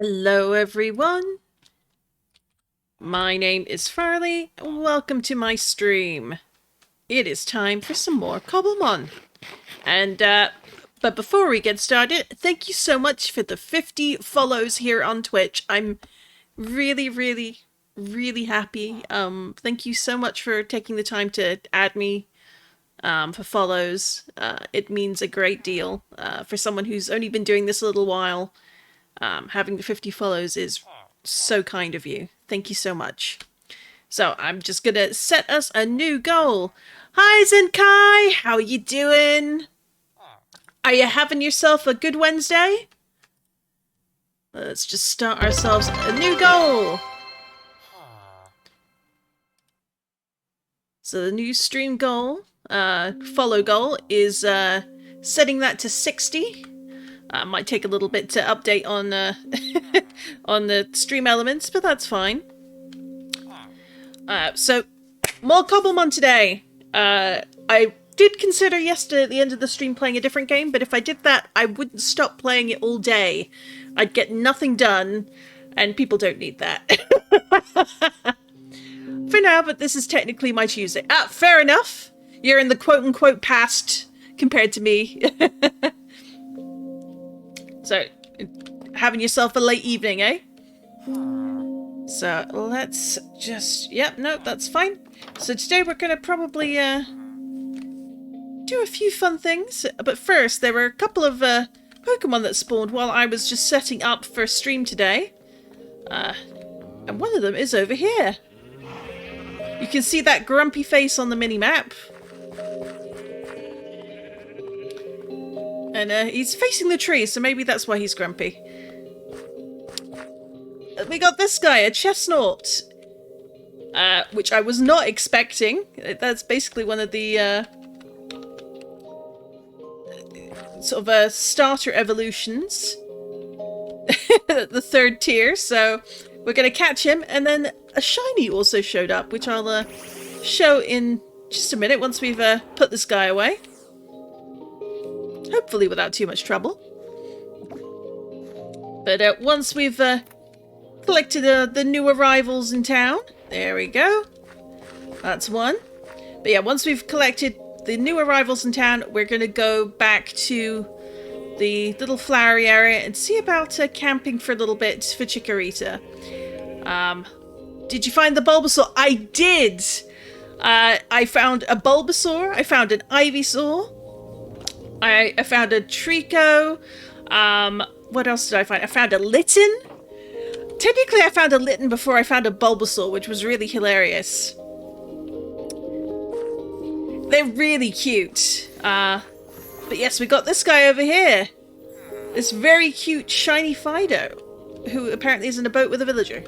Hello everyone, my name is Farley, welcome to my stream. It is time for some more Cobblemon. But before we get started, thank you so much for the 50 follows here on Twitch. I'm really happy. Thank you so much for taking the time to add me for follows. It means a great deal for someone who's only been doing this a little while. Having the 50 follows is so kind of you. Thank you so much. So I'm just gonna set us a new goal. Hi Zenkai, how you doing? Are you having yourself a good Wednesday? Let's just start ourselves a new goal. So the new stream goal, follow goal, is setting that to 60. Might take a little bit to update on on the stream elements, but that's fine. So more Cobblemon today. I did consider yesterday at the end of the stream playing a different game, but if I did that, I wouldn't stop playing it all day. I'd get nothing done, and people don't need that. For now, but this is technically my Tuesday. Fair enough. You're in the quote-unquote past compared to me. So, having yourself a late evening, eh? So, let's just... Yep, no, that's fine. So today we're going to probably do a few fun things. But first, there were a couple of Pokemon that spawned while I was just setting up for a stream today. And one of them is over here. You can see that grumpy face on the mini-map. And he's facing the tree, so maybe that's why he's grumpy. We got this guy, a Chestnut. Which I was not expecting. That's basically one of the sort of starter evolutions. The third tier, so we're going to catch him. And then a shiny also showed up, which I'll show in just a minute once we've put this guy away. Hopefully without too much trouble. But once we've collected the new arrivals in town, there we go. That's one. But yeah, once we've collected the new arrivals in town, we're going to go back to the little flowery area and see about camping for a little bit for Chikorita. Did you find the Bulbasaur? I did! I found a Bulbasaur, I found an Ivysaur, I found a Trico. What else did I find? I found a Litten. Technically, I found a Litten before I found a Bulbasaur, which was really hilarious. They're really cute. But yes, we got this guy over here. This very cute, shiny Fido, who apparently is in a boat with a villager.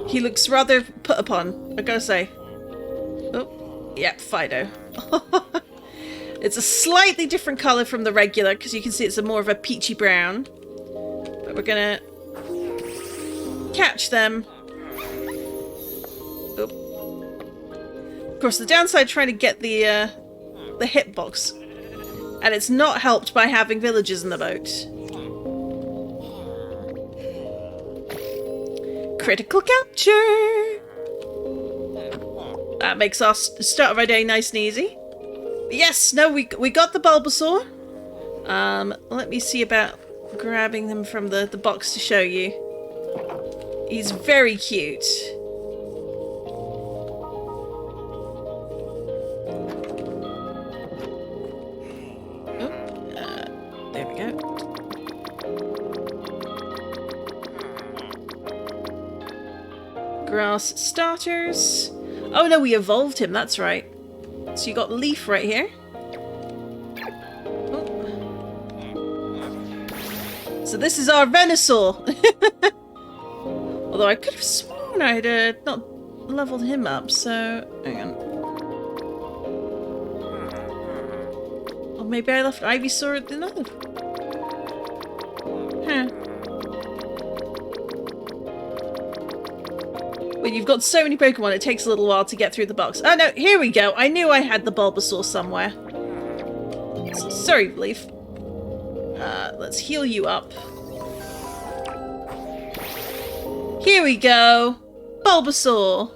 He looks rather put upon, I gotta say. Oh, yep, Fido. It's a slightly different colour from the regular, because you can see it's more of a peachy brown. But we're gonna catch them. Oh. Of course, the downside trying to get the hitbox, and it's not helped by having villagers in the boat. Critical capture! That makes our start of our day nice and easy. Yes, no, we got the Bulbasaur. Let me see about grabbing them from the box to show you. He's very cute. Oh, there we go. Grass starters. Oh no, we evolved him, that's right. So you got Leaf right here. Oh. So this is our Venusaur. Although I could have sworn I'd not leveled him up, so hang on. Or maybe I left Ivysaur at the other. Huh. When you've got so many Pokemon, it takes a little while to get through the box. Oh no, here we go. I knew I had the Bulbasaur somewhere. Sorry, Leaf. Let's heal you up. Here we go. Bulbasaur.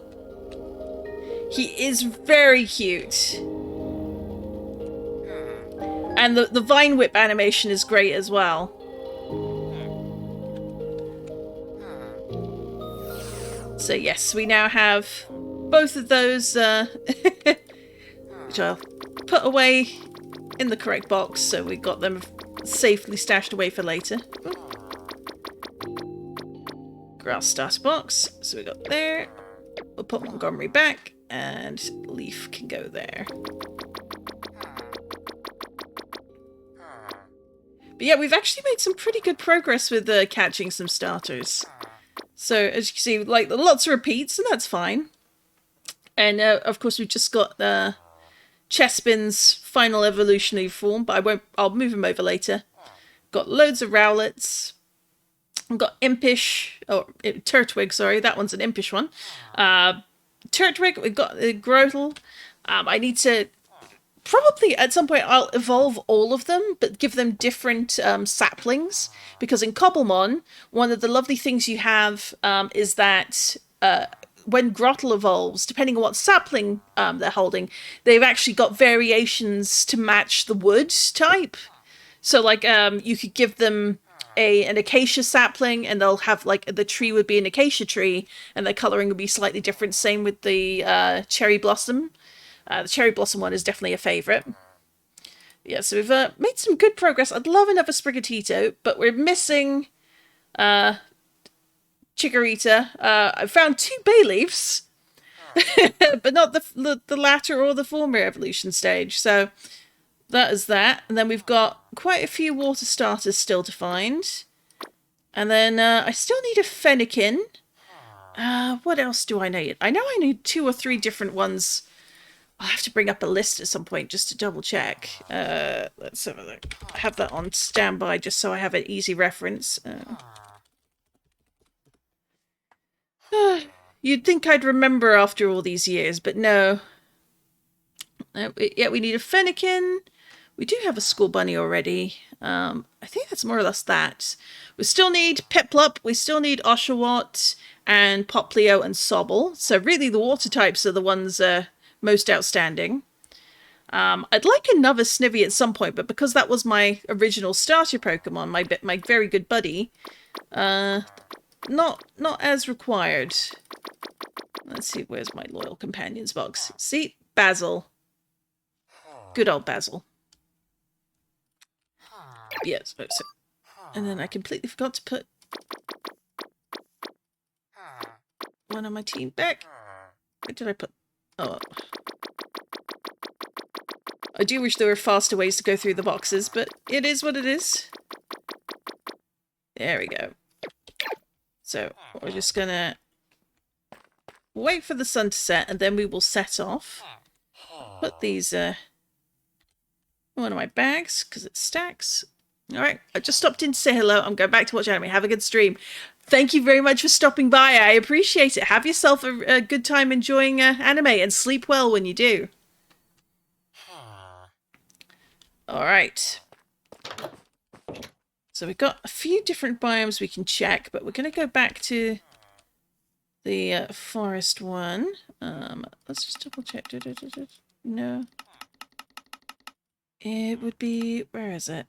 He is very cute. And the Vine Whip animation is great as well. So yes, we now have both of those, which I'll put away in the correct box, so we got them safely stashed away for later. Grass starter box, so we got there. We'll put Montgomery back, and Leaf can go there. But yeah, we've actually made some pretty good progress with catching some starters. So as you can see, like lots of repeats, and that's fine. And of course, we've just got Chespin's final evolutionary form, but I'll move him over later. Got loads of Rowlets. We've got Impish, or Turtwig, sorry, that one's an Impish one. Turtwig, we've got Grotle. I need to, probably at some point I'll evolve all of them, but give them different saplings. Because in Cobblemon, one of the lovely things you have is that when Grotle evolves, depending on what sapling they're holding, they've actually got variations to match the wood type. So like you could give them an acacia sapling, and they'll have like the tree would be an acacia tree, and the colouring would be slightly different. Same with the cherry blossom. The cherry blossom one is definitely a favourite. Yeah, so we've made some good progress. I'd love another Sprigatito, but we're missing Chikorita. I found 2 bay leaves, but not the latter or the former evolution stage. So that is that. And then we've got quite a few water starters still to find. And then I still need a Fennekin. What else do I need? I know I need 2 or 3 different ones. I'll have to bring up a list at some point just to double check. Let's have a look. I have that on standby just so I have an easy reference. You'd think I'd remember after all these years, but no. Yeah, we need a Fennekin. We do have a School Bunny already. I think that's more or less that. We still need Piplup, we still need Oshawott, and Poplio and Sobble. So really the water types are the ones most outstanding. I'd like another Snivy at some point, but because that was my original starter Pokemon, my very good buddy, not as required. Let's see, where's my loyal companions box? See, Basil. Good old Basil. Yes, and then I completely forgot to put one of my team back. Where did I put? Oh. I do wish there were faster ways to go through the boxes, but it is what it is. There we go. So we're just gonna wait for the sun to set, and then we will set off. Put these in one of my bags because it stacks. All right, I just stopped in to say hello. I'm going back to watch anime. Have a good stream. Thank you very much for stopping by. I appreciate it. Have yourself a good time enjoying anime, and sleep well when you do. All right. So we've got a few different biomes we can check, but we're going to go back to the forest one. Let's just double check. No. It would be... Where is it?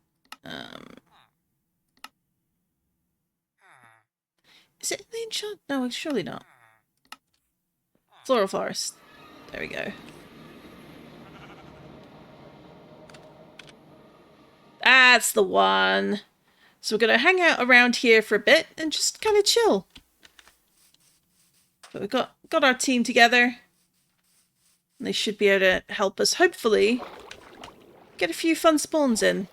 Is it in the enchant? No, surely not. Floral forest. There we go. That's the one. So we're going to hang out around here for a bit and just kind of chill. But we've got our team together. And they should be able to help us, hopefully, get a few fun spawns in.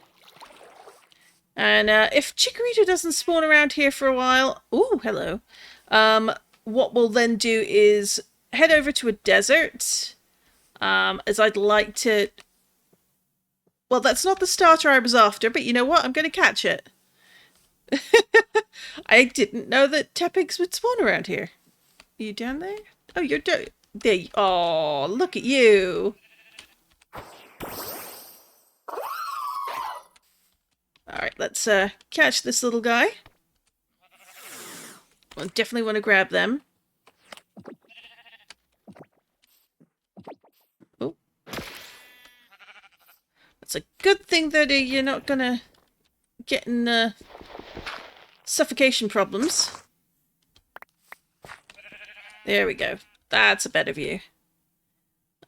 And if Chikorita doesn't spawn around here for a while... Ooh, hello. What we'll then do is head over to a desert. As I'd like to... Well, that's not the starter I was after, but you know what? I'm going to catch it. I didn't know that Tepigs would spawn around here. Are you down there? Oh, you're down there. Oh, look at you. Alright, let's catch this little guy. I definitely want to grab them. Oh. It's a good thing that you're not gonna get in suffocation problems. There we go. That's a better view.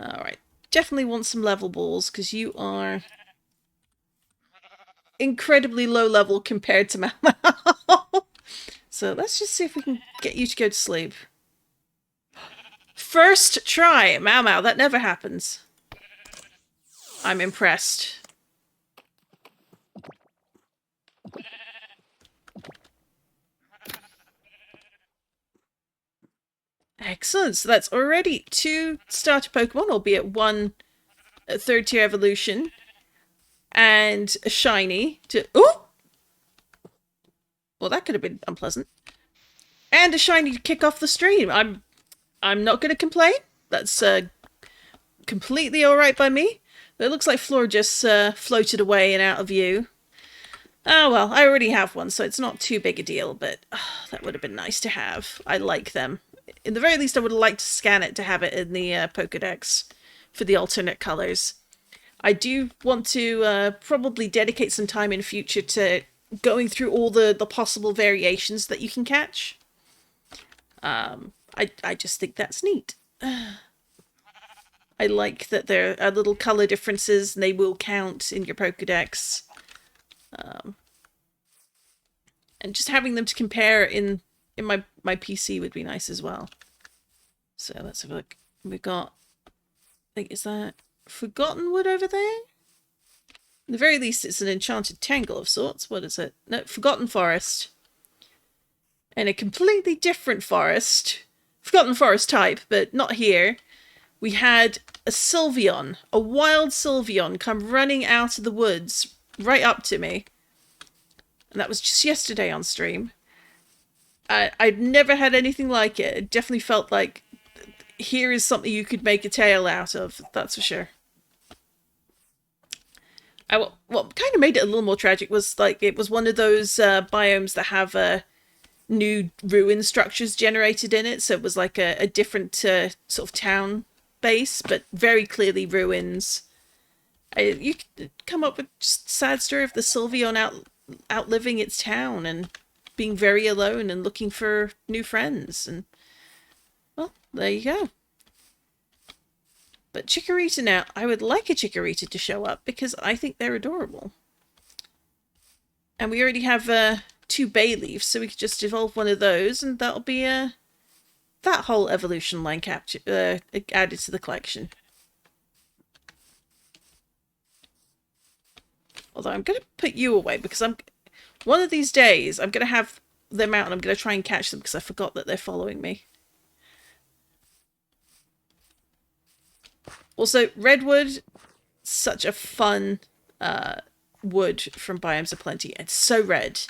Alright. Definitely want some level balls, because you are incredibly low level compared to Mau Mau. So let's just see if we can get you to go to sleep. First try, Mau Mau. That never happens. I'm impressed. Excellent. So that's already 2 starter Pokemon, albeit 1 third tier evolution. And a shiny to... Oh! Well, that could have been unpleasant. And a shiny to kick off the stream. I'm not going to complain. That's completely alright by me. But it looks like Floor just floated away and out of view. Oh well, I already have one, so it's not too big a deal, but that would have been nice to have. I like them. In the very least, I would have liked to scan it to have it in the Pokedex for the alternate colours. I do want to probably dedicate some time in future to going through all the possible variations that you can catch. I just think that's neat. I like that there are little colour differences and they will count in your Pokedex. And just having them to compare in my PC would be nice as well. So let's have a look. We've got, I think, is that Forgotten Wood over there? At the very least, it's an enchanted tangle of sorts. What is it? No, Forgotten Forest. And a completely different forest. Forgotten Forest type, but not here. We had a Sylveon, a wild Sylveon, come running out of the woods right up to me. And that was just yesterday on stream. I'd never had anything like it. It definitely felt like here is something you could make a tale out of, that's for sure. What kind of made it a little more tragic was like it was one of those biomes that have new ruin structures generated in it. So it was like a different sort of town base, but very clearly ruins. You could come up with just a sad story of the Sylveon outliving its town and being very alone and looking for new friends. And, well, there you go. But Chikorita now, I would like a Chikorita to show up because I think they're adorable. And we already have 2 Bayleafs, so we could just evolve one of those and that'll be that whole evolution line added to the collection. Although I'm going to put you away because one of these days I'm going to have them out and I'm going to try and catch them because I forgot that they're following me. Also, Redwood, such a fun wood from Biomes of Plenty. It's so red.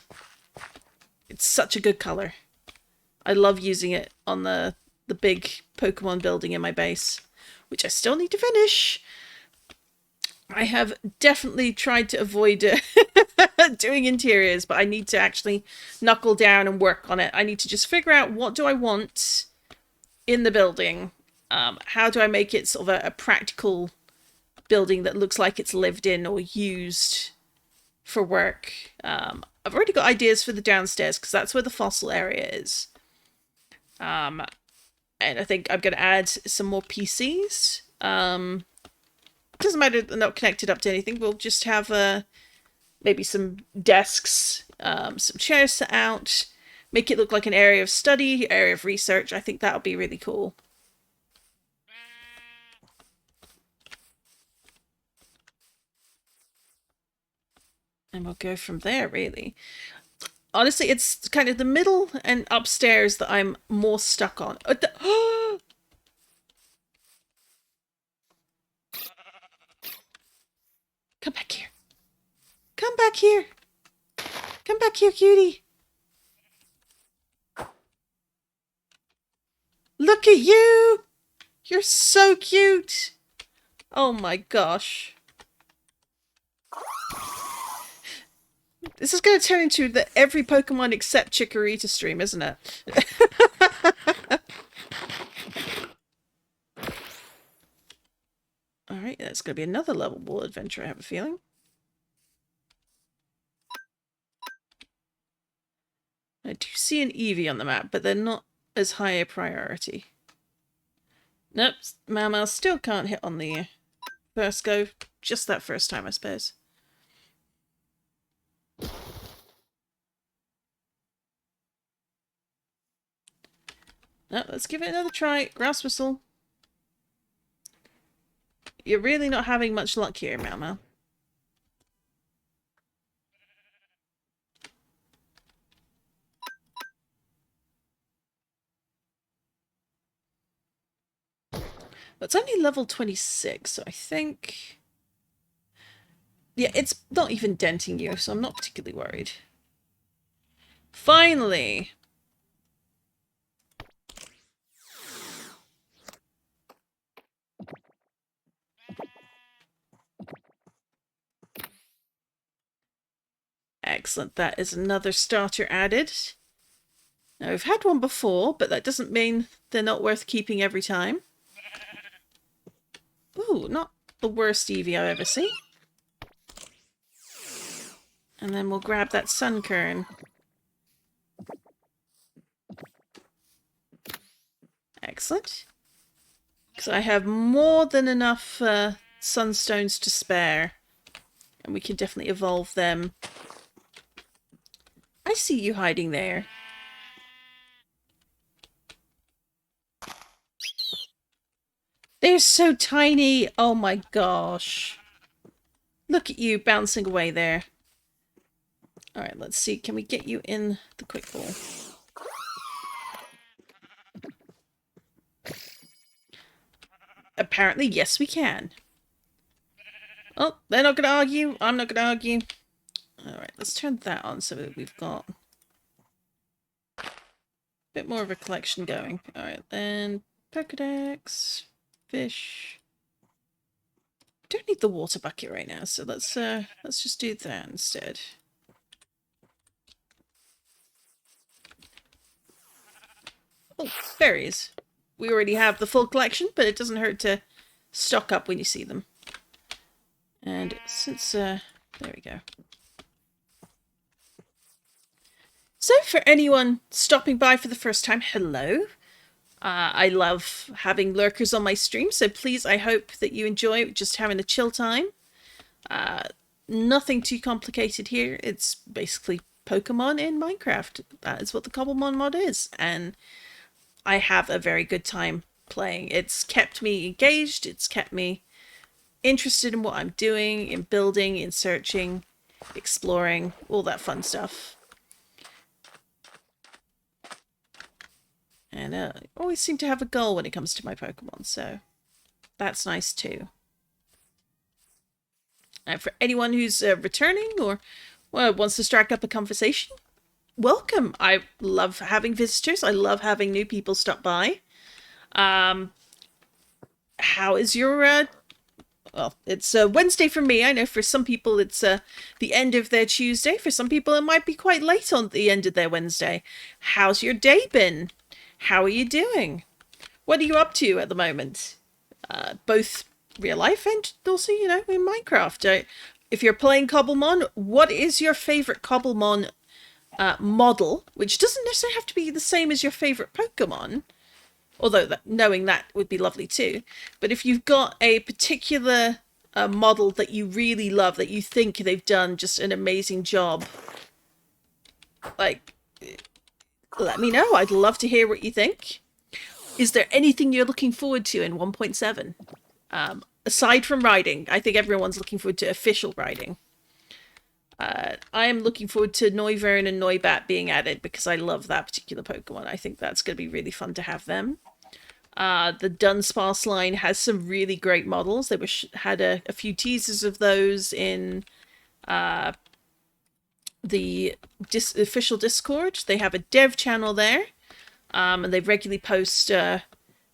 It's such a good colour. I love using it on the big Pokemon building in my base, which I still need to finish. I have definitely tried to avoid doing interiors, but I need to actually knuckle down and work on it. I need to just figure out what do I want in the building. How do I make it sort of a practical building that looks like it's lived in or used for work. I've already got ideas for the downstairs because that's where the fossil area is. And I think I'm going to add some more PCs. Doesn't matter they're not connected up to anything. We'll just have maybe some desks, some chairs set out, make it look like an area of study, area of research. I think that'll be really cool. And we'll go from there, really. Honestly, it's kind of the middle and upstairs that I'm more stuck on. Come back here. Come back here. Come back here, cutie. Look at you. You're so cute. Oh my gosh. This is going to turn into the every Pokemon except Chikorita stream, isn't it? Alright, that's going to be another lovable adventure, I have a feeling. I do see an Eevee on the map, but they're not as high a priority. Nope, Mau still can't hit on the first go. Just that first time, I suppose. No, let's give it another try. Grass Whistle. You're really not having much luck here, Mau. But it's only level 26, so I think... Yeah, it's not even denting you, so I'm not particularly worried. Finally! Excellent, that is another starter added. Now, we've had one before, but that doesn't mean they're not worth keeping every time. Ooh, not the worst Eevee I've ever seen. And then we'll grab that Sunkern. Excellent. Because I have more than enough Sunstones to spare. And we can definitely evolve them. I see you hiding there. They're so tiny. Oh my gosh. Look at you bouncing away there. Alright, let's see. Can we get you in the quick ball? Apparently, yes, we can. Oh, they're not going to argue. I'm not going to argue. Alright, let's turn that on so that we've got a bit more of a collection going. Alright, then Pokedex, fish. Don't need the water bucket right now, so let's just do that instead. Oh, berries. We already have the full collection, but it doesn't hurt to stock up when you see them. And since there we go. So for anyone stopping by for the first time, hello. I love having lurkers on my stream, so please, I hope that you enjoy just having a chill time. Nothing too complicated here. It's basically Pokemon in Minecraft. That is what the Cobblemon mod is, and I have a very good time playing. It's kept me engaged, it's kept me interested in what I'm doing, in building, in searching, exploring, all that fun stuff. And I always seem to have a goal when it comes to my Pokemon, so that's nice too. And for anyone who's returning or wants to strike up a conversation, welcome. I love having visitors. I love having new people stop by. How is your... well, it's Wednesday for me. I know for some people it's the end of their Tuesday. For some people it might be quite late on the end of their Wednesday. How's your day been? How are you doing? What are you up to at the moment? Both real life and also, you know, in Minecraft. If you're playing Cobblemon, what is your favourite Cobblemon model? Which doesn't necessarily have to be the same as your favourite Pokemon. Although knowing that would be lovely too. But if you've got a particular model that you really love, that you think they've done just an amazing job, like, let me know. I'd love to hear what you think. Is there anything you're looking forward to in 1.7? Aside from riding, I think everyone's looking forward to official riding. I am looking forward to Noivern and Noibat being added because I love that particular Pokemon. I think that's going to be really fun to have them. The Dunsparce line has some really great models. They had a few teasers of those in the official Discord. They have a dev channel there, and they regularly post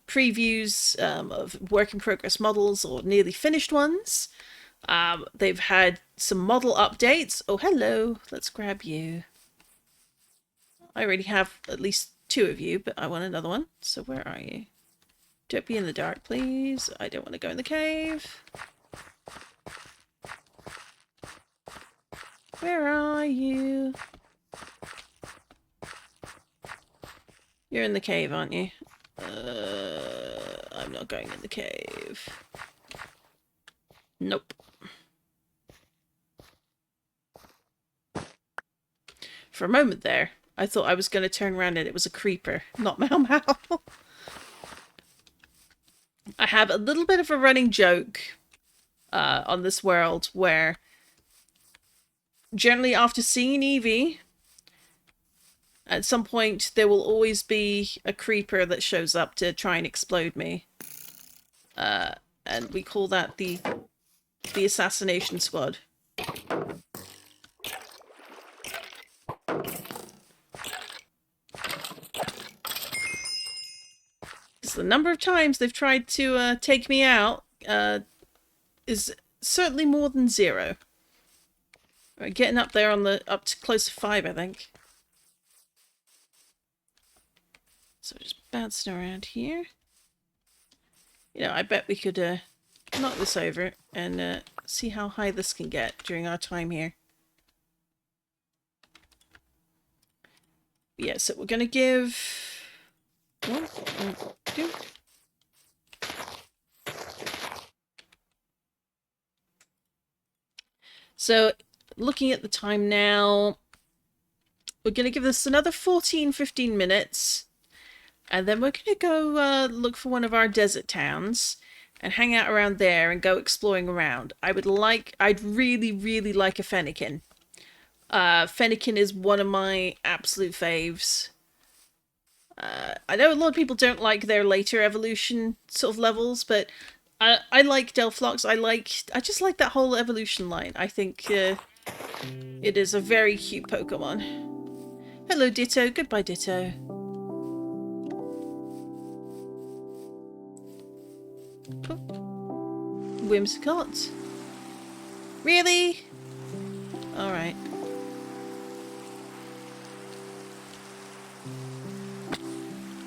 previews of work in progress models or nearly finished ones. They've had some model updates. Oh, hello. Let's grab you. I already have at least 2 of you, but I want another one. So where are you? Don't be in the dark, please. I don't want to go in the cave. Where are you? You're in the cave, aren't you? I'm not going in the cave. Nope. For a moment there, I thought I was going to turn around and it was a creeper, not Mau Mau. I have a little bit of a running joke on this world where generally after seeing Eevee, at some point there will always be a creeper that shows up to try and explode me. And we call that the assassination squad. The number of times they've tried to take me out is certainly more than 0. Right, getting up there on up to close to 5, I think. So just bouncing around here. You know, I bet we could knock this over and see how high this can get during our time here. Yeah, so we're gonna give 1, 2. So, looking at the time now, we're going to give this another 14-15 minutes, and then we're going to go look for one of our desert towns and hang out around there and go exploring around. I'd really, really like a Fennekin. Fennekin is one of my absolute faves. I know a lot of people don't like their later evolution sort of levels, but I like Delphlox. I just like that whole evolution line. I think it is a very cute Pokemon. Hello, Ditto. Goodbye, Ditto. Oh. Whimsicott. Really? Alright.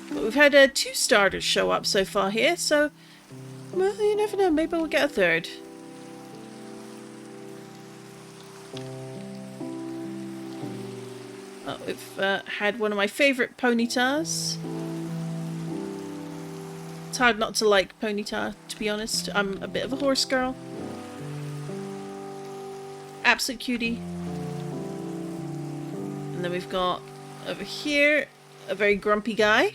But we've had 2 starters show up so far here, so well, you never know, maybe we'll get a 3rd. Oh, we've had one of my favourite Ponytas. It's hard not to like Ponyta, to be honest. I'm a bit of a horse girl. Absolute cutie. And then we've got over here a very grumpy guy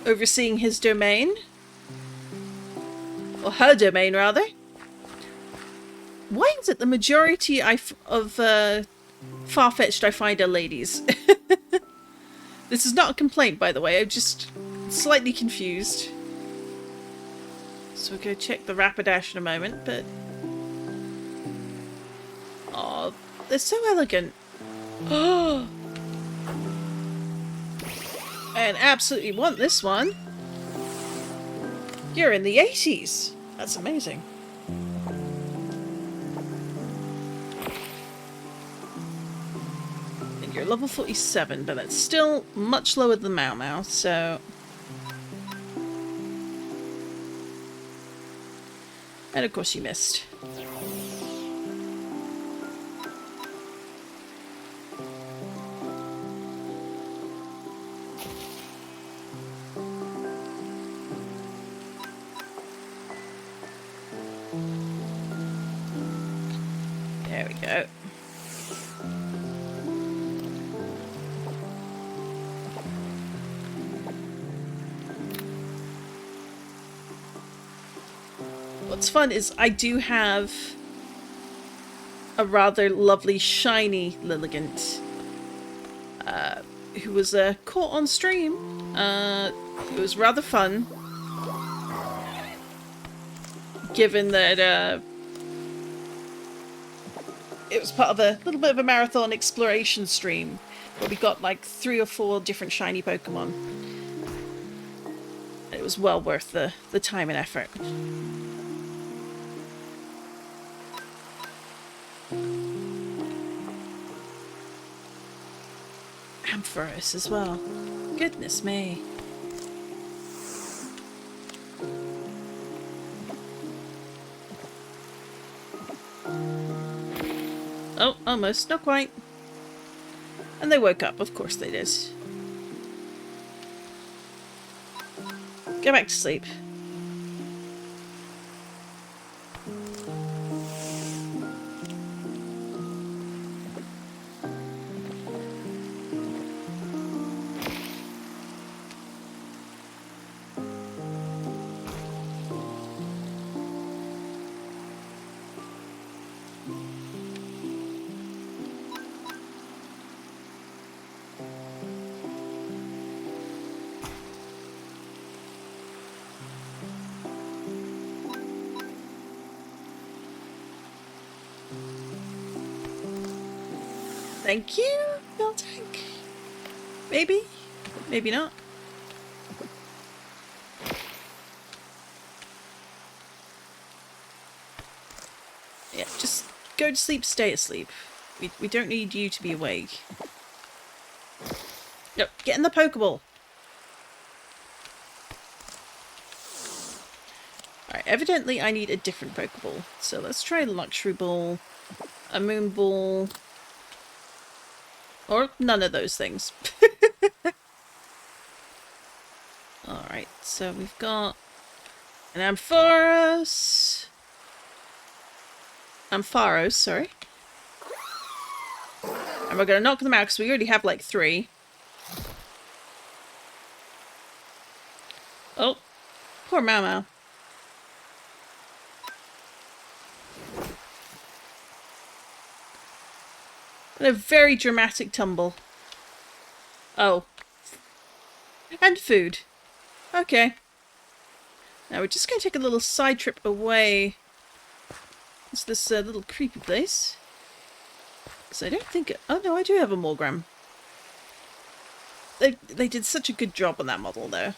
overseeing his domain. Or her domain, rather. Why is it the majority of Farfetch'd I find are ladies? This is not a complaint, by the way. I'm just slightly confused. So we'll go check the Rapidash in a moment, but... oh, they're so elegant. Oh! And absolutely want this one. You're in the 80s. That's amazing. And you're level 47, but that's still much lower than Mau Mau, so... and of course you missed. There we go. What's fun is I do have a rather lovely shiny Lilligant who was caught on stream. It was rather fun, given that it was part of a little bit of a marathon exploration stream where we got like 3 or 4 different shiny Pokemon. It was well worth the time and effort. Ampharos as well. Goodness me. Oh, almost. Not quite. And they woke up. Of course they did. Go back to sleep. Thank you, Beltank. Maybe. Maybe not. Yeah, just go to sleep, stay asleep. We don't need you to be awake. No, get in the Pokeball. Alright, evidently I need a different Pokeball. So let's try Luxury Ball, a Moon Ball, or none of those things. Alright, so we've got an Ampharos. Ampharos, sorry. And we're going to knock them out because we already have like 3. Oh, poor Mau. And a very dramatic tumble. Oh. And food. Okay. Now we're just going to take a little side trip away. It's this little creepy place. Because I don't think... Oh no, I do have a Morgram. They did such a good job on that model though.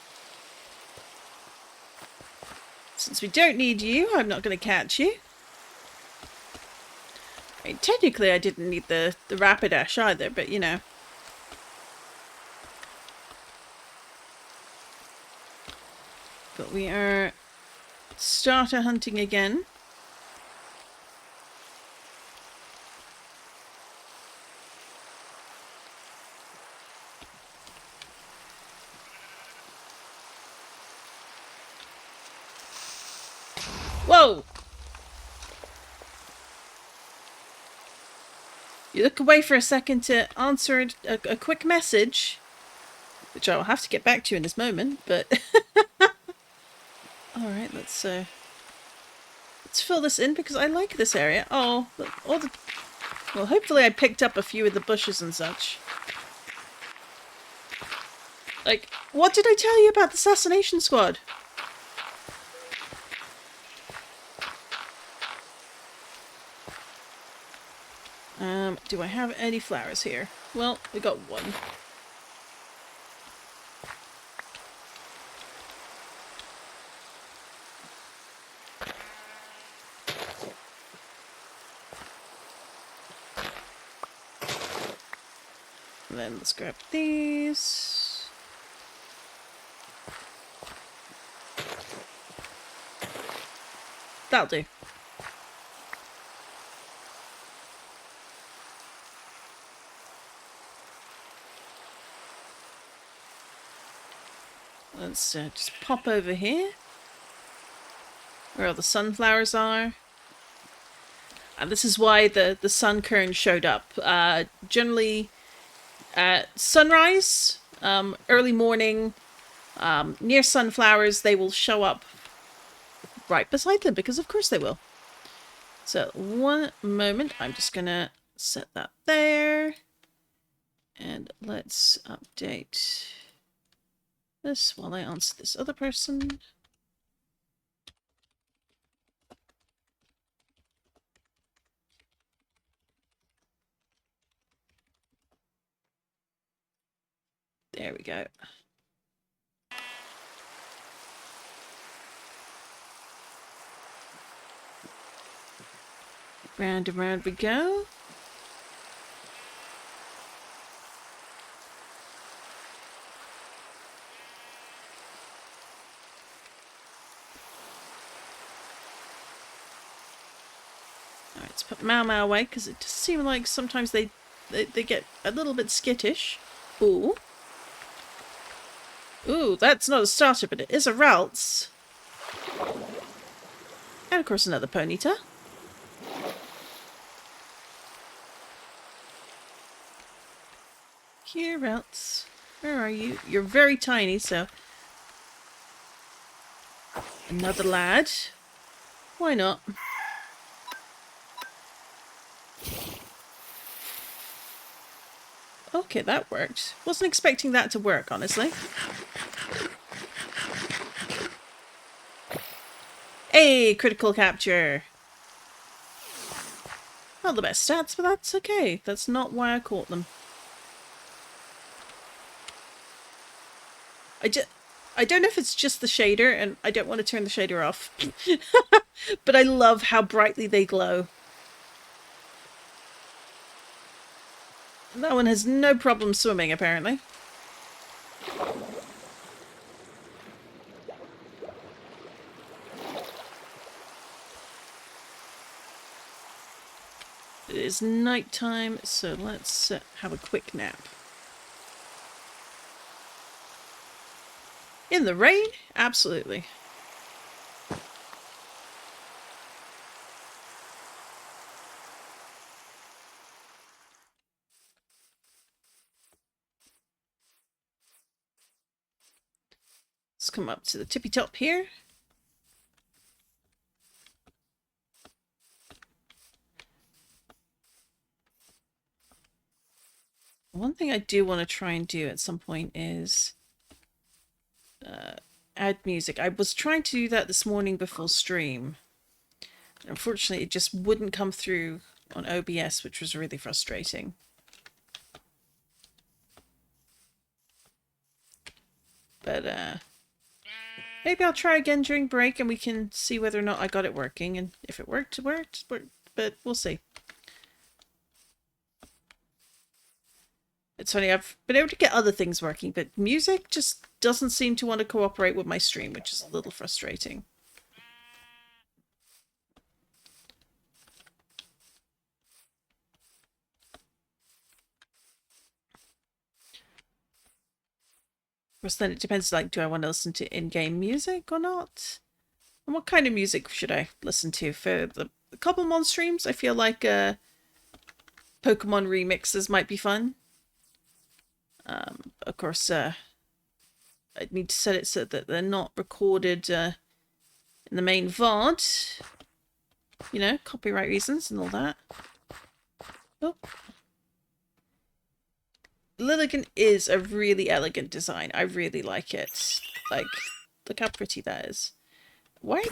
Since we don't need you, I'm not going to catch you. I mean, technically I didn't need the Rapidash either, but you know. But we are starter hunting again. Whoa! You look away for a second to answer a quick message, which I will have to get back to in this moment, but... Alright, let's fill this in because I like this area. Oh, all the... Well, hopefully I picked up a few of the bushes and such. Like, what did I tell you about the Assassination Squad? Do I have any flowers here? Well, we got one. And then let's grab these. That'll do. Let's just pop over here, where all the sunflowers are. And this is why the sun kern showed up. Generally, at sunrise, early morning, near sunflowers, they will show up right beside them, because of course they will. So, one moment, I'm just going to set that there. And let's update this while I answer this other person. There we go. Round and round we go. Alright, let's put Mau Mau away, because it does seem like sometimes they get a little bit skittish. Ooh. Ooh, that's not a starter, but it is a Ralts. And of course another Ponyta. Here, Ralts. Where are you? You're very tiny, so... Another lad. Why not? Okay, that worked. Wasn't expecting that to work, honestly. Hey, critical capture! Not the best stats, but that's okay. That's not why I caught them. I don't know if it's just the shader, and I don't want to turn the shader off. But I love how brightly they glow. That one has no problem swimming, apparently. It is nighttime, so let's have a quick nap. In the rain? Absolutely. Let's come up to the tippy top here. One thing I do want to try and do at some point is add music. I was trying to do that this morning before stream. Unfortunately, it just wouldn't come through on OBS, which was really frustrating. But maybe I'll try again during break and we can see whether or not I got it working. And if it worked, it worked. But we'll see. It's funny, I've been able to get other things working, but music just doesn't seem to want to cooperate with my stream, which is a little frustrating. Of course, then it depends, like, do I want to listen to in-game music or not? And what kind of music should I listen to? For the Cobblemon streams, I feel like Pokemon remixes might be fun. Of course, I'd need to set it so that they're not recorded in the main VOD. You know, copyright reasons and all that. Oh. Lilligant is a really elegant design. I really like it. Like, look how pretty that is. What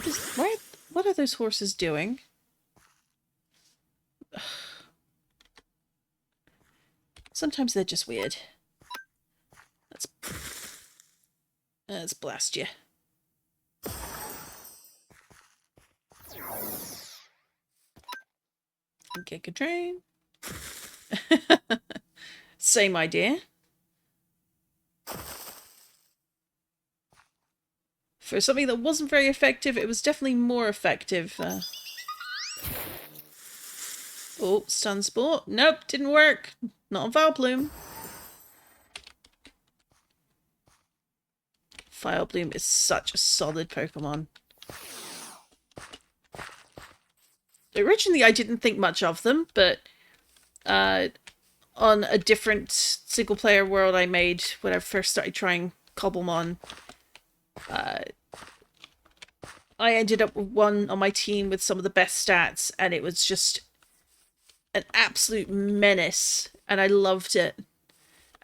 are those horses doing? Sometimes they're just weird. Let's blast you. Giga Drain. Same idea. For something that wasn't very effective, it was definitely more effective. Oh, Stun Sport. Nope, didn't work. Not on Vileplume. Vileplume is such a solid Pokemon. Originally, I didn't think much of them, but on a different single-player world I made when I first started trying Cobblemon, I ended up with one on my team with some of the best stats, and it was just an absolute menace, and I loved it.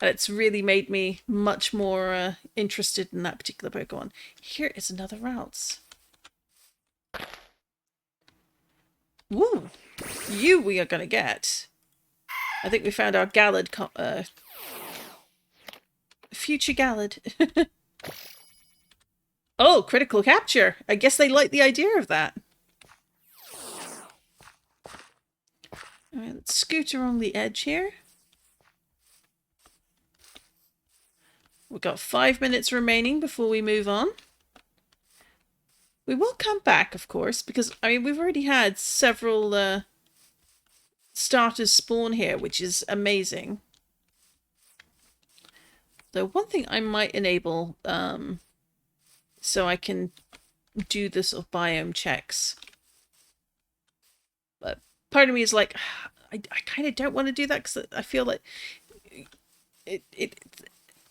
And it's really made me much more interested in that particular Pokemon. Here is another Ralts. Woo! You we are gonna get. I think we found our Gallad, future Gallad. Oh, critical capture! I guess they like the idea of that. Alright, let's scoot along the edge here. We've got 5 minutes remaining before we move on. We will come back, of course, because, I mean, we've already had several starters spawn here, which is amazing. Though one thing I might enable, so I can do the sort of biome checks. But part of me is like, I kind of don't want to do that because I feel like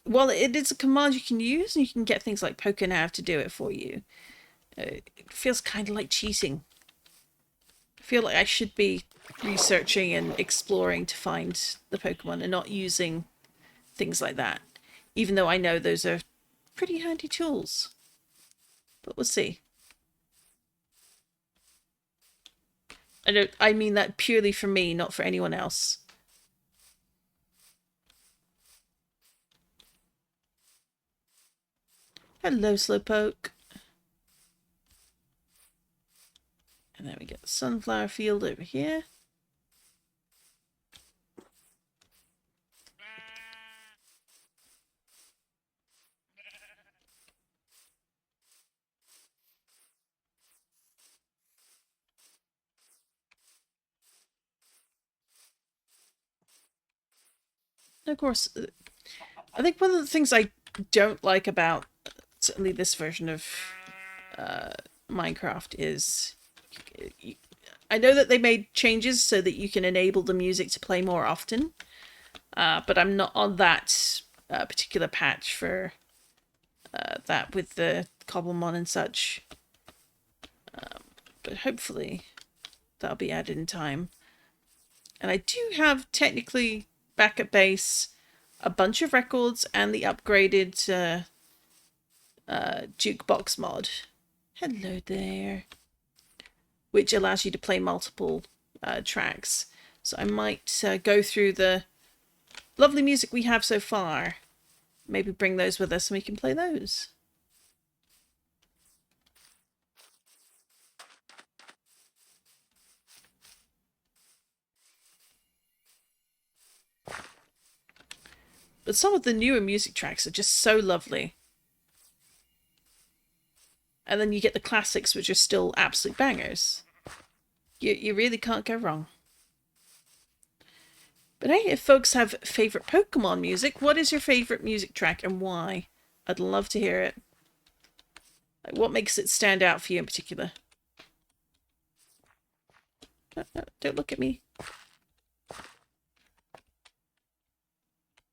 while it is a command you can use and you can get things like PokeNav to do it for you, it feels kind of like cheating. I feel like I should be researching and exploring to find the Pokemon and not using things like that. Even though I know those are pretty handy tools. But we'll see. I mean that purely for me, not for anyone else. Hello, Slowpoke. And then we get the sunflower field over here. And of course, I think one of the things I don't like about certainly this version of Minecraft is I know that they made changes so that you can enable the music to play more often, but I'm not on that particular patch for that with the Cobblemon and such. But hopefully that'll be added in time. And I do have technically back at base a bunch of records and the upgraded jukebox mod. Hello there. Which allows you to play multiple tracks. So I might go through the lovely music we have so far. Maybe bring those with us and we can play those. But some of the newer music tracks are just so lovely. And then you get the classics, which are still absolute bangers. You really can't go wrong. But hey, if folks have favourite Pokemon music, what is your favourite music track and why? I'd love to hear it. Like, what makes it stand out for you in particular? No, no, don't look at me.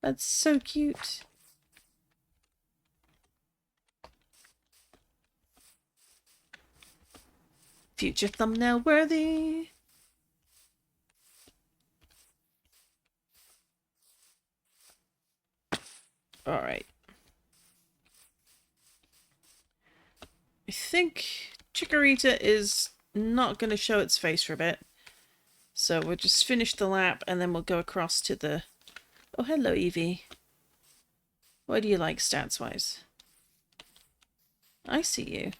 That's so cute. Future thumbnail worthy. Alright. I think Chikorita is not going to show its face for a bit. So we'll just finish the lap and then we'll go across to the... Oh, hello, Eevee. What do you like stats-wise? I see you.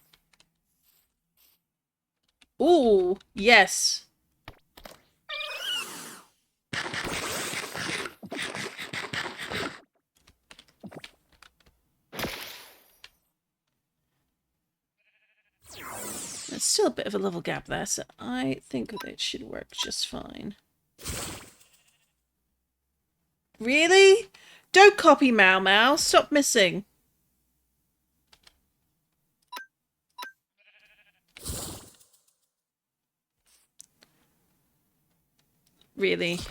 Ooh, yes. There's still a bit of a level gap there, so I think that it should work just fine. Really? Don't copy Mau Mau. Stop missing. Really?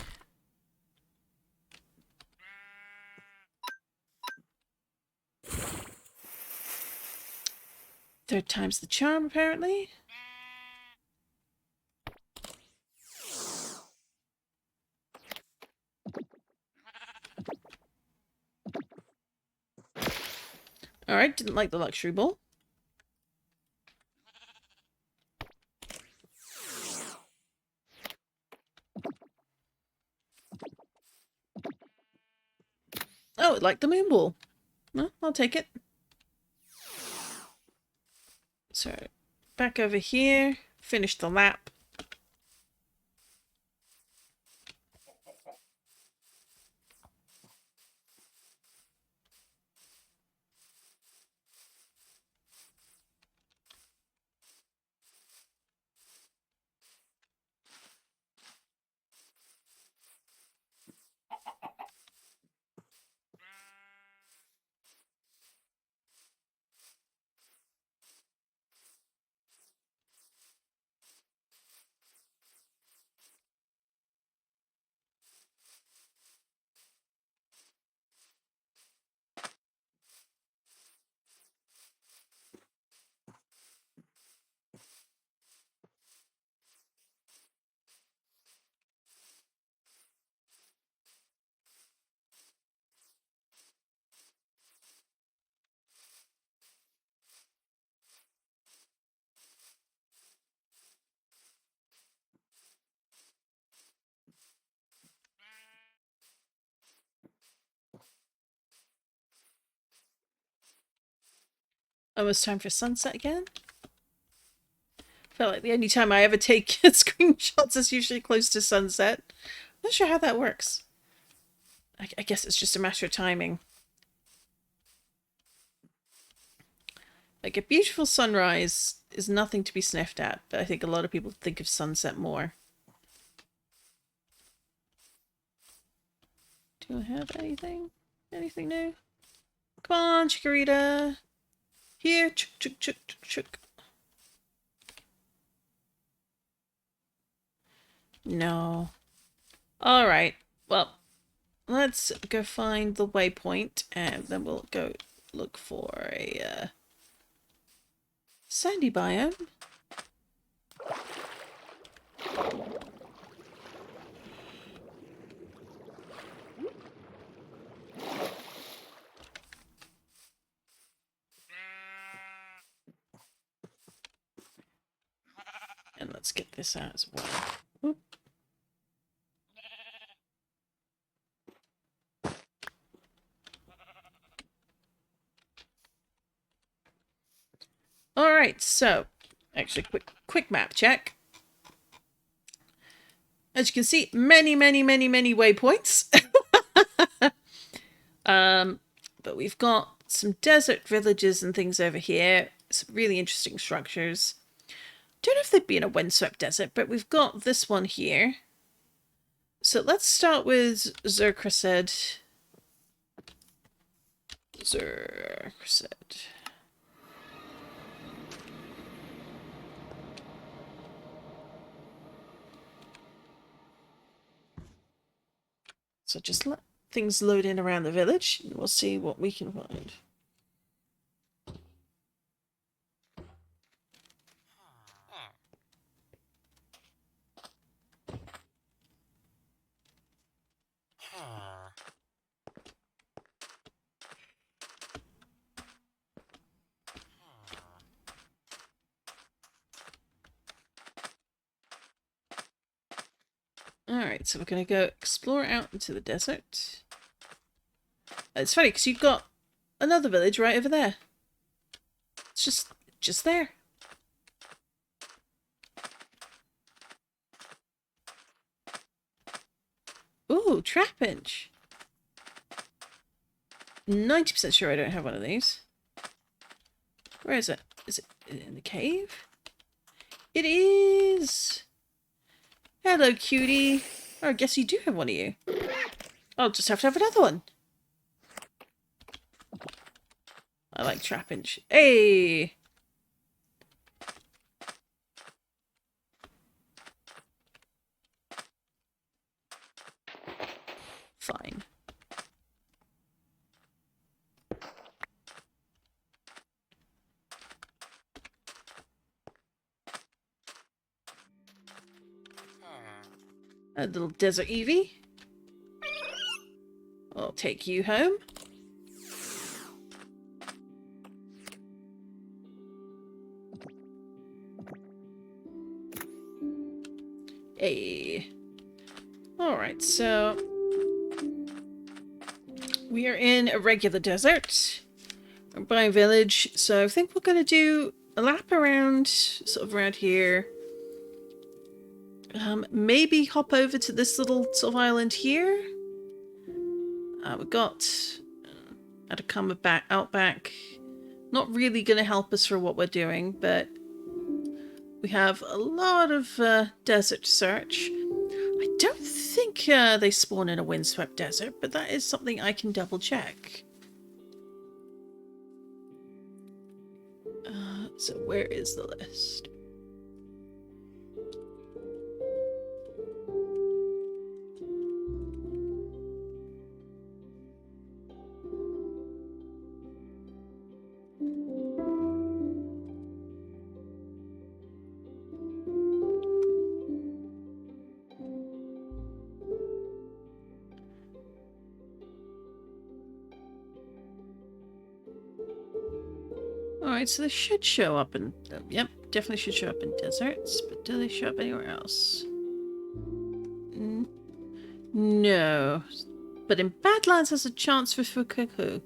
Third time's the charm, apparently. Alright, didn't like the luxury ball. Oh, it liked the moon ball. Well, I'll take it. So, back over here. Finish the lap. Almost time for sunset again. Felt like the only time I ever take screenshots is usually close to sunset. Not sure how that works. I guess it's just a matter of timing. Like, a beautiful sunrise is nothing to be sniffed at, but I think a lot of people think of sunset more. Do I have anything? Anything new? Come on, Chikorita. Here, chuk chuk chuk chuk chuk. No. Alright, well, let's go find the waypoint, and then we'll go look for a sandy biome. And let's get this out as well. Oop. Alright, so, actually, quick map check. As you can see, many waypoints. But we've got some desert villages and things over here. Some really interesting structures. Don't know if they'd be in a windswept desert, but we've got this one here. So let's start with Zercrased. So just let things load in around the village, and we'll see what we can find. Alright, so we're going to go explore out into the desert. It's funny, because you've got another village right over there. It's just there. Ooh, Trapinch. 90% sure I don't have one of these. Where is it? Is it in the cave? It is! Hello, cutie. Oh, I guess you do have one of you. I'll just have to have another one. I like Trapinch. Hey! Fine. A little desert Eevee. I'll take you home. Hey. Alright, so we are in a regular desert. We're by a village, so I think we're going to do a lap around, sort of around here. Maybe hop over to this little sort of island here. We've got Atacama Outback. Not really going to help us for what we're doing, but we have a lot of desert search. I don't think they spawn in a windswept desert, but that is something I can double check. So where is the list? Alright, so they should show up in... yep, definitely should show up in deserts, but do they show up anywhere else? No. But in Badlands there's a chance for Fukuku.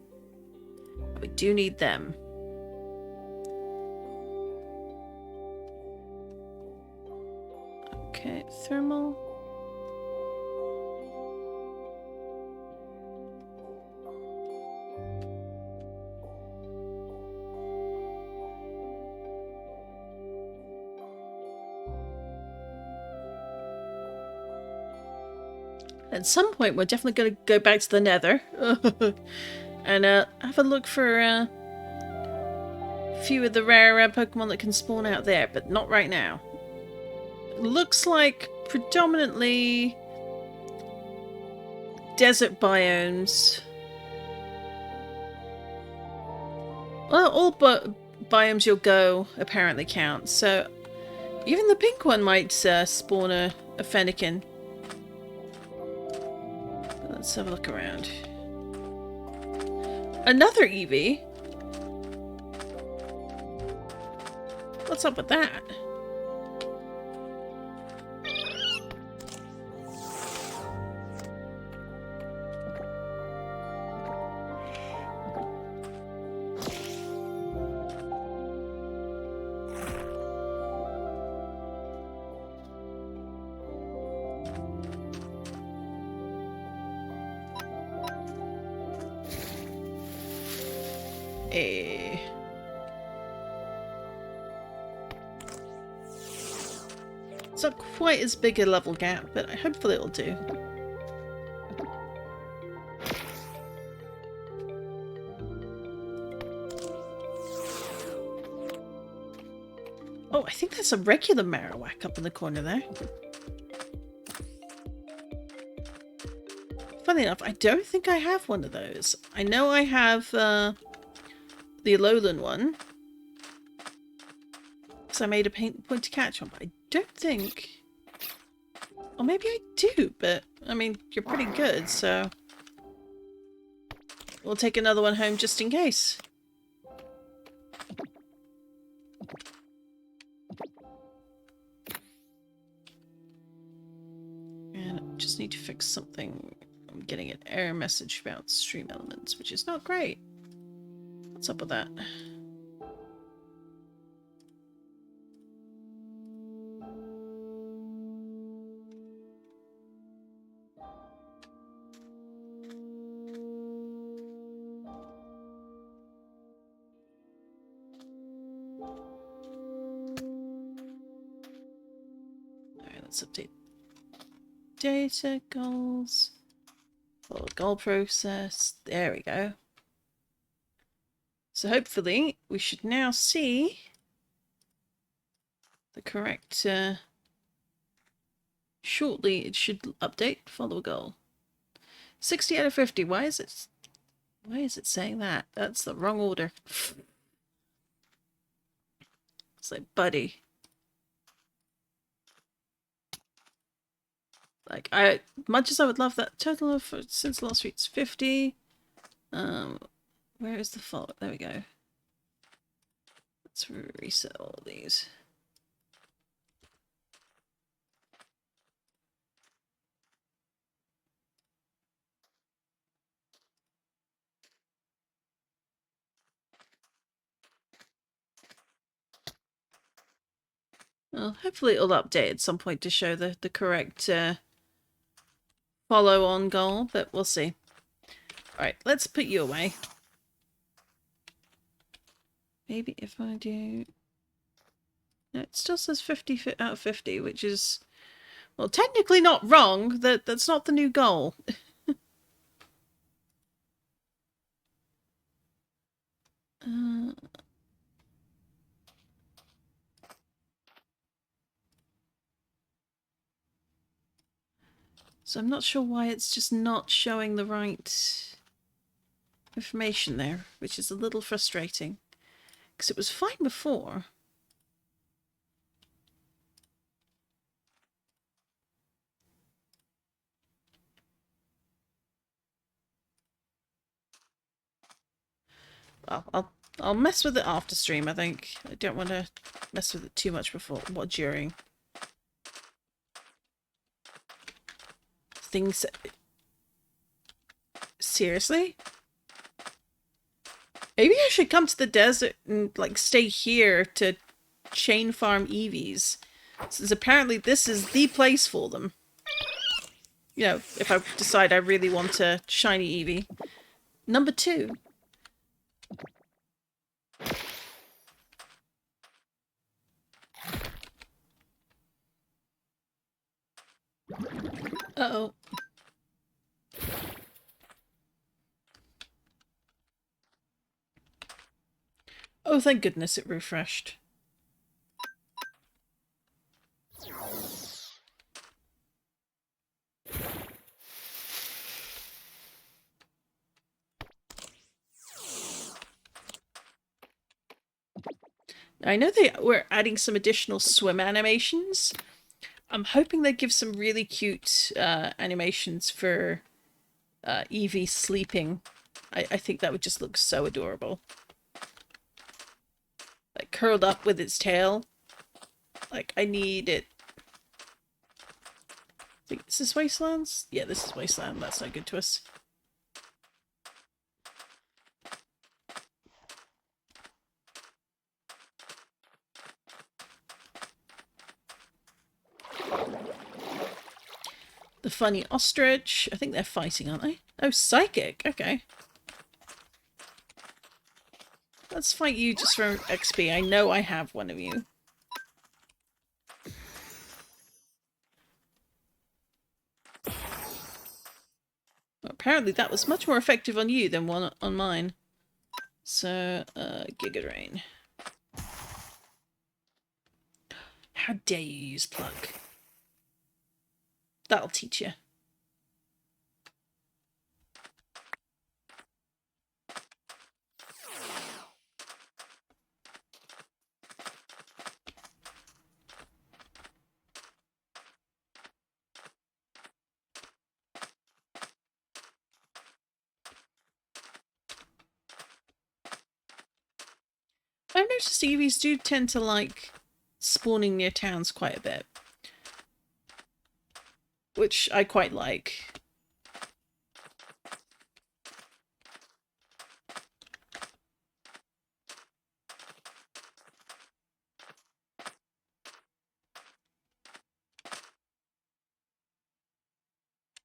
We do need them. Okay, thermal. At some point, we're definitely going to go back to the Nether and have a look for a few of the rare Pokemon that can spawn out there, but not right now. It looks like predominantly desert biomes. Well, all biomes you'll go apparently count, so even the pink one might spawn a Fennekin. Let's have a look around. Another Eevee? What's up with that? It's not quite as big a level gap, but hopefully it'll do. Oh, I think that's a regular Marowak up in the corner there. Funny enough, I don't think I have one of those. I know I have the Alolan one. Because I made a point to catch one, but I don't think... Or maybe I do, but I mean, you're pretty good, so... We'll take another one home just in case. And I just need to fix something. I'm getting an error message about stream elements, which is not great. What's up with that? Alright, let's update data goals. Follow goal process. There we go. So hopefully we should now see the correct shortly it should update follow goal. 60 out of 50. Why is it saying that? That's the wrong order. It's like, buddy. Like, much as I would love that total of since last week's 50. Where is the follow? There we go. Let's reset all of these. Well, hopefully it'll update at some point to show the correct follow-on goal, but we'll see. Alright, let's put you away. Maybe if I do... No, it still says 50 out of 50, which is... Well, technically not wrong. That's not the new goal. So I'm not sure why it's just not showing the right information there, which is a little frustrating. Because it was fine before. Well, I'll mess with it after stream, I think. I don't want to mess with it too much before, during. Things... Seriously? Maybe I should come to the desert and, like, stay here to chain farm Eevees. Since apparently this is the place for them. You know, if I decide I really want a shiny Eevee. Number 2. Uh-oh. Oh, thank goodness it refreshed. I know we're adding some additional swim animations. I'm hoping they give some really cute animations for Eevee sleeping. I think that would just look so adorable. Like curled up with its tail. Like I need it. Is this Wastelands? Yeah, this is Wasteland. That's not good to us. The funny ostrich. I think they're fighting, aren't they? Oh, psychic. Okay. Let's fight you just for XP. I know I have one of you. Well, apparently that was much more effective on you than one on mine. So, Giga Drain. How dare you use Plug? That'll teach you. I've noticed Eevees do tend to like spawning near towns quite a bit. Which I quite like.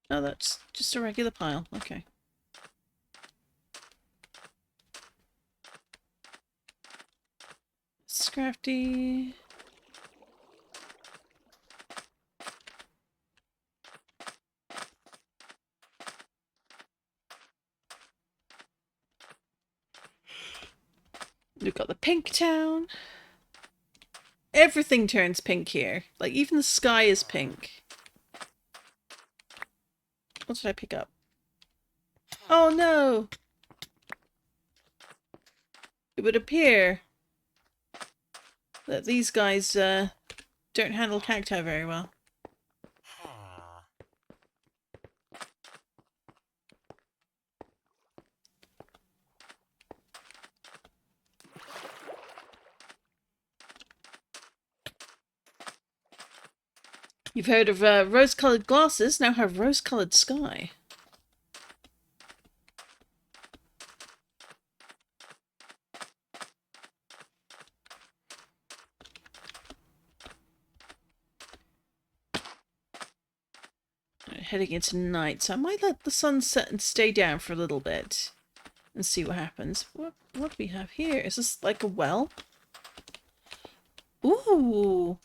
Oh, that's just a regular pile. Okay. Scrafty. We've got the pink town. Everything turns pink here. Like, even the sky is pink. What did I pick up? Oh no! It would appear that these guys don't handle cacti very well. You've heard of rose-coloured glasses, now have rose-coloured sky. Heading into night, so I might let the sun set and stay down for a little bit and see what happens. What do we have here? Is this like a well? Ooh!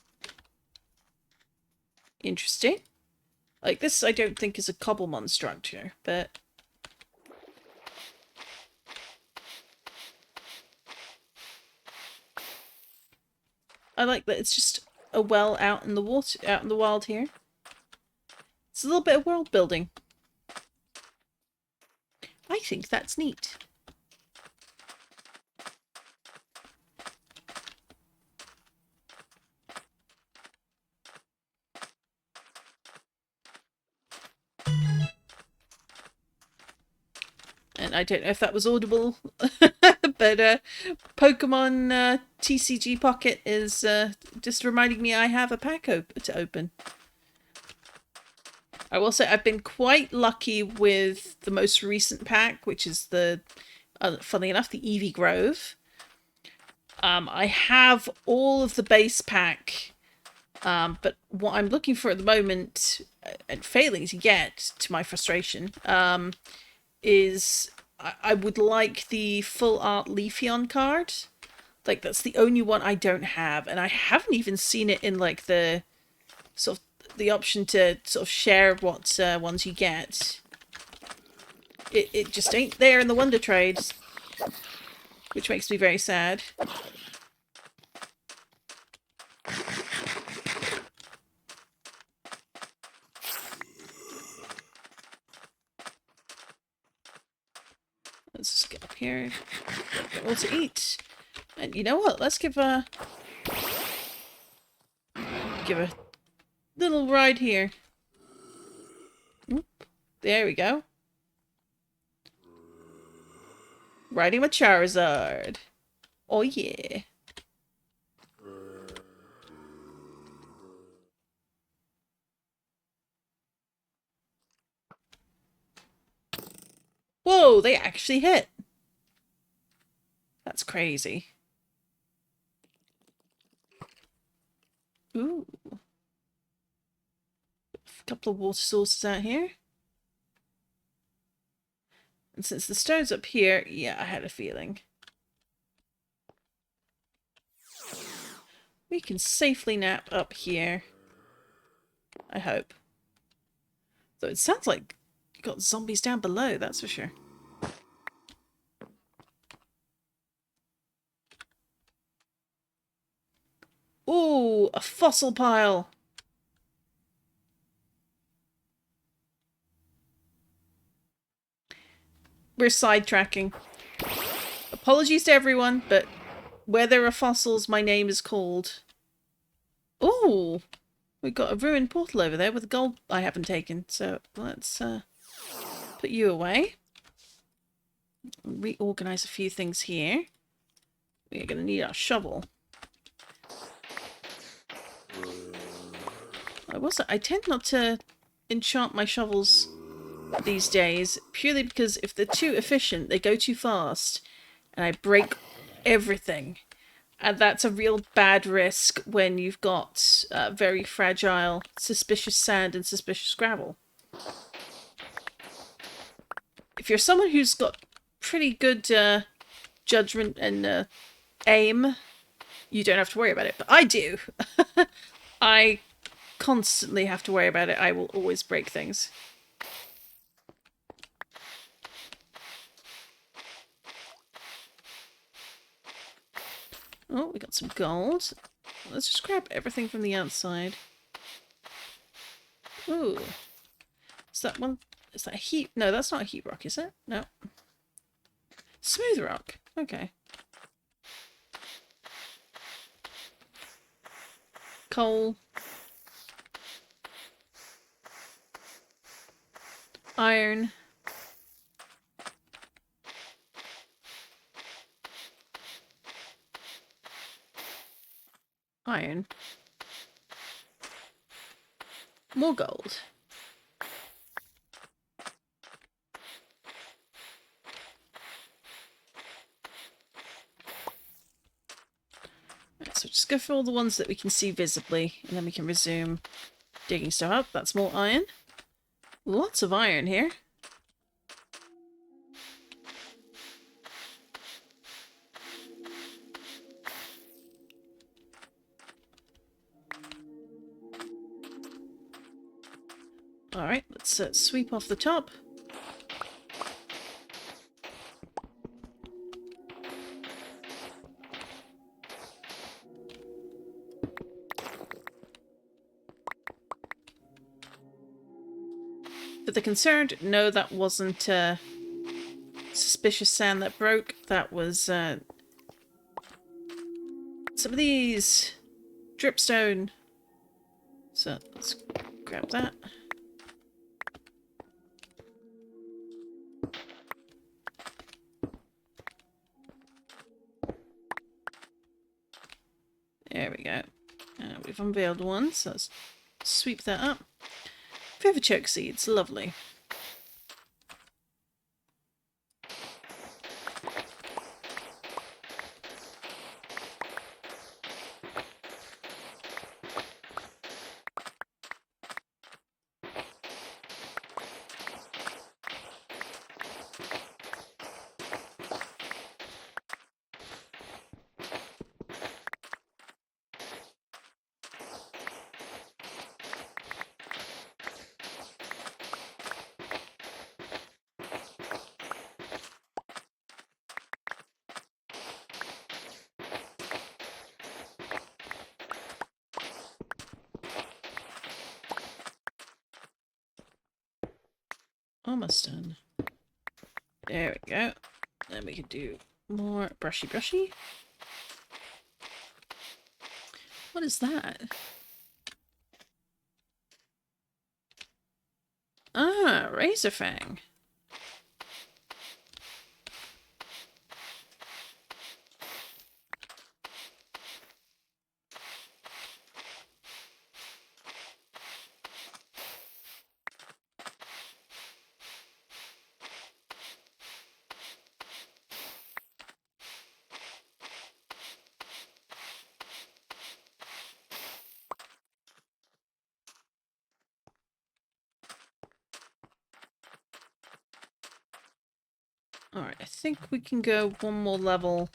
Interesting. Like, this I don't think is a Cobblemon structure, but... I like that it's just a well out in the water, out in the wild here. It's a little bit of world building. I think that's neat. And I don't know if that was audible, but Pokemon TCG Pocket is just reminding me I have a pack to open. I will say I've been quite lucky with the most recent pack, which is the, funnily enough, the Eevee Grove. I have all of the base pack But what I'm looking for at the moment, and failing to get, to my frustration, is I would like the full art Leafeon card. Like, that's the only one I don't have, and I haven't even seen it in, like, the sort of the option to sort of share what ones you get. It just ain't there in the Wonder Trades, which makes me very sad. Let's just get up here, get all to eat. And you know what? Let's give a little ride here. Oop, there we go. Riding with Charizard. Oh yeah. Whoa, they actually hit. That's crazy. Ooh. A couple of water sources out here. And since the stone's up here, yeah, I had a feeling. We can safely nap up here. I hope. Though it sounds like you got zombies down below, that's for sure. Ooh, a fossil pile. We're sidetracking. Apologies to everyone, but where there are fossils, my name is called. Ooh, we've got a ruined portal over there with gold I haven't taken. So let's put you away. Reorganize a few things here. We're going to need our shovel. I tend not to enchant my shovels these days, purely because if they're too efficient, they go too fast, and I break everything. And that's a real bad risk when you've got very fragile, suspicious sand and suspicious gravel. If you're someone who's got pretty good judgment and aim, you don't have to worry about it. But I do. I constantly have to worry about it. I will always break things. Oh, we got some gold. Let's just grab everything from the outside. Ooh. Is that one? Is that a heat? No, that's not a heat rock, is it? No. Smooth rock. Okay. Coal. Iron. Iron. More gold. Right, so just go for all the ones that we can see visibly, and then we can resume digging stuff up. That's more iron. Lots of iron here. Alright, let's sweep off the top. For the concerned, no, that wasn't suspicious sand that broke. That was some of these dripstone. So let's grab that. There we go. We've unveiled one, so let's sweep that up. Feather choke seeds, lovely. Almost done. There we go. Then we can do more brushy. What is that? Ah, Razor Fang. Alright, I think we can go one more level.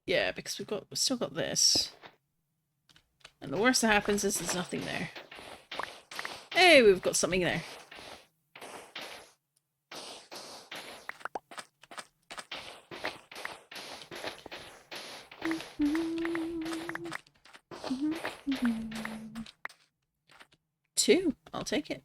Yeah, because we've still got this. And the worst that happens is there's nothing there. Hey, we've got something there. Two. I'll take it.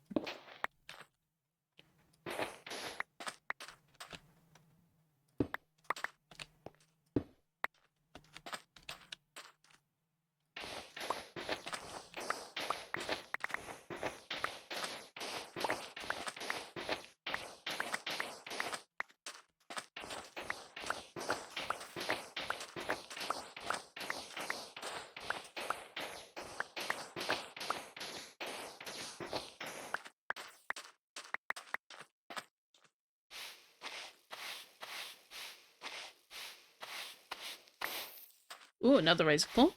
Ooh, another razor claw.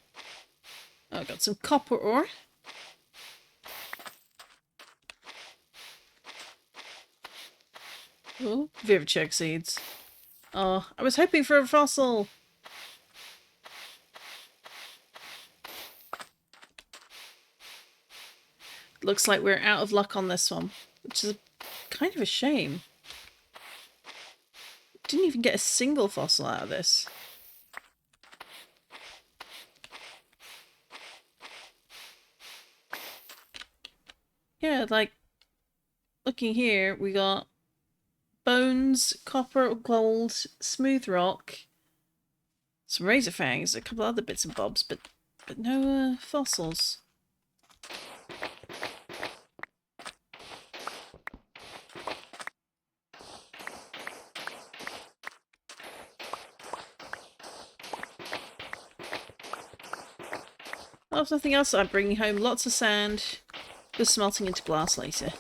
Oh, got some copper ore. Oh, Vivichug seeds. Oh, I was hoping for a fossil. Looks like we're out of luck on this one, which is kind of a shame. Didn't even get a single fossil out of this. Yeah, like, looking here, we got bones, copper, gold, smooth rock, some razor fangs, a couple other bits and bobs, but no fossils. Well, if nothing else, I'm bringing home lots of sand for smelting into glass later.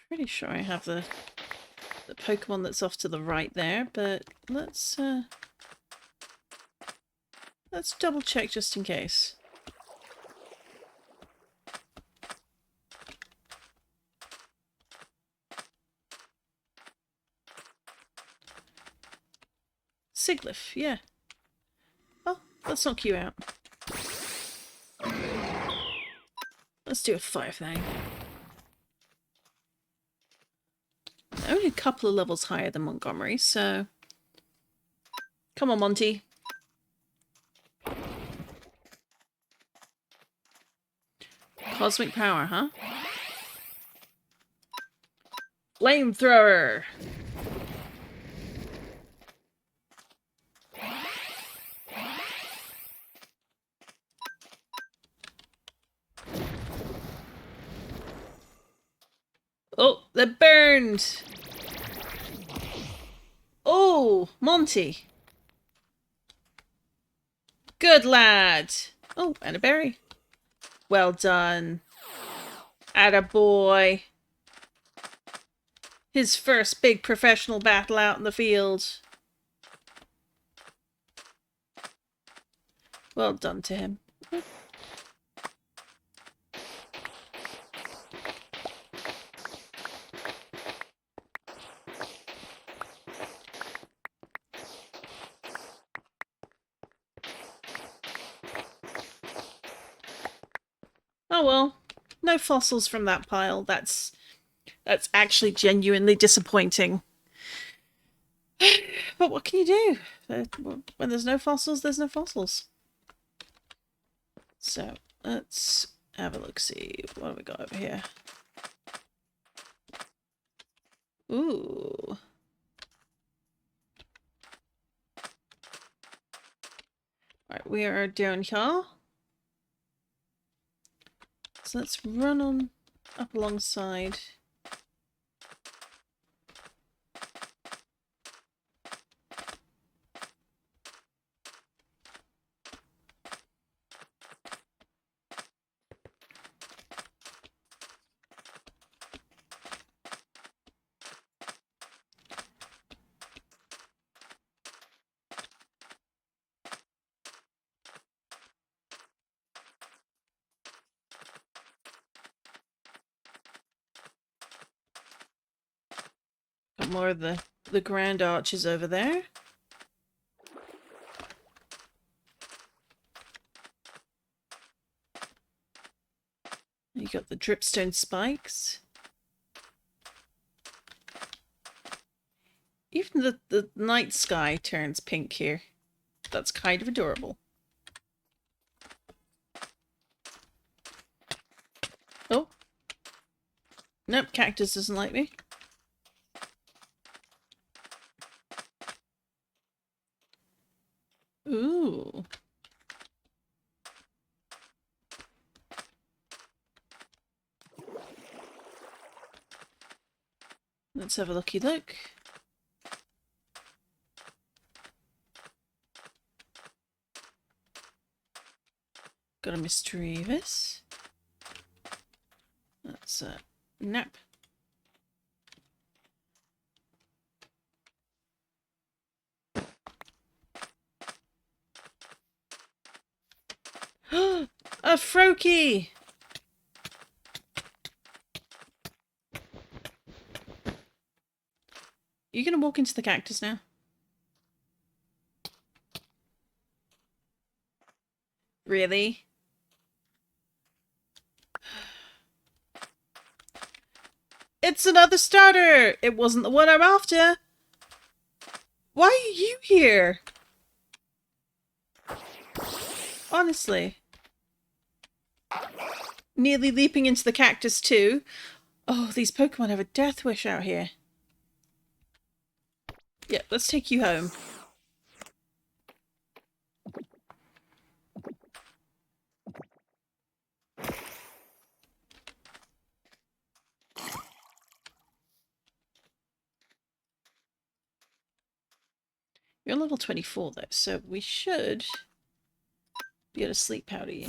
Pretty sure I have the Pokemon that's off to the right there, but let's double check just in case. Siglif, yeah. Oh, let's knock you out. Let's do a fire thing. Only a couple of levels higher than Montgomery, so... Come on, Monty. Cosmic power, huh? Flamethrower! Oh, they're burned! Oh, Monty. Good lad. Oh, and a berry. Well done. Attaboy. His first big professional battle out in the field. Well done to him. Oh well, no fossils from that pile. That's That's actually genuinely disappointing. But what can you do? When there's no fossils, there's no fossils. So, let's have a look, see. What have we got over here? Ooh. Alright, we are down here. So let's run on up alongside. Got more of the grand arches over there. You got the dripstone spikes. Even the night sky turns pink here. That's kind of adorable. Oh. Nope, cactus doesn't like me. Ooh. Let's have a looky look. Got a mischievous. That's a nap. A Froakie! You gonna walk into the cactus now? Really? It's another starter! It wasn't the one I'm after! Why are you here? Honestly. Nearly leaping into the cactus too. Oh, these Pokemon have a death wish out here. Yeah, let's take you home. You're level 24 though, so we should be able to sleep powder you.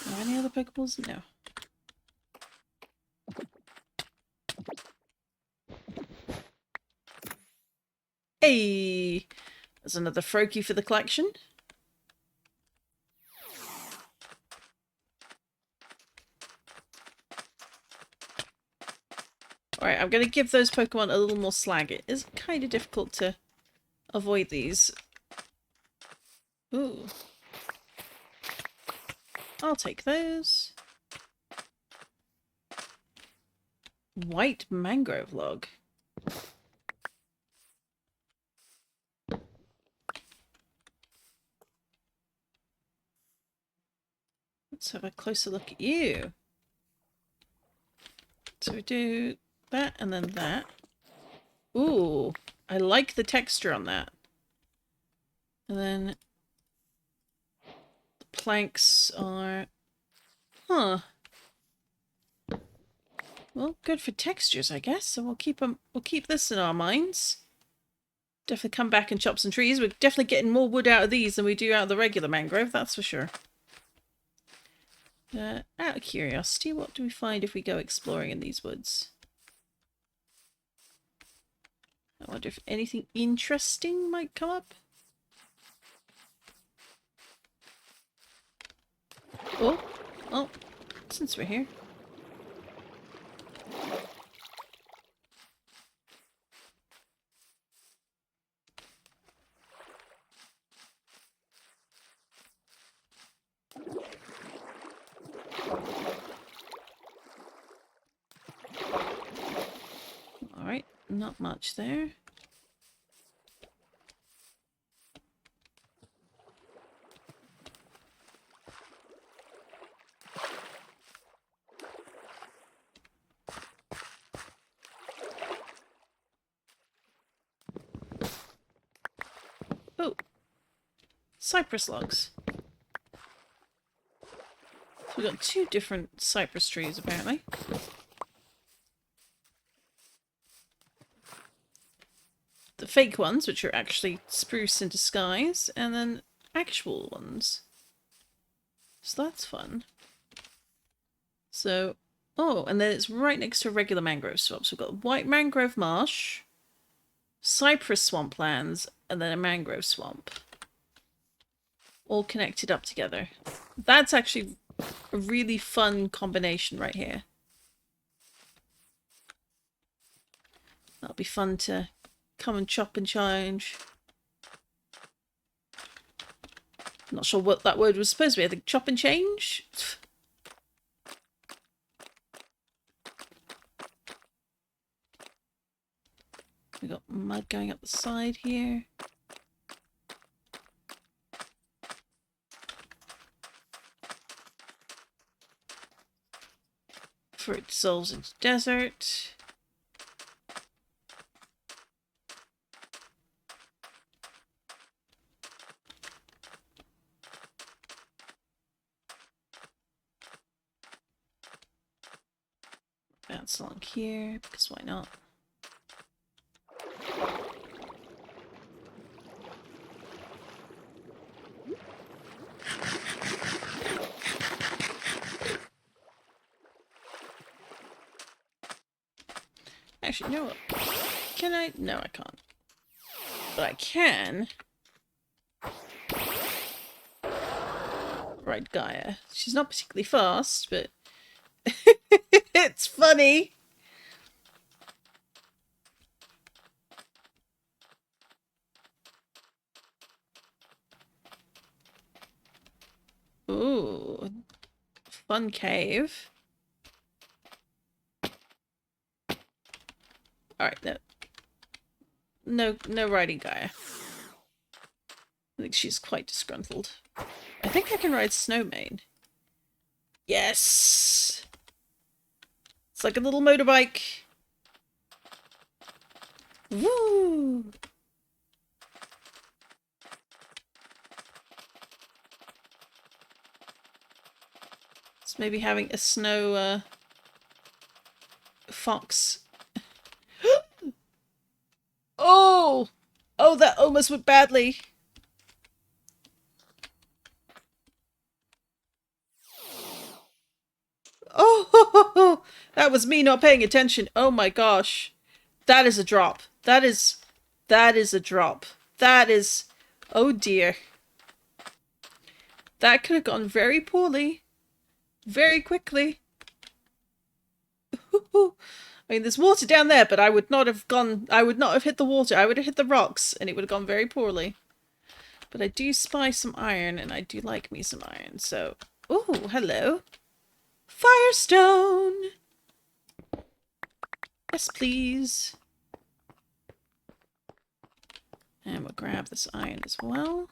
Are any other Pokeballs? No. Hey! There's another Froakie for the collection. Alright, I'm going to give those Pokemon a little more slag. It is kind of difficult to avoid these. Ooh. I'll take those. White mangrove log. Let's have a closer look at you. So we do that and then that. Ooh, I like the texture on that. And then the planks are... Huh. Well, good for textures, I guess. So we'll keep this in our minds. Definitely come back and chop some trees. We're definitely getting more wood out of these than we do out of the regular mangrove, that's for sure. Out of curiosity, what do we find if we go exploring in these woods? I wonder if anything interesting might come up. Oh, since we're here. Not much there. Oh, cypress logs. So we've got 2 different cypress trees, apparently. The fake ones, which are actually spruce in disguise, and then actual ones. So that's fun. So, oh, and then it's right next to a regular mangrove swamp. So we've got white mangrove marsh, cypress swamplands, and then a mangrove swamp. All connected up together. That's actually a really fun combination right here. That'll be fun to come and chop and change. Not sure what that word was supposed to be. I think chop and change? We got mud going up the side here. Before it dissolves into desert. Bounce along here, because why not? Actually, you know what? Can I? No, I can't. But I can ride Gaia. She's not particularly fast, but it's funny. Ooh, fun cave. Alright, no riding Gaia. I think she's quite disgruntled. I think I can ride Snowmane. Yes! It's like a little motorbike. Woo! It's maybe having a snow fox. Oh! Oh, that almost went badly. Oh, that was me not paying attention. Oh my gosh. That is a drop. That is a drop. That is, oh dear. That could have gone very poorly. Very quickly. I mean, there's water down there, but I would not have hit the water. I would have hit the rocks, and it would have gone very poorly. But I do spy some iron, and I do like me some iron, so... Oh, hello. Firestone! Yes, please. And we'll grab this iron as well.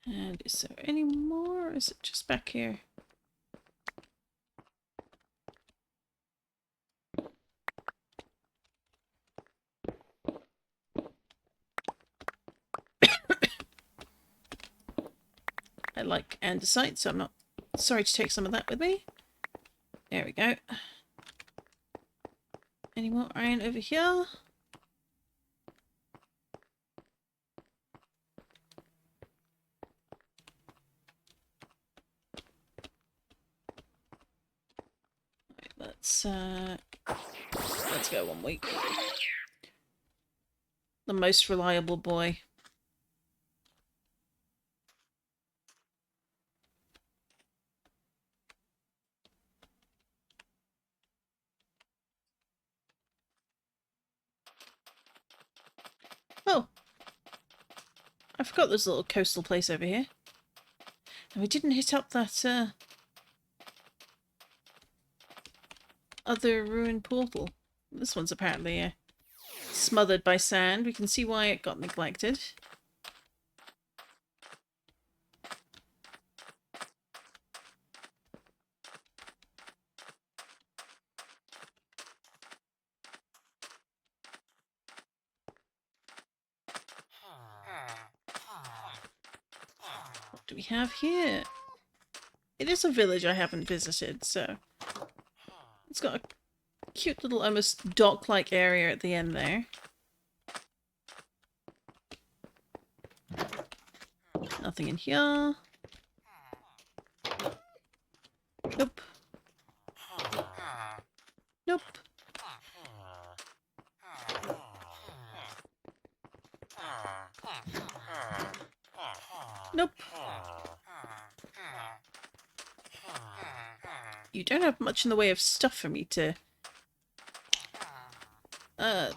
And is there any more, or is it just back here? I like andesite, so I'm not sorry to take some of that with me. There we go. Any more iron over here? Let's go 1 week. The most reliable boy. Oh, I forgot there's a little coastal place over here. And we didn't hit up that other ruined portal. This one's apparently smothered by sand. We can see why it got neglected. What do we have here? It is a village I haven't visited, so it's got a cute little almost dock-like area at the end there. Nothing in here. Nope. Nope. Nope. You don't have much in the way of stuff for me to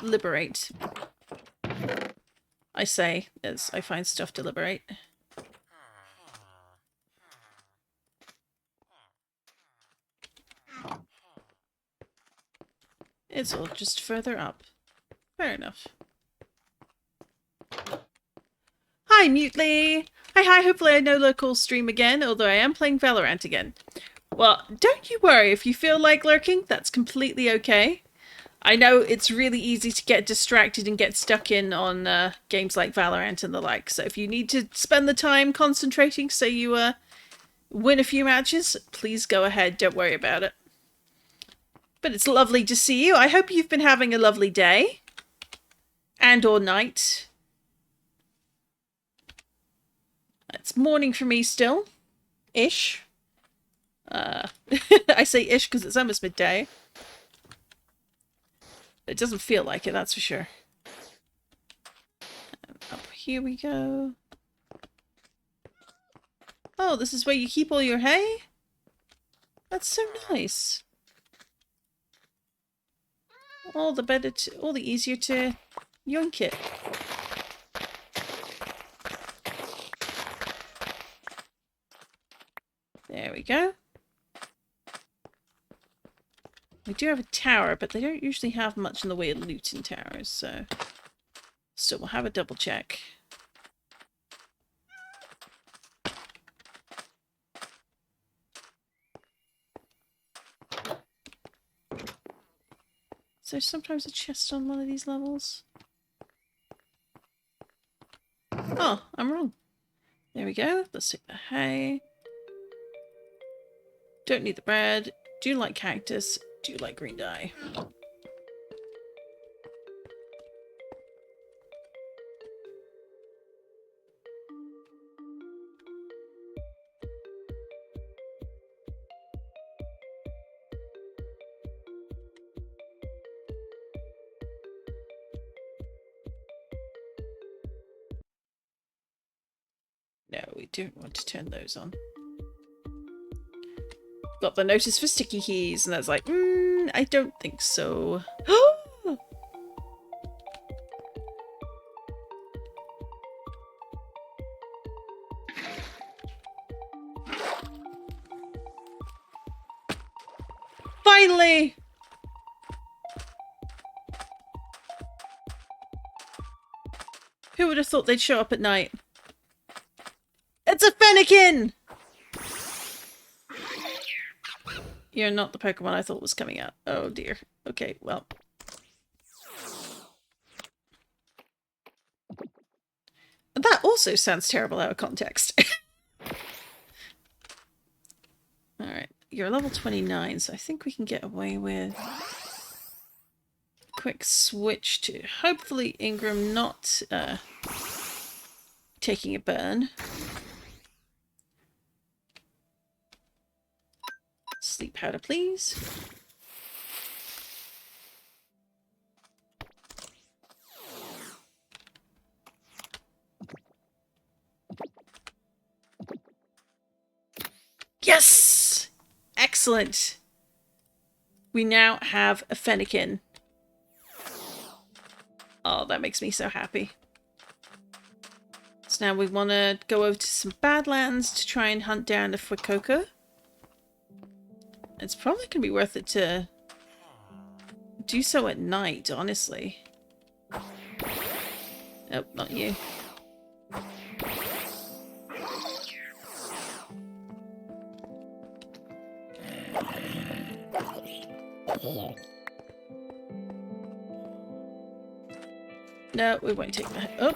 liberate. I say, as I find stuff to liberate. It's all just further up. Fair enough. Hi, Mutely! Hi, hopefully I no local stream again, although I am playing Valorant again. Well, don't you worry, if you feel like lurking, that's completely okay. I know it's really easy to get distracted and get stuck in on games like Valorant and the like, so if you need to spend the time concentrating so you win a few matches, please go ahead, don't worry about it. But it's lovely to see you. I hope you've been having a lovely day. And or night. It's morning for me still. Ish. I say ish because it's almost midday. It doesn't feel like it, that's for sure. And up here we go. Oh, this is where you keep all your hay? That's so nice. All the better all the easier to yoink it. There we go. We do have a tower, but they don't usually have much in the way of loot in towers, so still we'll have a double check. Is there sometimes a chest on one of these levels? Oh, I'm wrong. There we go. Let's take the hay. Don't need the bread. Do like cactus. Do like green dye. No, we don't want to turn those on. Got the notice for sticky keys, and that's like, I don't think so. Finally! Who would have thought they'd show up at night? It's a Fennekin! You're not the Pokemon I thought was coming out. Oh dear. Okay, well. That also sounds terrible out of context. Alright, you're level 29, so I think we can get away with a quick switch to hopefully Ingram not taking a burn. Sleep powder, please. Yes! Excellent. We now have a Fennekin. Oh, that makes me so happy. So now we want to go over to some Badlands to try and hunt down the Fuecoca. It's probably going to be worth it to do so at night, honestly. Nope, not you. No, we won't take that. Oh.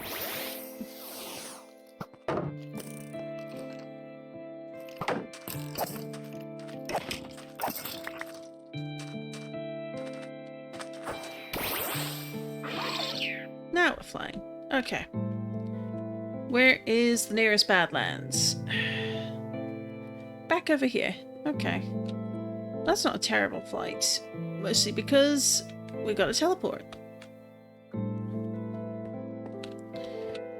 Now we're flying. Okay. Where is the nearest Badlands? Back over here. Okay. That's not a terrible flight. Mostly because we got a teleport.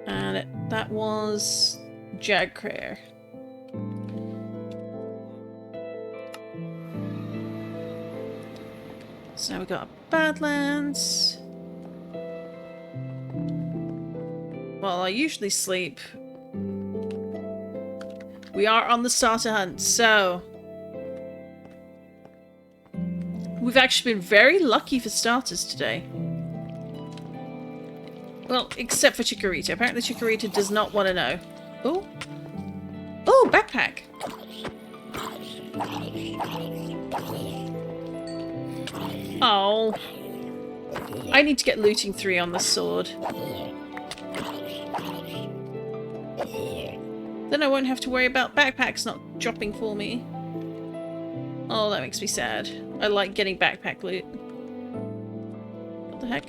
And that was Jagcrayer. So now we got Badlands. Well, I usually sleep. We are on the starter hunt, so we've actually been very lucky for starters today. Well, except for Chikorita. Apparently Chikorita does not want to know. Oh. Oh, backpack. Oh. I need to get looting 3 on the sword. Then I won't have to worry about backpacks not dropping for me. Oh, that makes me sad. I like getting backpack loot. What the heck?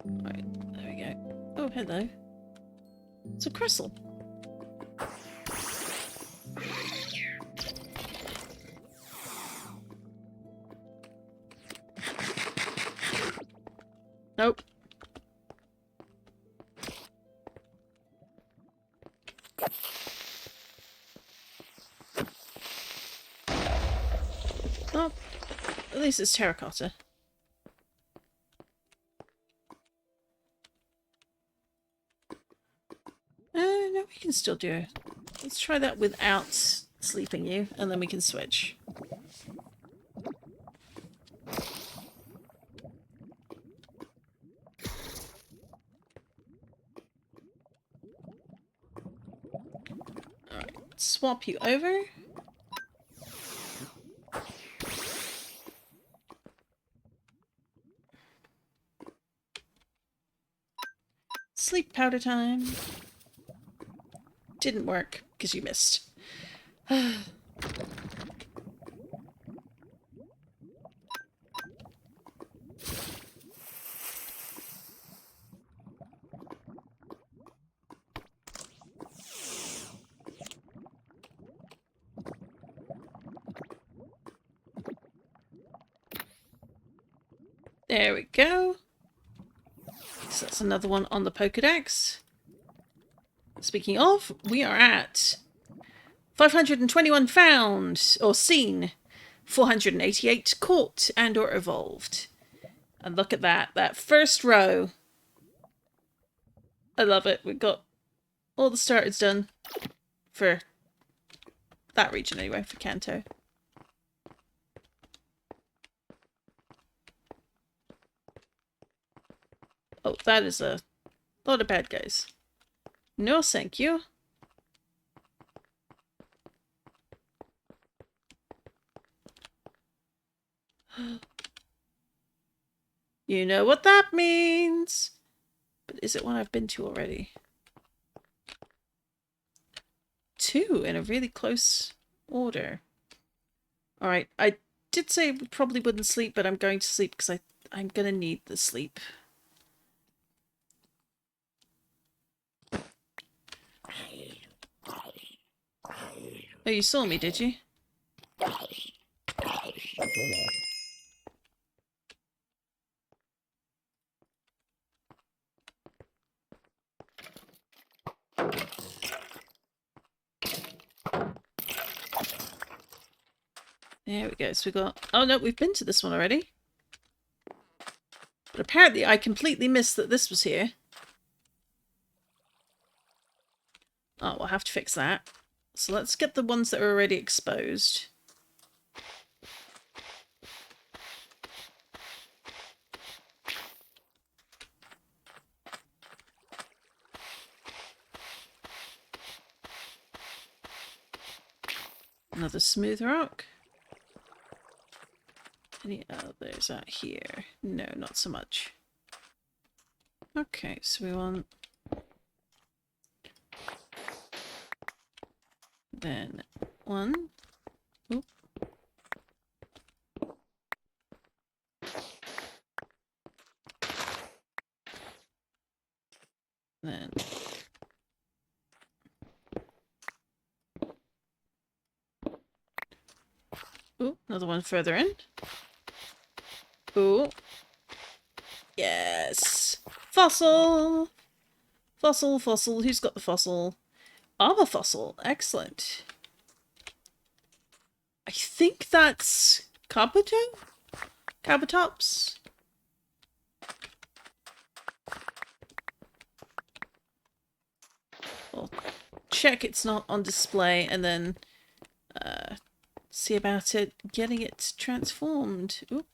Right, there we go. Oh, hello. It's a crystal. Nope. Oh, at least it's terracotta. No, we can still do it. Let's try that without sleeping you, and then we can switch. Alright, swap you over. Sleep powder time. Didn't work, because you missed. There we go. So that's another one on the Pokedex. Speaking of, we are at 521 found, or seen, 488 caught and or evolved. And look at that, that first row. I love it. We've got all the starters done for that region anyway, for Kanto. Oh, that is a lot of bad guys. No, thank you. You know what that means. But is it one I've been to already? 2 in a really close order. Alright, I did say we probably wouldn't sleep, but I'm going to sleep because I'm going to need the sleep. Oh, you saw me, did you? There we go. So we got... Oh, no, we've been to this one already. But apparently I completely missed that this was here. Oh, we'll have to fix that. So let's get the ones that are already exposed. Another smooth rock. Any others out here? No, not so much. Okay, so we want... Then one. Oop. Then... Ooh, another one further in. Ooh. Yes! Fossil! Fossil, fossil. Who's got the fossil? Armor fossil. Excellent. I think that's Kabuto? Kabutops? Well, check it's not on display and then see about it getting it transformed. Oop.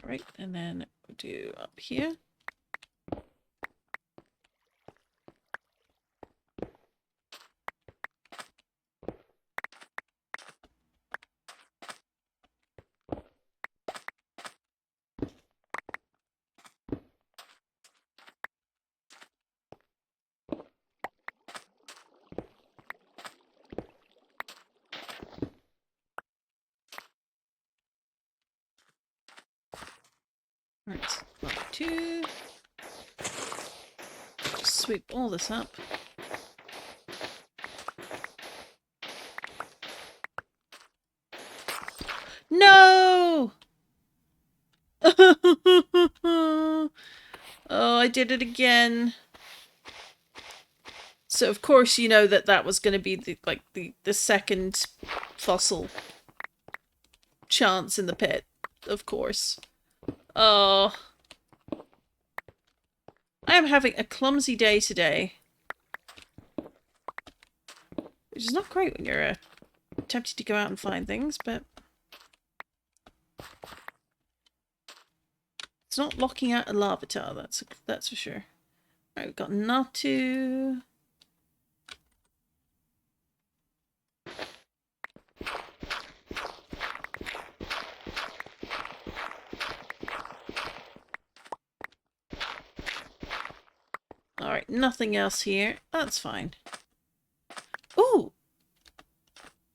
Alright, and then we'll do up here. Right, level 2. Just sweep all this up. No! Oh, I did it again. So of course you know that that was going to be the second fossil chance in the pit. Of course. Oh. I am having a clumsy day today. Which is not great when you're tempted to go out and find things, but... It's not locking out a Larvitar, that's for sure. Alright, we've got Natu. Alright, nothing else here. That's fine. Ooh!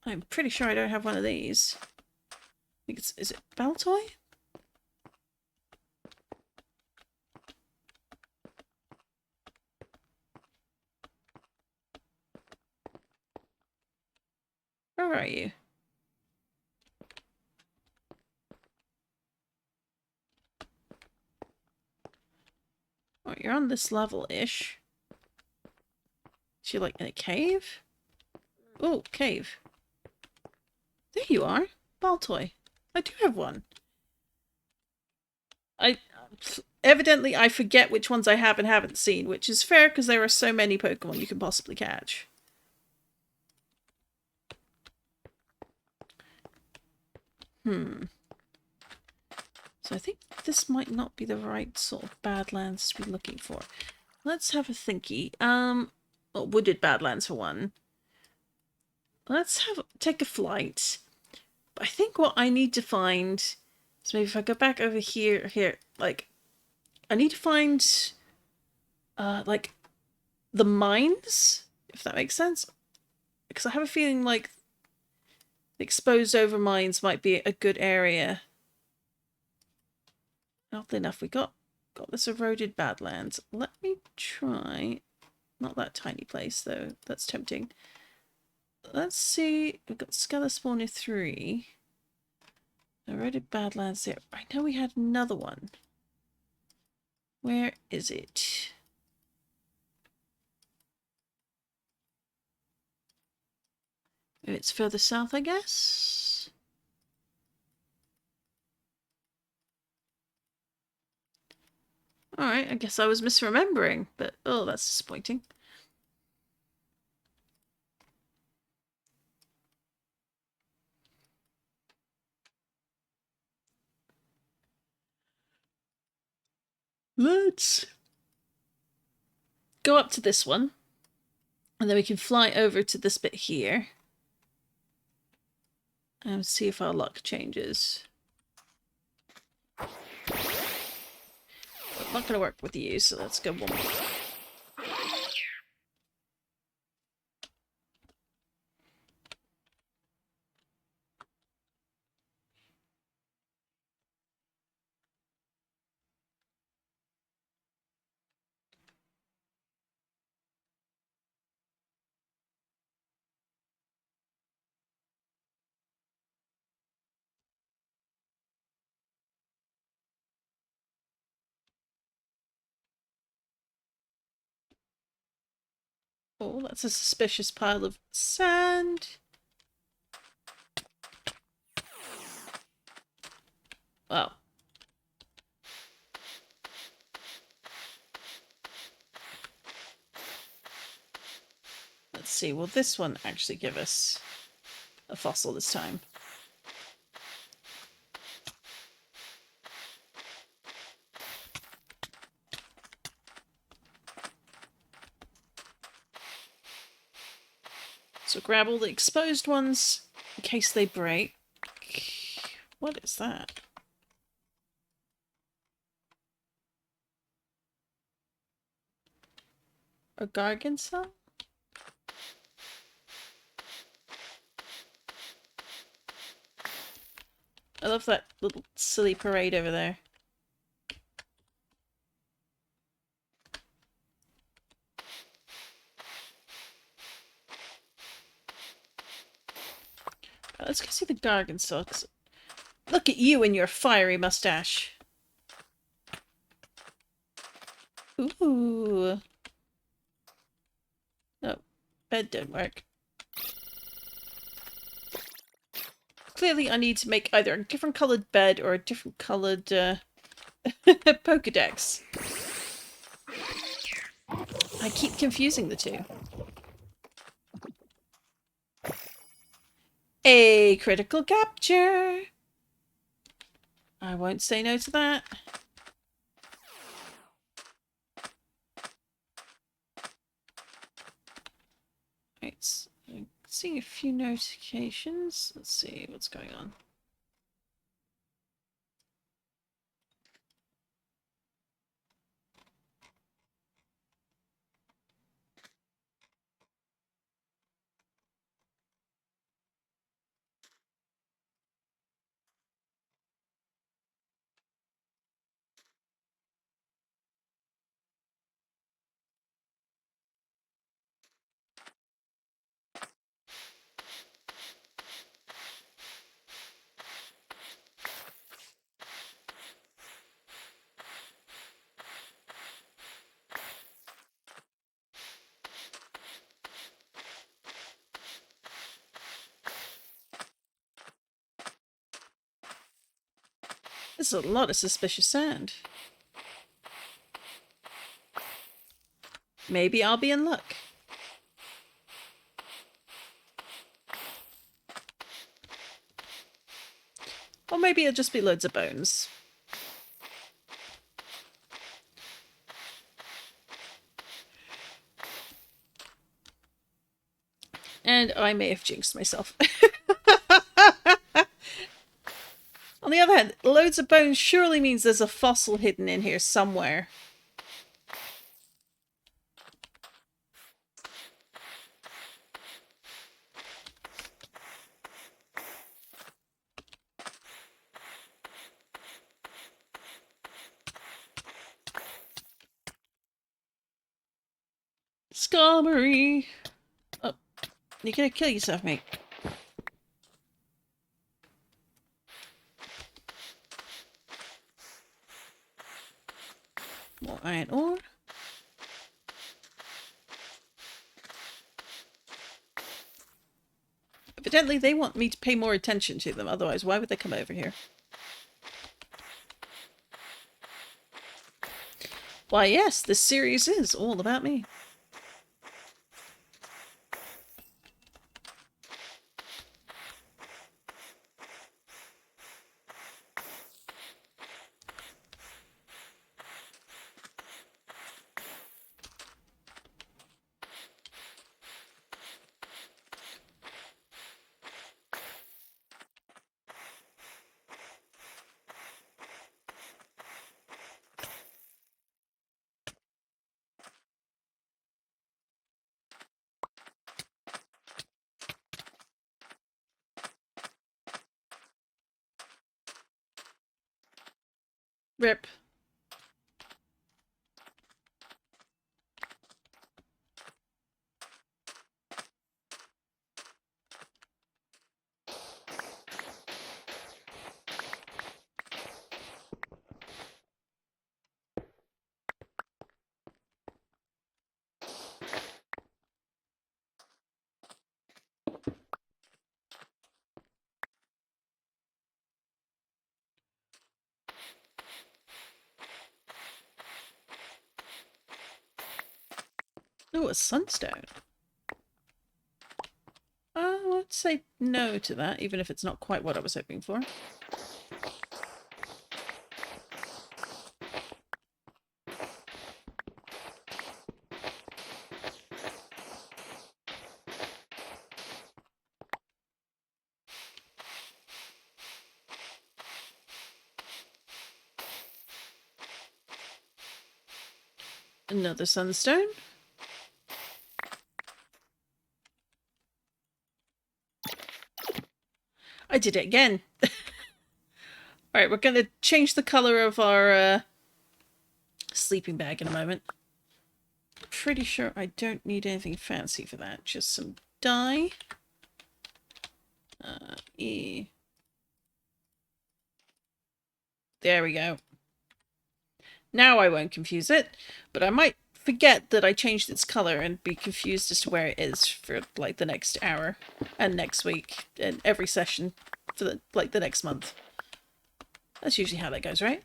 I'm pretty sure I don't have one of these. I think it's... Is it Baltoy? Where are you? Oh, you're on this level-ish. Is she like in a cave? Oh, cave. There you are. Baltoy. I do have one. Evidently I forget which ones I have and haven't seen, which is fair because there are so many Pokemon you can possibly catch. So I think this might not be the right sort of Badlands to be looking for. Let's have a thinky. Well, wooded Badlands for one. Let's take a flight. I think what I need to find is maybe if I go back over here, like, I need to find, like, the mines, if that makes sense. Because I have a feeling like the exposed over mines might be a good area. Oddly enough, we got this eroded Badlands. Let me try, not that tiny place though, that's tempting. let's see. We've got Spawner 3. Eroded Badlands there. I know we had another one. Where is it? It's further south, I guess. Alright, I guess I was misremembering, but oh, that's disappointing. Let's go up to this one, and then we can fly over to this bit here and see if our luck changes. But not going to work with you, so let's go one more. Oh, that's a suspicious pile of sand. Wow. Let's see, will this one actually give us a fossil this time? So grab all the exposed ones in case they break. What is that? A Gargan cell? I love that little silly parade over there. Let's go see the Gargan cell. Look at you and your fiery mustache. Ooh. No, bed didn't work. Clearly I need to make either a different coloured bed or a different coloured Pokedex. I keep confusing the two. A critical capture! I won't say no to that. Right, I'm seeing a few notifications. Let's see what's going on. There's a lot of suspicious sand. Maybe I'll be in luck. Or maybe it'll just be loads of bones. And I may have jinxed myself. On the other hand, loads of bones surely means there's a fossil hidden in here somewhere. Skarmory! Oh, You're gonna kill yourself, mate. More iron ore. Evidently, they want me to pay more attention to them. Otherwise, why would they come over here? Why, yes, this series is all about me. Rip. Oh, a sunstone. Let's say no to that, even if it's not quite what I was hoping for. Another sunstone. I did it again. Alright, we're going to change the colour of our sleeping bag in a moment. Pretty sure I don't need anything fancy for that. Just some dye. E. There we go. Now I won't confuse it, but I might forget that I changed its colour and be confused as to where it is for like the next hour and next week and every session for the next month. That's usually how that goes, right?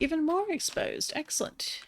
Even more exposed. Excellent.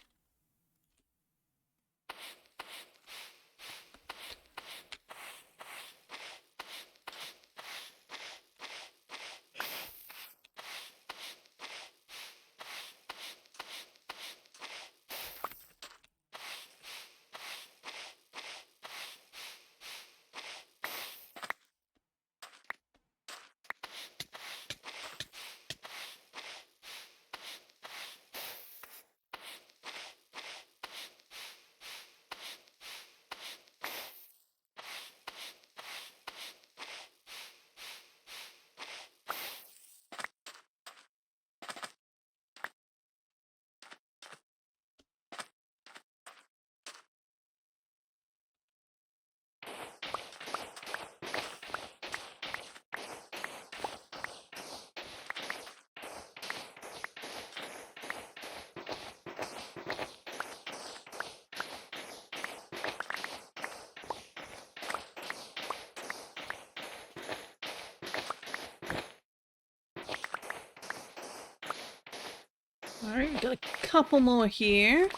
Alright, we've got a couple more here.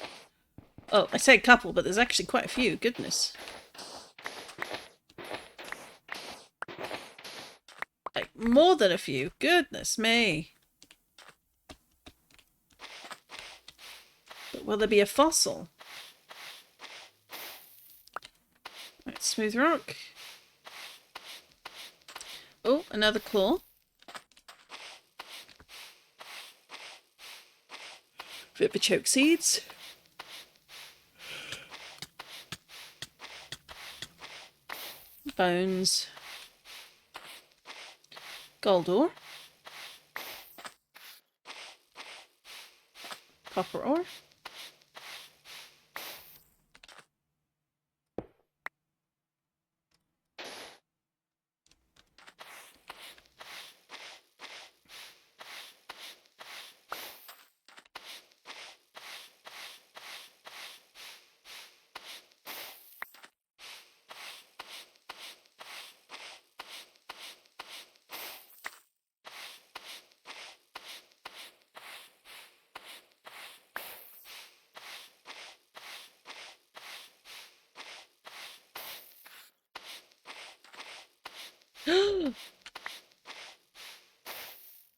Oh, I say a couple, but there's actually quite a few. Goodness. Like, more than a few. Goodness me. But will there be a fossil? Right, smooth rock. Oh, another claw. Vivichoke seeds. Bones. Gold ore. Copper ore.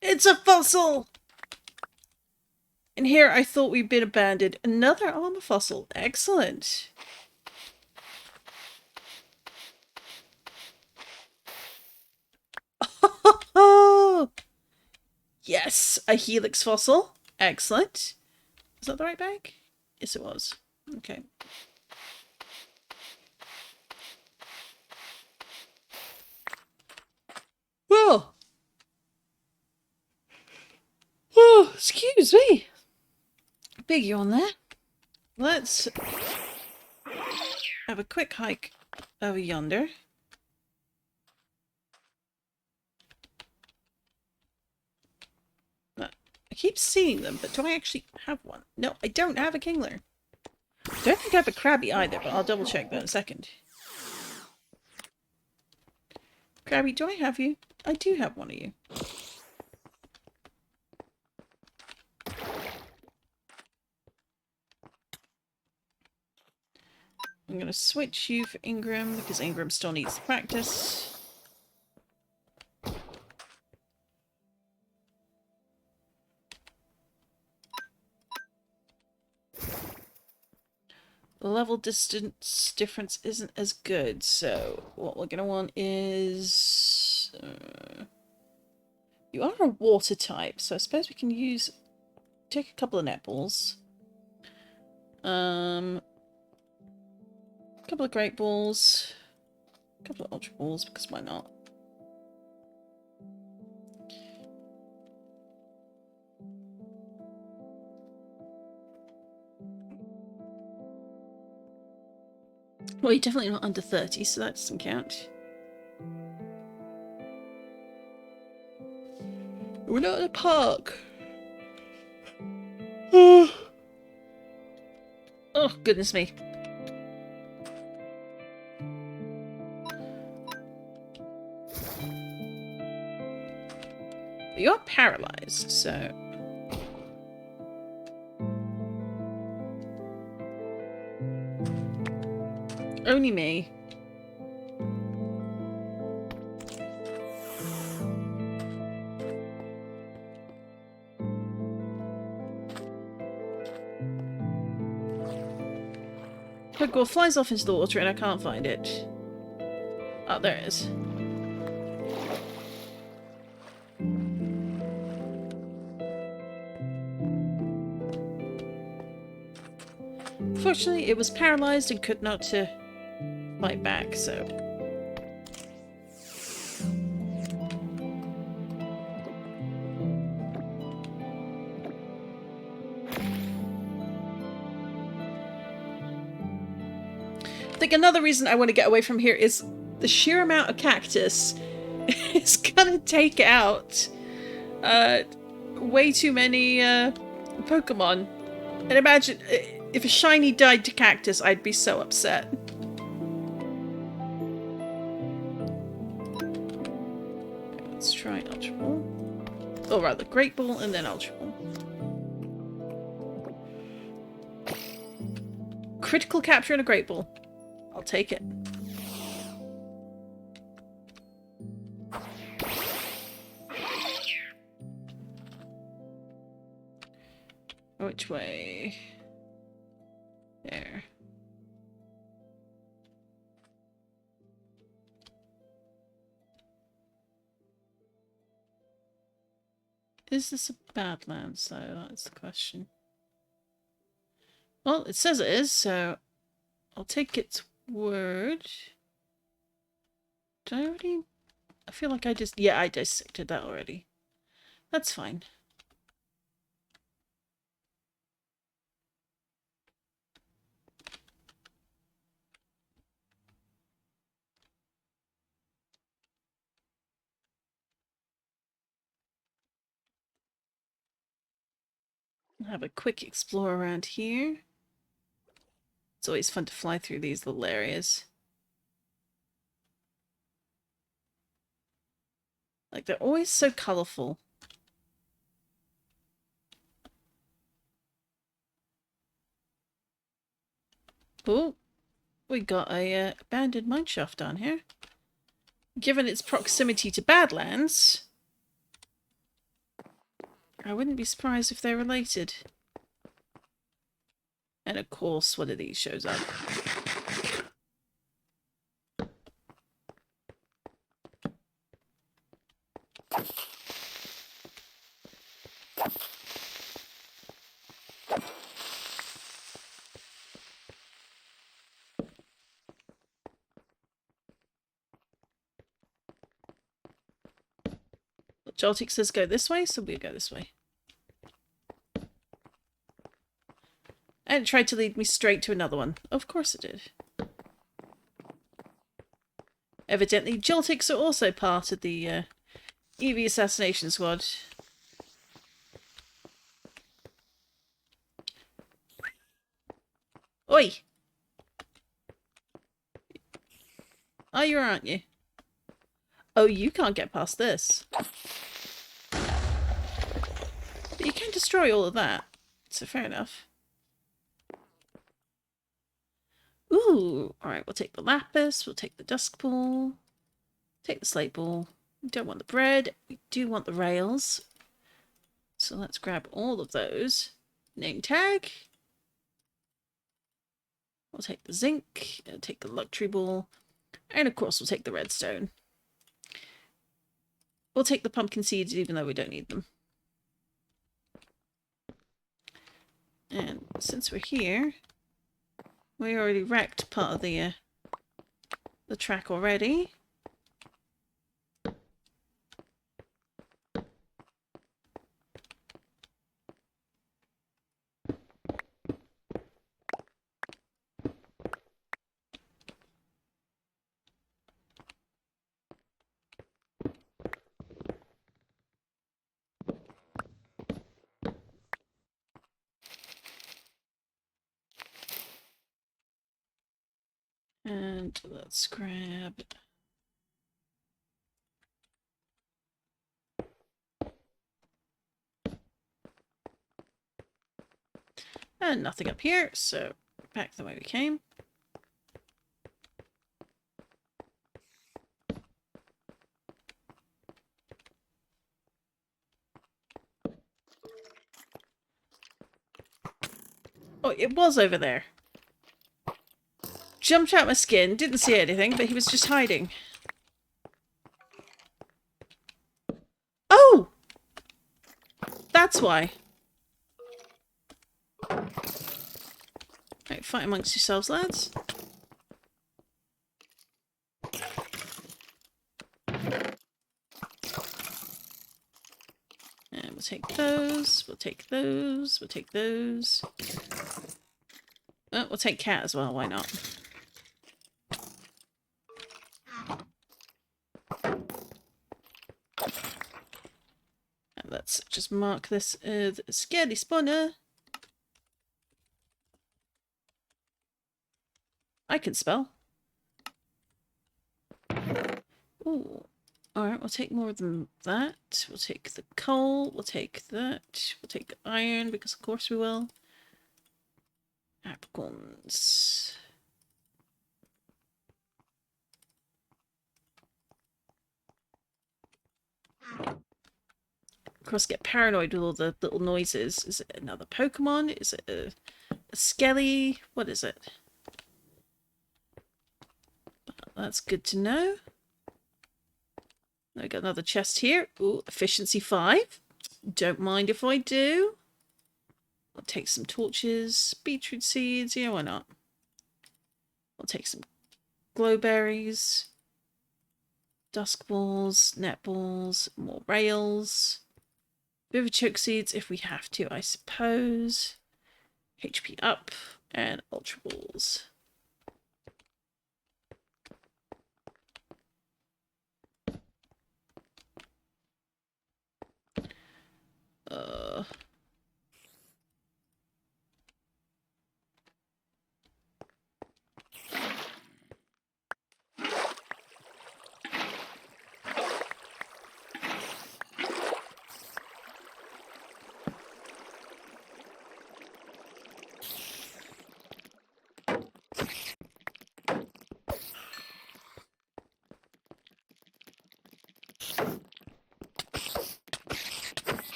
It's a fossil! And here I thought we'd been abandoned. Another armor fossil. Excellent. Oh! Yes, a helix fossil. Excellent. Is that the right bag? Yes, it was. Okay. Whoa! Oh, excuse me. Big yawn there. Let's have a quick hike over yonder. I keep seeing them, but do I actually have one? No, I don't have a kingler. I don't think I have a crabby either, but I'll double check that in a second. Crabby, do I have you? I do have one of you. I'm going to switch you for Ingram, because Ingram still needs practice. The level distance difference isn't as good, so what we're going to want is... you are a water type, so I suppose we can use... take a couple of netballs. A couple of great balls. A couple of ultra balls, because why not? Well, you're definitely not under 30, so that doesn't count. We're not in a park. Oh, goodness me. You're paralyzed, so... only me. Pokeball flies off into the water and I can't find it. Oh, there it is. Fortunately, it was paralyzed and could not fight back, so... I think another reason I want to get away from here is the sheer amount of cactus is gonna take out way too many Pokemon. And imagine if a shiny died to cactus, I'd be so upset. Let's try Ultra Ball. Or rather, Great Ball and then Ultra Ball. Critical capture and a Great Ball. I'll take it. Which way? There. Is this a Badlands though? That's the question. Well, it says it is, so I'll take its word. Did I already... I feel like I just... Yeah, I dissected that already. That's fine. I'll have a quick explore around here. It's always fun to fly through these little areas. Like, they're always so colourful. Oh, we got a abandoned mineshaft down here. Given its proximity to Badlands, I wouldn't be surprised if they're related. And of course, one of these shows up. Joltik says go this way, so we'll go this way. And it tried to lead me straight to another one. Of course it did. Evidently, Joltiks are also part of the EV assassination squad. Oi! Oh, you aren't you? Oh, you can't get past this. But you can destroy all of that. So fair enough. Ooh, alright, we'll take the lapis, we'll take the dusk ball, take the slate ball. We don't want the bread, we do want the rails. So let's grab all of those. Name tag. We'll take the zinc, take the luxury ball, and of course we'll take the redstone. We'll take the pumpkin seeds even though we don't need them. And since we're here, we already wrecked part of the track already. And let's grab... And nothing up here, so back the way we came. Oh, it was over there. Jumped out my skin, didn't see anything, but he was just hiding. Oh! That's why. Right, fight amongst yourselves, lads. And we'll take those, we'll take those, we'll take those. Oh, we'll take cat as well, why not? And let's just mark this as a scaredy spawner. I can spell. Ooh. Alright, we'll take more than that. We'll take the coal, we'll take that. We'll take the iron, because of course we will. Apricorns. Of course, get paranoid with all the little noises. Is it another Pokemon? Is it a Skelly? What is it? That's good to know. I got another chest here. Ooh, efficiency 5. Don't mind if I do. We'll take some torches, beetroot seeds, yeah, why not? We'll take some glowberries, dusk balls, net balls, more rails, bit of choke seeds if we have to, I suppose. HP up, and ultra balls.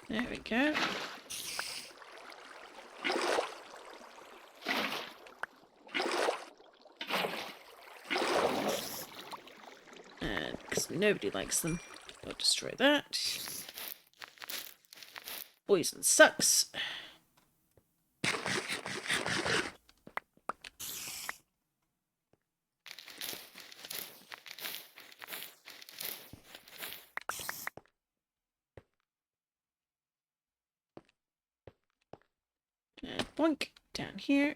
There we go. And because nobody likes them, I'll destroy that. Poison sucks. And boink, down here.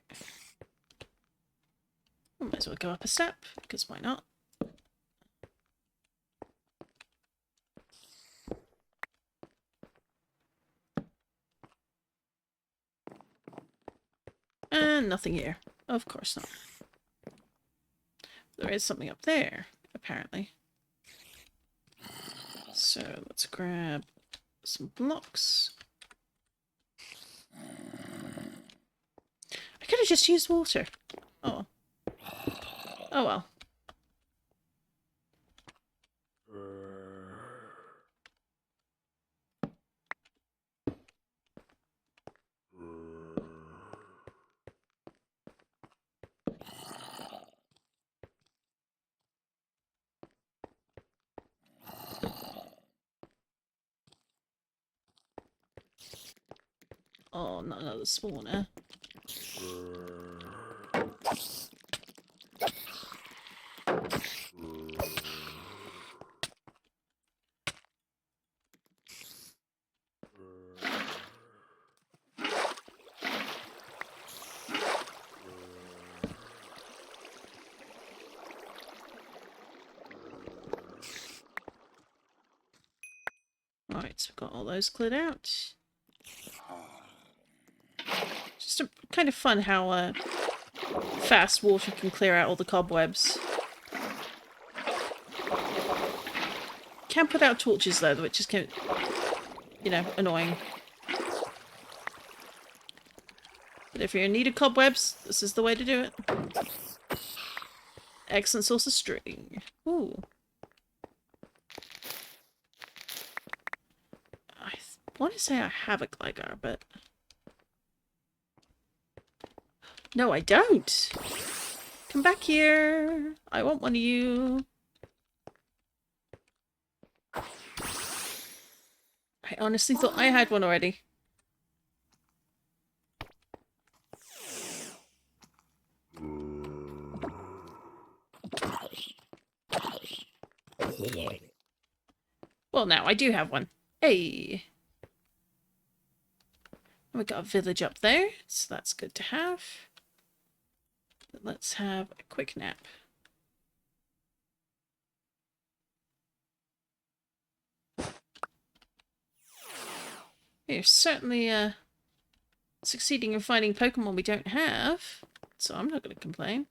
I might as well go up a step, because why not? And nothing here. Of course not. There is something up there, apparently. So let's grab some blocks. I could have just used water. Oh. Oh well. Oh, not another spawner. Alright, so we've got all those cleared out. Just kind of fun how fast water can clear out all the cobwebs. Can't put out torches though, which is kind of, you know, annoying. But if you're in need of cobwebs, this is the way to do it. Excellent source of string. Ooh. I want to say I have a gligar, but... No, I don't! Come back here! I want one of you! I honestly thought I had one already. Well, now I do have one. Hey! We got a village up there, so that's good to have. But let's have a quick nap. We're certainly succeeding in finding Pokemon we don't have, so I'm not going to complain.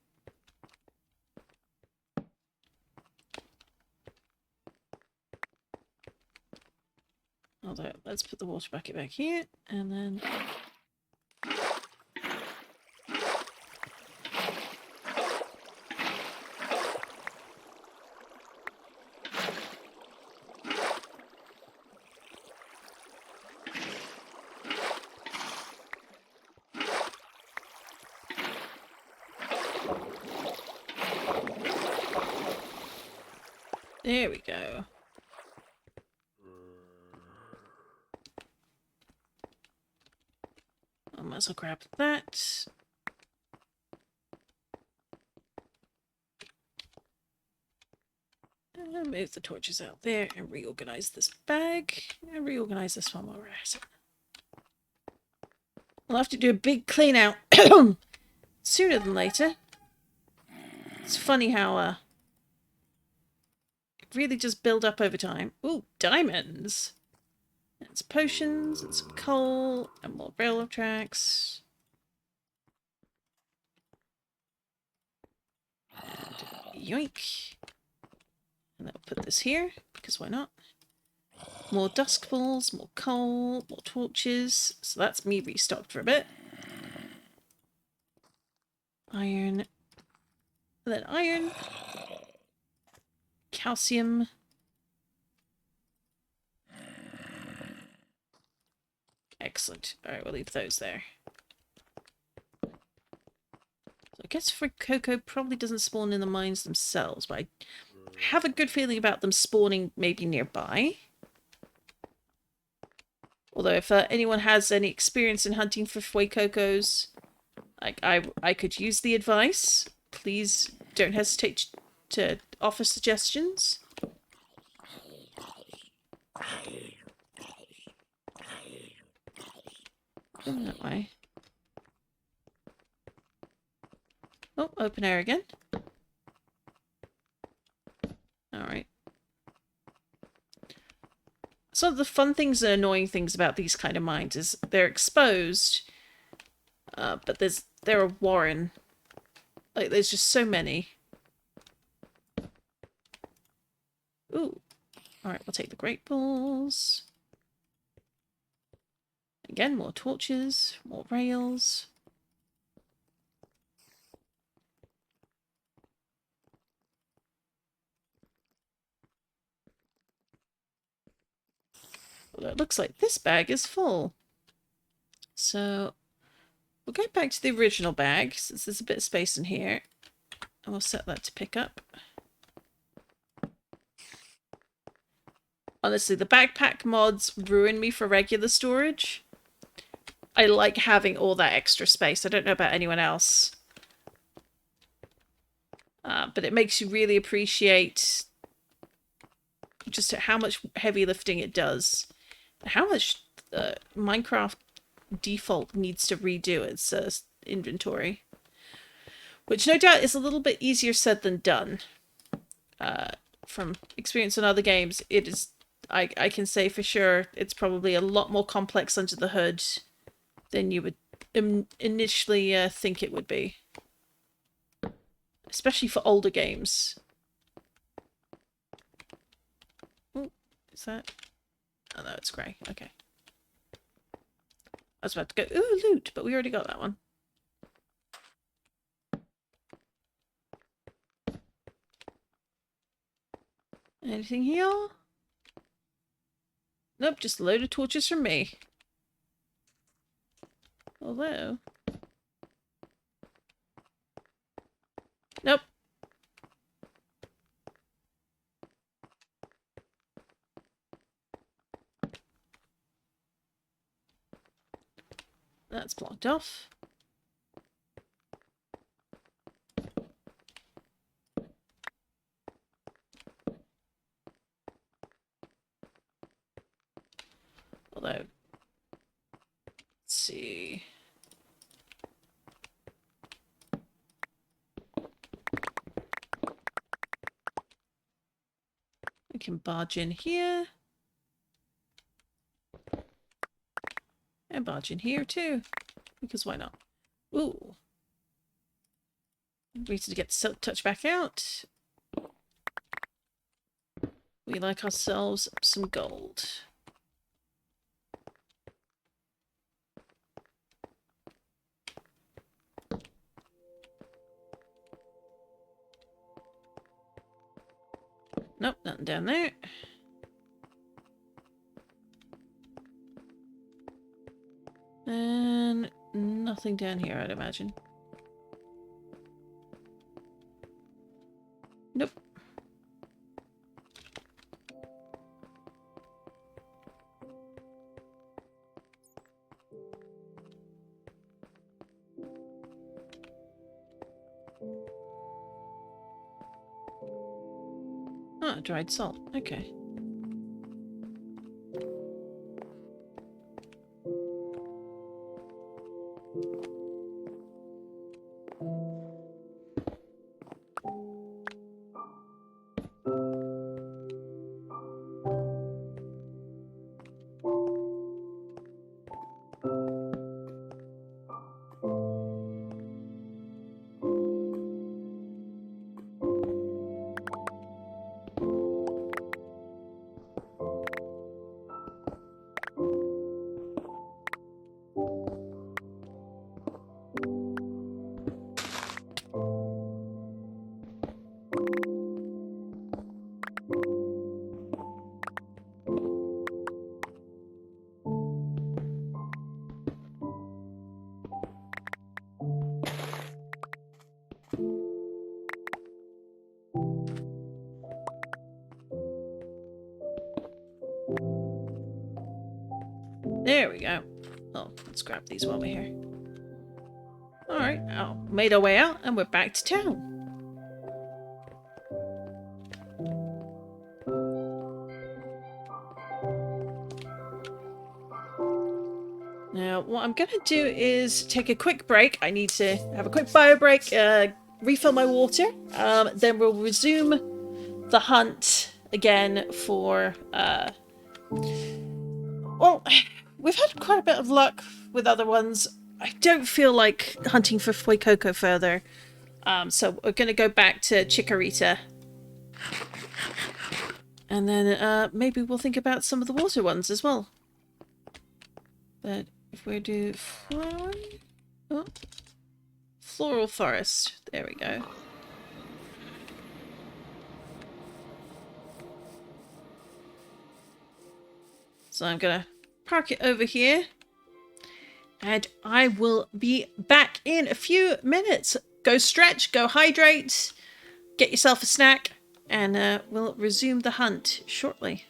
Although, let's put the water bucket back here, and then... There we go. I might as well grab that. And move the torches out there and reorganize this bag. And reorganize this one while we're at it. We'll have to do a big clean out sooner than later. It's funny how it really just build up over time. Ooh, diamonds! And some potions and some coal and more railroad tracks. And yoink. And then we'll put this here, because why not? More dusk balls, more coal, more torches. So that's me restocked for a bit. Iron. And then iron. Calcium. Excellent. Alright, we'll leave those there. So I guess for cocoa probably doesn't spawn in the mines themselves, but I have a good feeling about them spawning maybe nearby. Although if anyone has any experience in hunting for Fuecocos, I could use the advice. Please don't hesitate to offer suggestions. Going that way. Oh, open air again. Alright. Some of the fun things and annoying things about these kind of mines is they're exposed, but they're a warren. Like, there's just so many. Ooh. Alright, we'll take the great balls. Again, more torches, more rails. Well, it looks like this bag is full. So, we'll go back to the original bag, since there's a bit of space in here. And we'll set that to pick up. Honestly, the backpack mods ruin me for regular storage. I like having all that extra space. I don't know about anyone else. But it makes you really appreciate just how much heavy lifting it does. How much Minecraft default needs to redo its inventory. Which no doubt is a little bit easier said than done. From experience in other games, it is... I can say for sure it's probably a lot more complex under the hood than you would initially think it would be. Especially for older games. Ooh, is that... Oh no, it's grey. Okay. I was about to go, ooh, loot, but we already got that one. Anything here? Nope, just a load of torches from me. Although... Nope. That's blocked off. Although, let's see. We can barge in here. And barge in here too. Because why not? Ooh. Ready to get Silk Touch back out. We like ourselves some gold. Nope, nothing down there. And nothing down here, I'd imagine. Nope. Oh, dried salt. Okay. There we go. Oh, let's grab these while we're here. Alright, made our way out and we're back to town. Now, what I'm going to do is take a quick break. I need to have a quick bio break, refill my water. Then we'll resume the hunt again for... Well, we've had quite a bit of luck with other ones. I don't feel like hunting for Fuecoco further. So we're going to go back to Chikorita. And then maybe we'll think about some of the water ones as well. But if we do floral forest, there we go. So I'm gonna park it over here, and I will be back in a few minutes. Go stretch, go hydrate, get yourself a snack, and we'll resume the hunt shortly.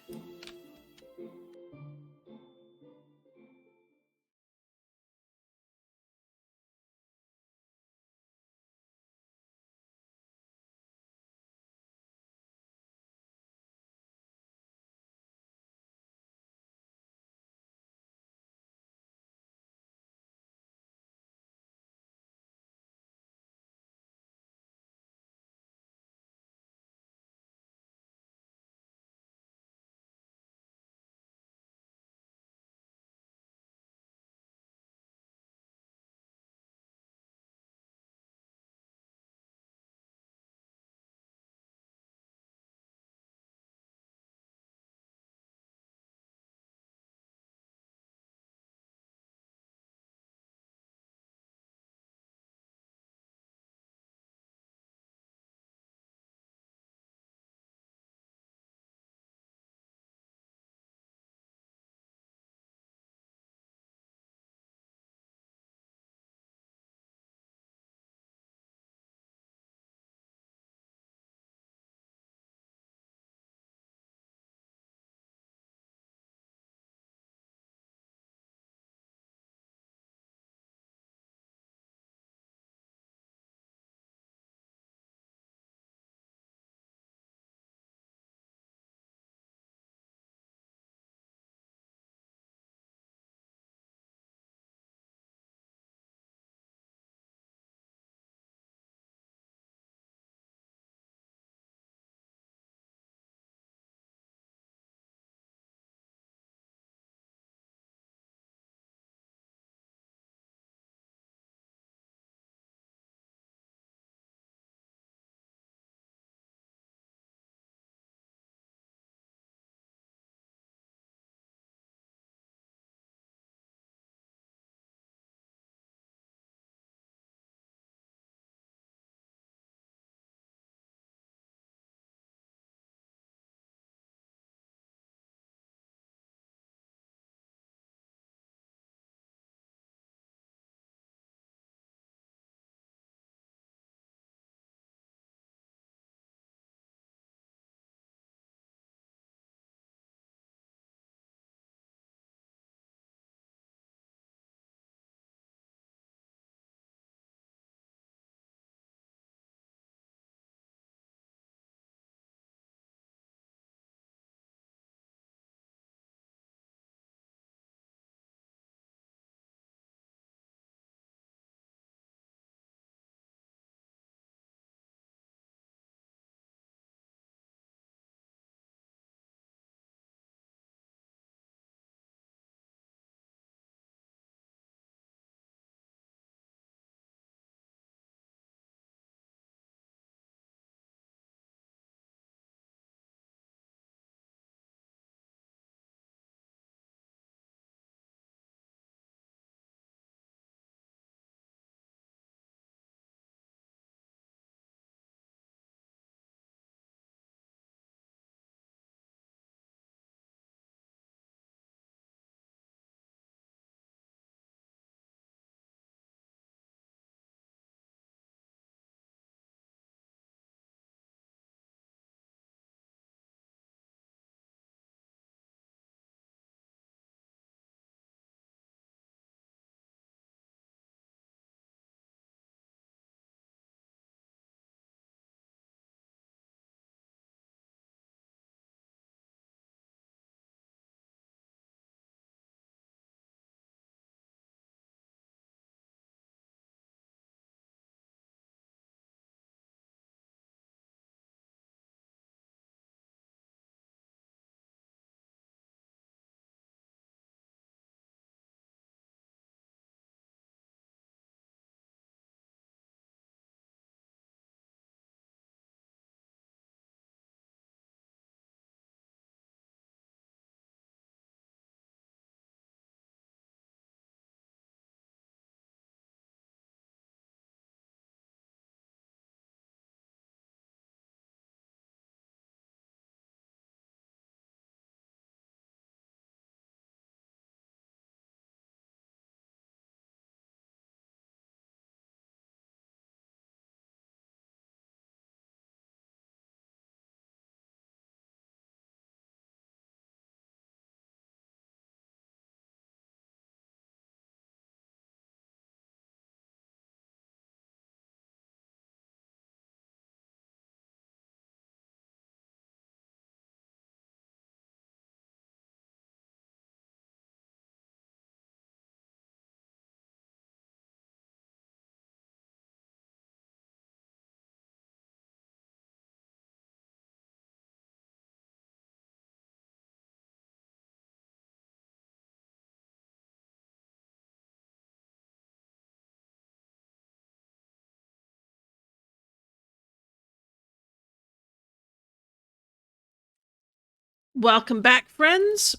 Welcome back, friends.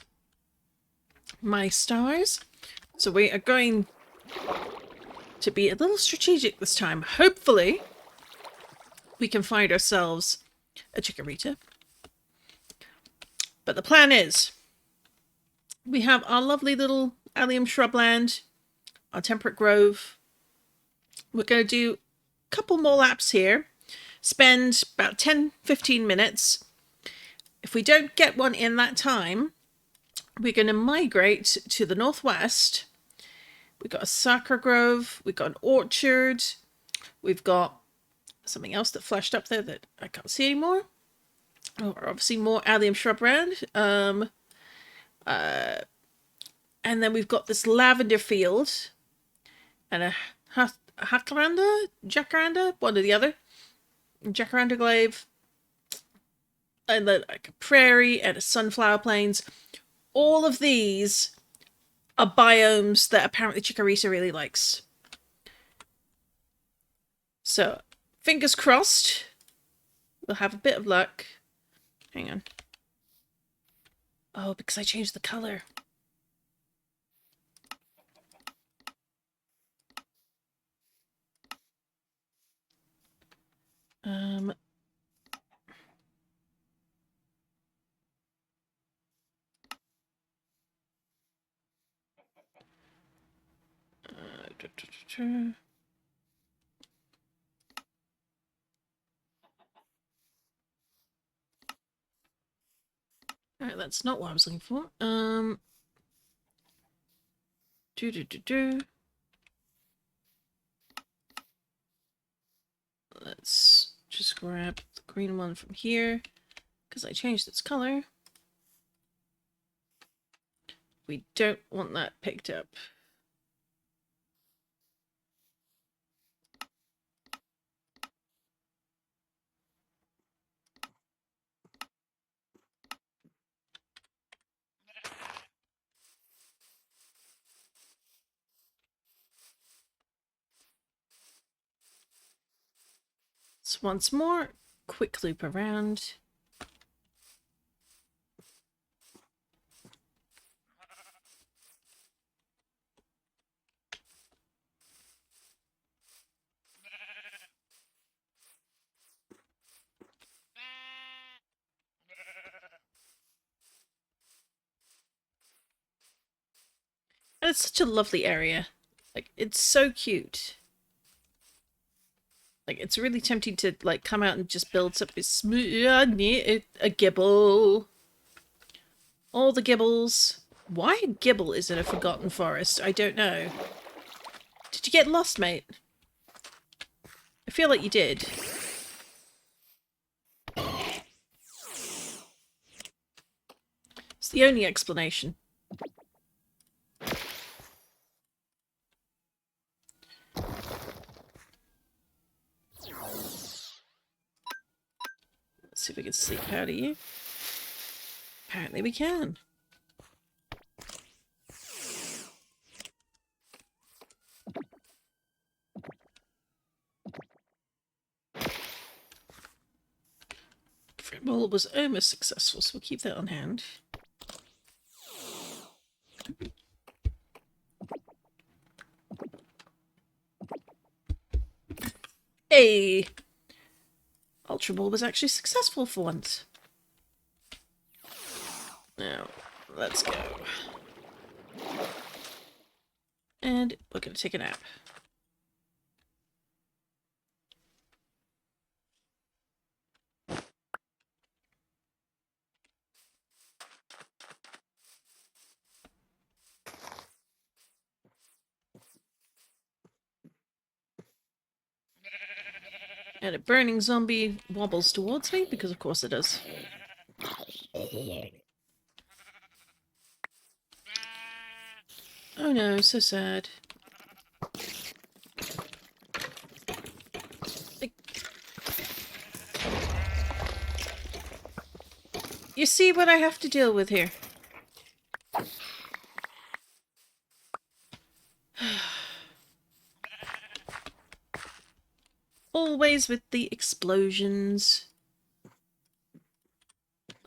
My stars. So we are going to be a little strategic this time. Hopefully, we can find ourselves a Chikorita. But the plan is, we have our lovely little allium shrubland, our temperate grove. We're going to do a couple more laps here. Spend about 10-15 minutes. If we don't get one in that time, we're going to migrate to the northwest. We've got a sakura grove. We've got an orchard. We've got something else that flashed up there that I can't see anymore. Oh, obviously more allium shrubland. And then we've got this lavender field. And a jacaranda, one or the other. Jacaranda glaive. And then like a prairie and a sunflower plains. All of these are biomes that apparently Chikorita really likes. So, fingers crossed, we'll have a bit of luck. Hang on. Oh, because I changed the color. Alright, that's not what I was looking for. Let's just grab the green one from here, because I changed its color. We don't want that picked up. So once more, quick loop around. And it's such a lovely area. Like, it's so cute. Like, it's really tempting to, like, come out and just build up this a gibble. All the gibbles. Why a gibble is in a forgotten forest? I don't know. Did you get lost, mate? I feel like you did. It's the only explanation. Let's see if we can sleep out of you. Apparently we can. Ball was almost successful, so we'll keep that on hand. Hey! Ultra Ball was actually successful for once. Now, let's go. And we're going to take a nap. And a burning zombie wobbles towards me, because of course it does. Oh no, so sad. You see what I have to deal with here? Always with the explosions.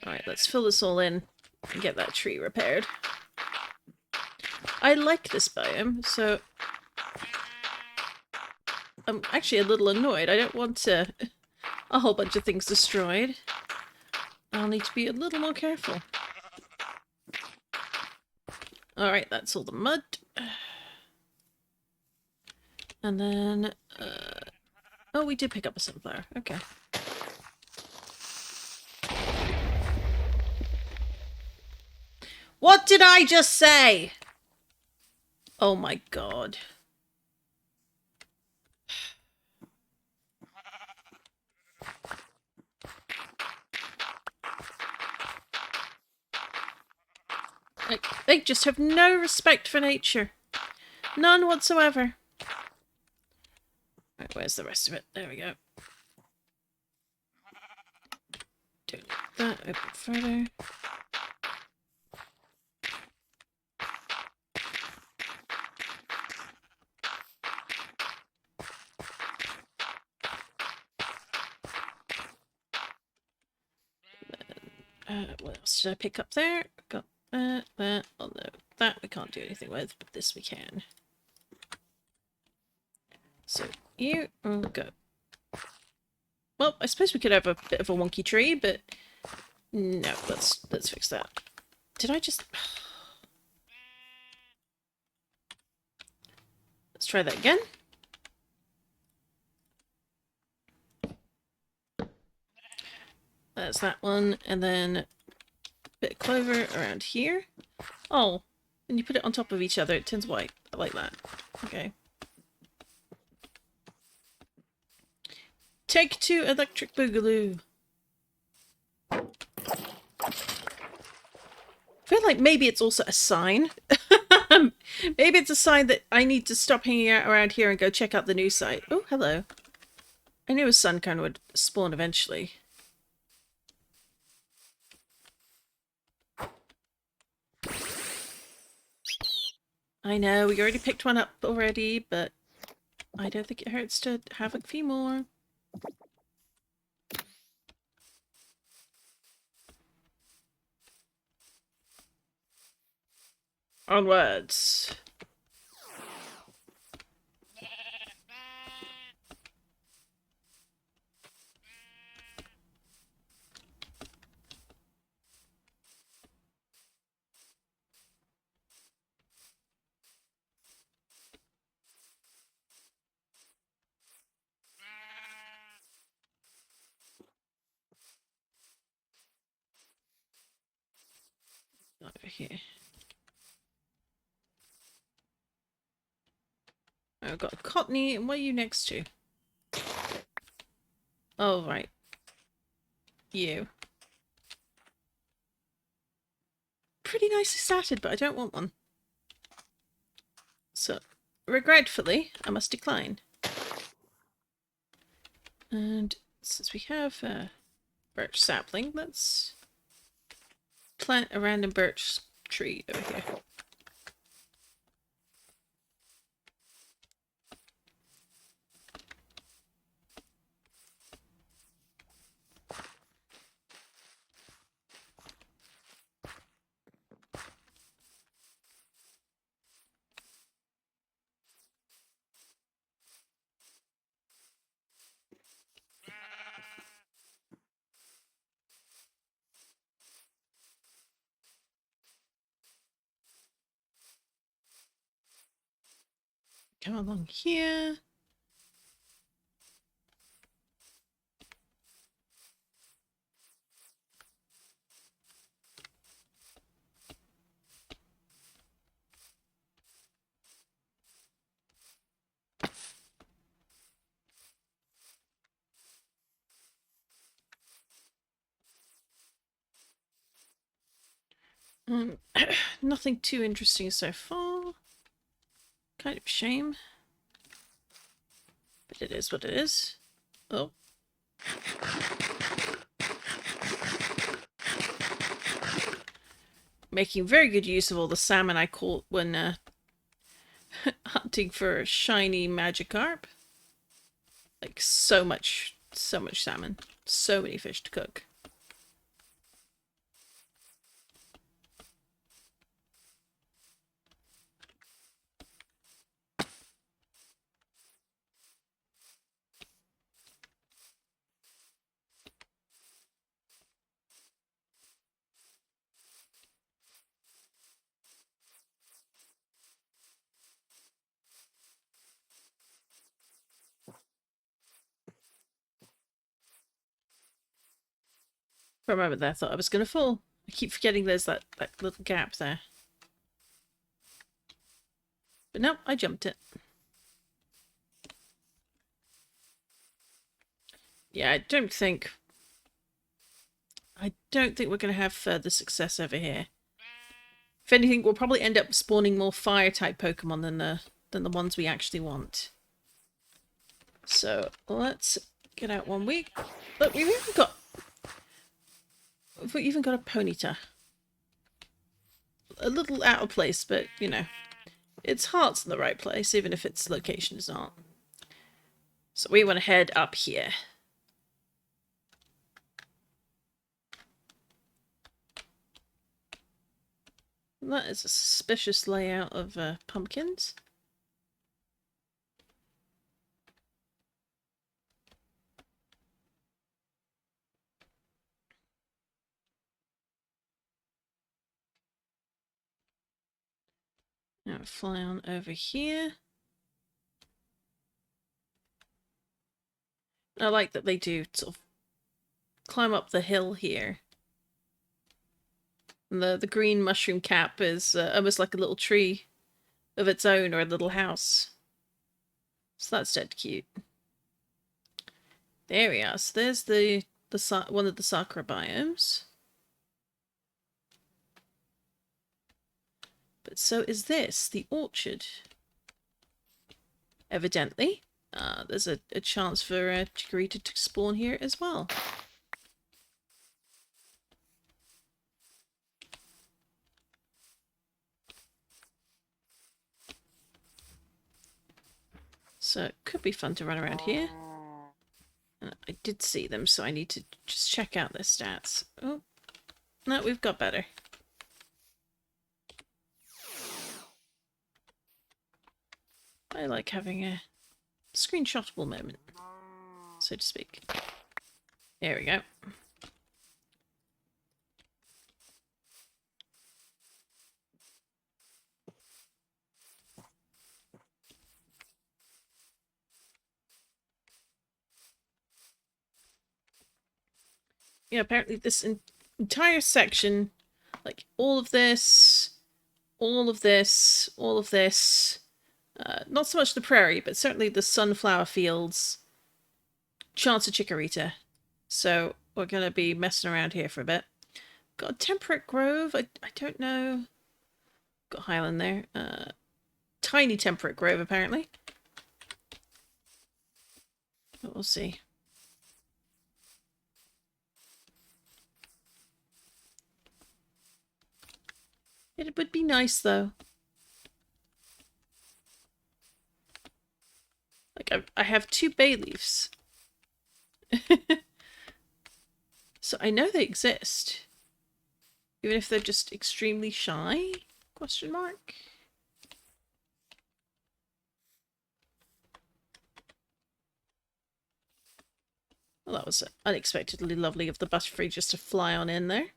Alright, let's fill this all in. and get that tree repaired. I like this biome, so I'm actually a little annoyed. I don't want a whole bunch of things destroyed. I'll need to be a little more careful. Alright, that's all the mud. And then, oh, we did pick up a sunflower. Okay. What did I just say? Oh my god. They just have no respect for nature. None whatsoever. Right, where's the rest of it? There we go. Don't need that. Open further. What else did I pick up there? Got that. Oh no, that we can't do anything with, but this we can. So you go. Well, I suppose we could have a bit of a wonky tree, but no, let's fix that. Did I just... Let's try that again. That's that one, and then a bit of clover around here. Oh, when you put it on top of each other, it turns white. I like that. Okay. Take 2 electric boogaloo. I feel like maybe it's also a sign. Maybe it's a sign that I need to stop hanging out around here and go check out the new site. Oh, hello. I knew a sun kind of would spawn eventually. I know, we already picked one up already, but I don't think it hurts to have a few more. Onwards. Over here. I've got a cottony, and what are you next to? Oh, right. You. Pretty nicely started, but I don't want one. So, regretfully, I must decline. And since we have a birch sapling, let's plant a random birch tree over here. Come along here. Nothing too interesting so far. Kind of a shame. But it is what it is. Oh. Making very good use of all the salmon I caught when hunting for a shiny Magikarp. Like so much salmon. So many fish to cook. For a moment there, I thought I was going to fall. I keep forgetting there's that little gap there. But no, I jumped it. Yeah, I don't think we're going to have further success over here. If anything, we'll probably end up spawning more fire-type Pokemon than the ones we actually want. So, let's get out one week. Look, we've even got a Ponyta. A little out of place, but, you know, its heart's in the right place, even if its location is not. So we want to head up here. That is a suspicious layout of pumpkins. Now fly on over here. I like that they do sort of climb up the hill here. And the green mushroom cap is almost like a little tree of its own, or a little house. So that's dead cute. There we are. So there's one of the Sakura biomes. But so is this, the orchard. Evidently, there's a chance for Chikorita to spawn here as well. So it could be fun to run around here. I did see them, so I need to just check out their stats. Oh, no, we've got better. I like having a screenshotable moment, so to speak. There we go. Yeah, apparently this entire section, like all of this, all of this, all of this, not so much the prairie, but certainly the sunflower fields, chance of Chikorita. So we're going to be messing around here for a bit. Got a temperate grove. I don't know. Got Highland there. Tiny temperate grove, apparently. But we'll see. It would be nice, though. Like, I have 2 bay leaves. So I know they exist. Even if they're just extremely shy? Question mark? Well, that was unexpectedly lovely of the Butterfree just to fly on in there.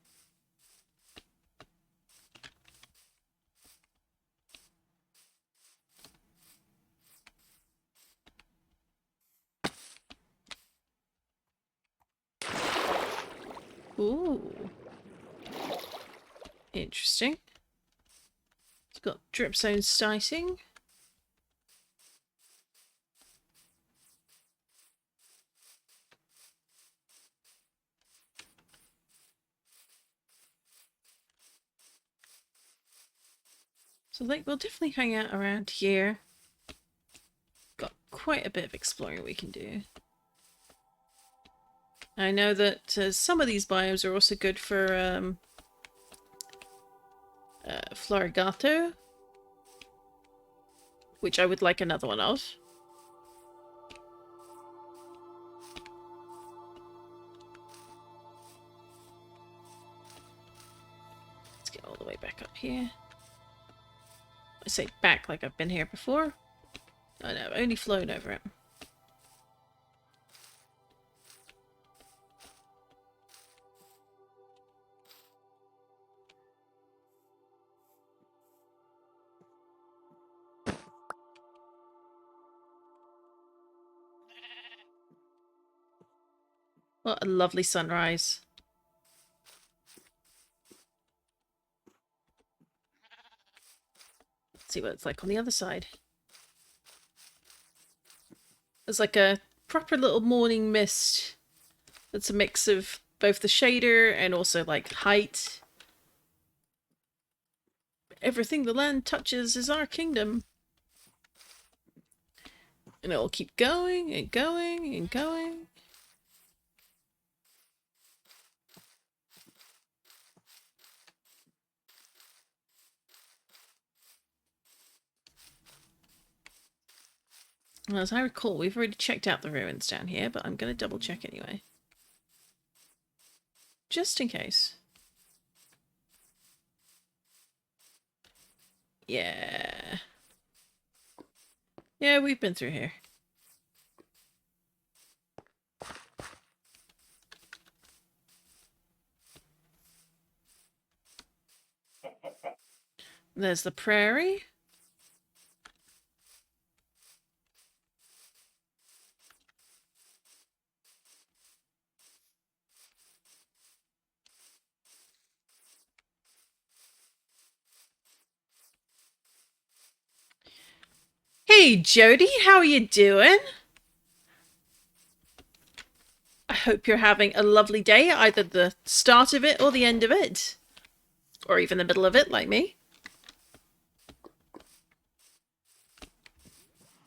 Ooh. Interesting. It's got drip zone starting. So like we'll definitely hang out around here. Got quite a bit of exploring we can do. I know that some of these biomes are also good for Florigato, which I would like another one of. Let's get all the way back up here. I say back like I've been here before. Oh no, I've only flown over it. What a lovely sunrise. see what it's like on the other side. There's like a proper little morning mist. That's a mix of both the shader and also like height. Everything the land touches is our kingdom. And it'll keep going and going and going. Well, as I recall, we've already checked out the ruins down here, but I'm going to double check anyway. Just in case. Yeah. Yeah, we've been through here. There's the prairie. Hey, Jody, how are you doing? I hope you're having a lovely day, either the start of it or the end of it. Or even the middle of it, like me.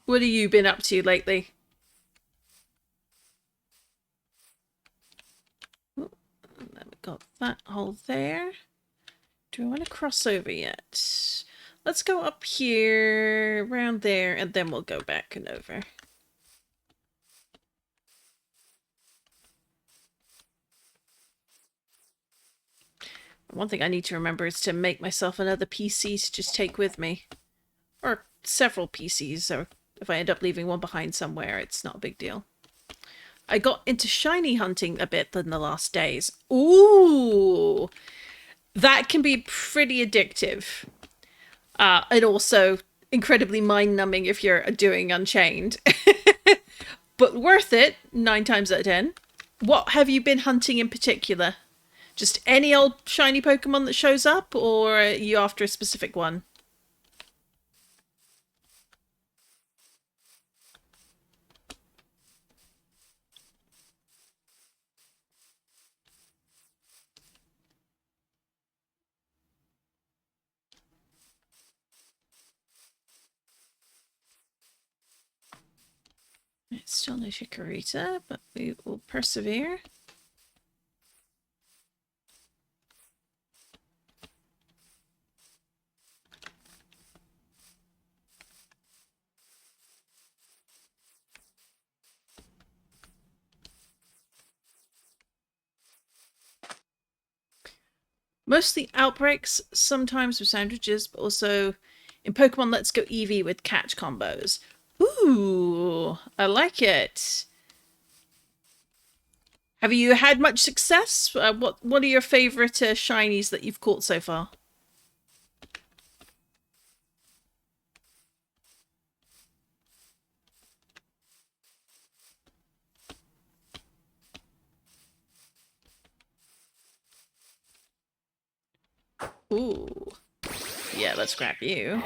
What have you been up to lately? Oh, and then we got that hole there. Do I want to cross over yet? Let's go up here, around there, and then we'll go back and over. One thing I need to remember is to make myself another PC to just take with me. Or several PCs, so if I end up leaving one behind somewhere, it's not a big deal. I got into shiny hunting a bit in the last days. Ooh! That can be pretty addictive. And also incredibly mind-numbing if you're doing Unchained. But worth it, 9 times out of 10. What have you been hunting in particular? Just any old shiny Pokemon that shows up, or are you after a specific one? It's still no Chikorita, but we will persevere. Mostly outbreaks, sometimes with sandwiches, but also in Pokemon Let's Go Eevee with catch combos. Ooh, I like it. Have you had much success? What are your favourite shinies that you've caught so far? Ooh. Yeah, let's grab you.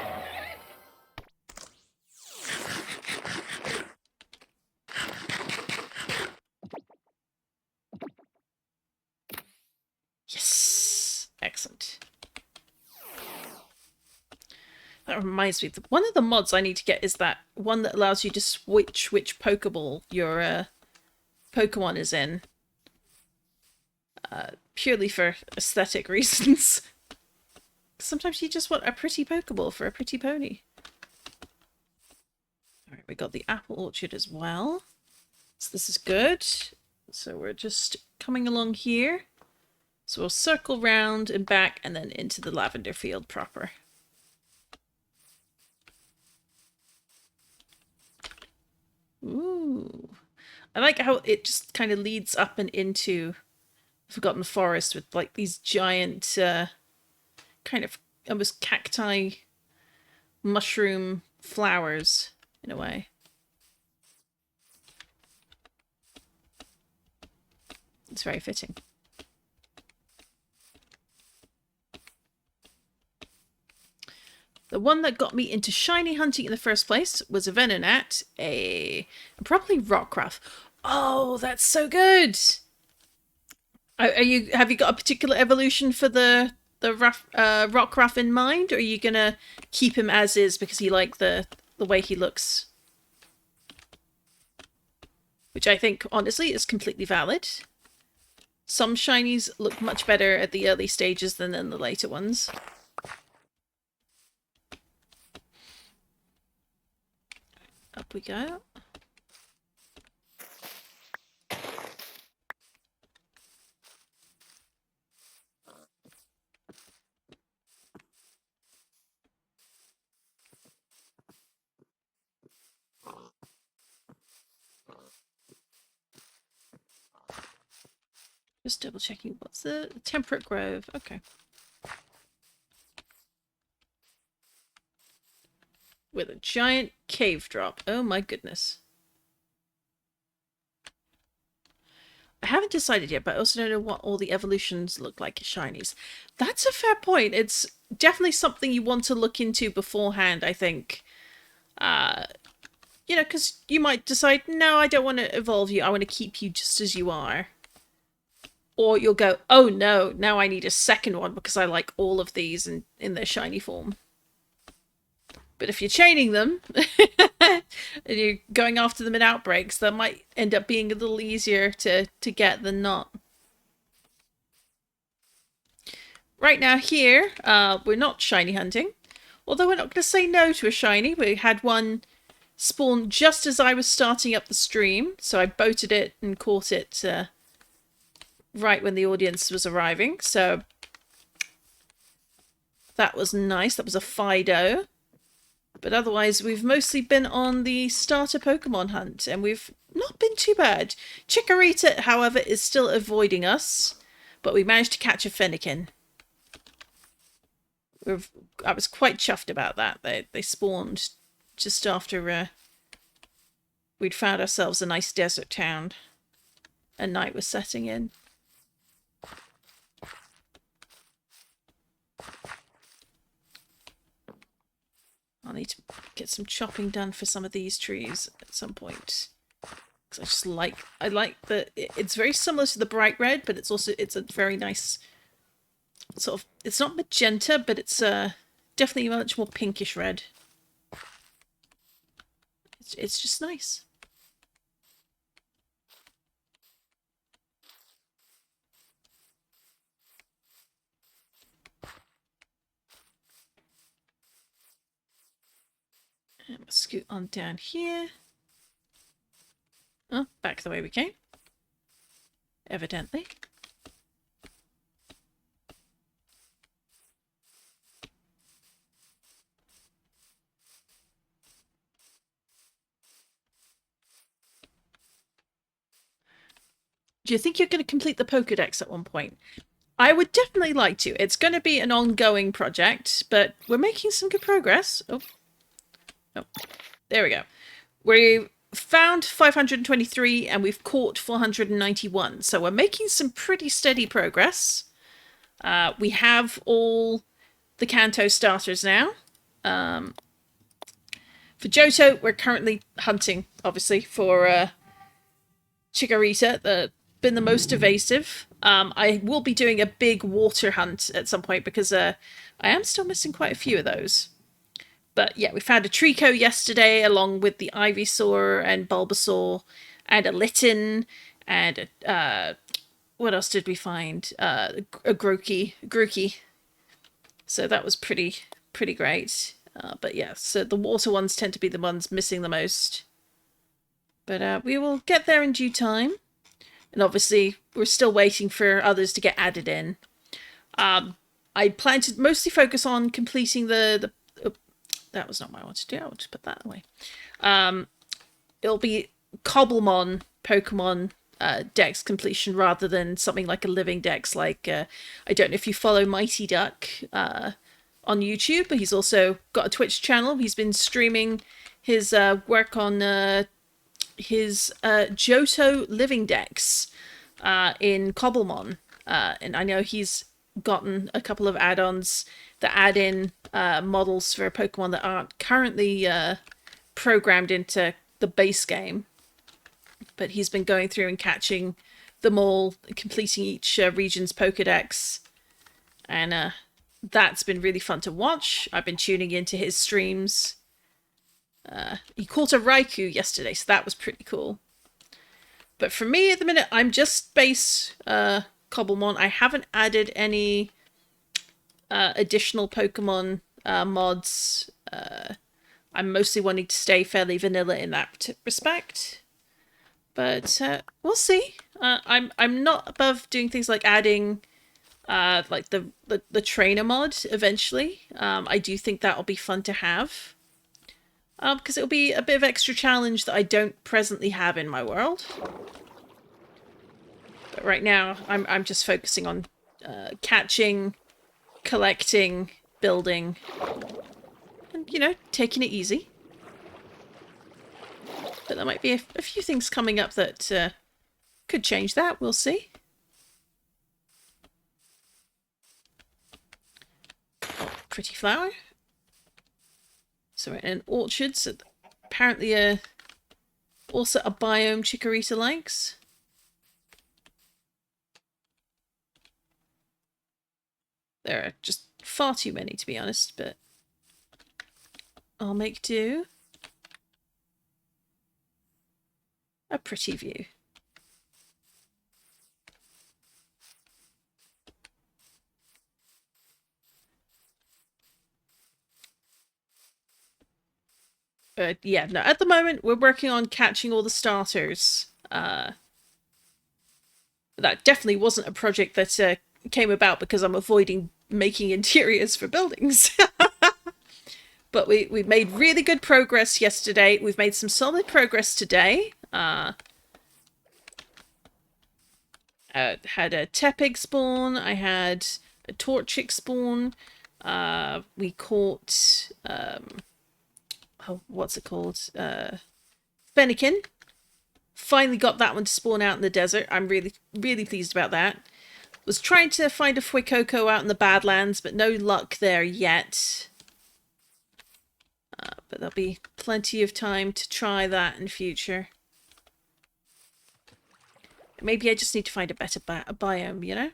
Yes! Excellent. That reminds me, one of the mods I need to get is that one that allows you to switch which Pokeball your Pokemon is in. Purely for aesthetic reasons. Sometimes you just want a pretty Pokeball for a pretty pony. Alright, we got the apple orchard as well. So this is good. So we're just coming along here. So we'll circle round and back and then into the lavender field proper. Ooh. I like how it just kind of leads up and into Forgotten Forest with like these giant kind of almost cacti mushroom flowers in a way. It's very fitting. The one that got me into shiny hunting in the first place was a Venonat, probably Rockruff. Oh, that's so good! Have you got a particular evolution for the Rockruff in mind, or are you gonna keep him as is because you like the way he looks? Which I think, honestly, is completely valid. Some shinies look much better at the early stages than in the later ones. Up we go. Just double checking. What's the Temperate Grove? Okay. With a giant cave drop. Oh my goodness. I haven't decided yet, but I also don't know what all the evolutions look like as shinies. That's a fair point. It's definitely something you want to look into beforehand, I think. You know, because you might decide, no, I don't want to evolve you. I want to keep you just as you are. Or you'll go, oh no, now I need a second one because I like all of these in their shiny form. But if you're chaining them and you're going after them in outbreaks, that might end up being a little easier to get than not. Right now here, we're not shiny hunting. Although we're not going to say no to a shiny. We had one spawn just as I was starting up the stream. So I boated it and caught it right when the audience was arriving. So that was nice. That was a Fido. But otherwise, we've mostly been on the starter Pokemon hunt, and we've not been too bad. Chikorita, however, is still avoiding us, but we managed to catch a Fennekin. I was quite chuffed about that. They spawned just after we'd found ourselves a nice desert town, and night was setting in. I'll need to get some chopping done for some of these trees at some point. Because I just like, it's very similar to the bright red, but it's a very nice sort of, it's not magenta, but it's definitely much more pinkish red. It's just nice. And we'll scoot on down here. Oh, back the way we came. Evidently. Do you think you're going to complete the Pokédex at one point? I would definitely like to. It's going to be an ongoing project, but we're making some good progress. Oh, there we go. We found 523 and we've caught 491. So we're making some pretty steady progress. We have all the Kanto starters now. For Johto, we're currently hunting, obviously, for Chikorita, been the most evasive. I will be doing a big water hunt at some point because I am still missing quite a few of those. But yeah, we found a Trico yesterday along with the Ivysaur and Bulbasaur and a Litten and what else did we find? A Grookey. So that was pretty great. But yeah, so the water ones tend to be the ones missing the most. But we will get there in due time. And obviously, we're still waiting for others to get added in. I plan to mostly focus on completing the that was not what I wanted to do. I'll just put that away. It'll be Cobblemon Pokemon Dex completion rather than something like a living Dex. Like, I don't know if you follow Mighty Duck on YouTube, but he's also got a Twitch channel. He's been streaming his work on his Johto living Dex in Cobblemon. And I know he's gotten a couple of add-ons that add in models for Pokemon that aren't currently programmed into the base game. But he's been going through and catching them all, completing each region's Pokedex. And that's been really fun to watch. I've been tuning into his streams. He caught a Raikou yesterday, so that was pretty cool. But for me at the minute, I'm just base Cobblemon. I haven't added any additional Pokemon mods. I'm mostly wanting to stay fairly vanilla in that respect. But we'll see. I'm not above doing things like adding like the trainer mod eventually. I do think that'll be fun to have. Because it'll be a bit of extra challenge that I don't presently have in my world. But right now, I'm just focusing on catching, collecting, building, and, you know, taking it easy. But there might be a few things coming up that could change that. We'll see. Oh, pretty flower. So we're in an orchard, so apparently also a biome Chikorita likes. There are just far too many, to be honest, but I'll make do. A pretty view. But yeah, no, at the moment we're working on catching all the starters. That definitely wasn't a project that came about because I'm avoiding making interiors for buildings. But we made really good progress yesterday. We've made some solid progress today. Had a Tepig spawn. I had a Torchic spawn. We caught oh, what's it called? Fennekin. Finally got that one to spawn out in the desert. I'm really, really pleased about that. Was trying to find a Fuecoco out in the Badlands, but no luck there yet. But there'll be plenty of time to try that in future. Maybe I just need to find a better biome, you know?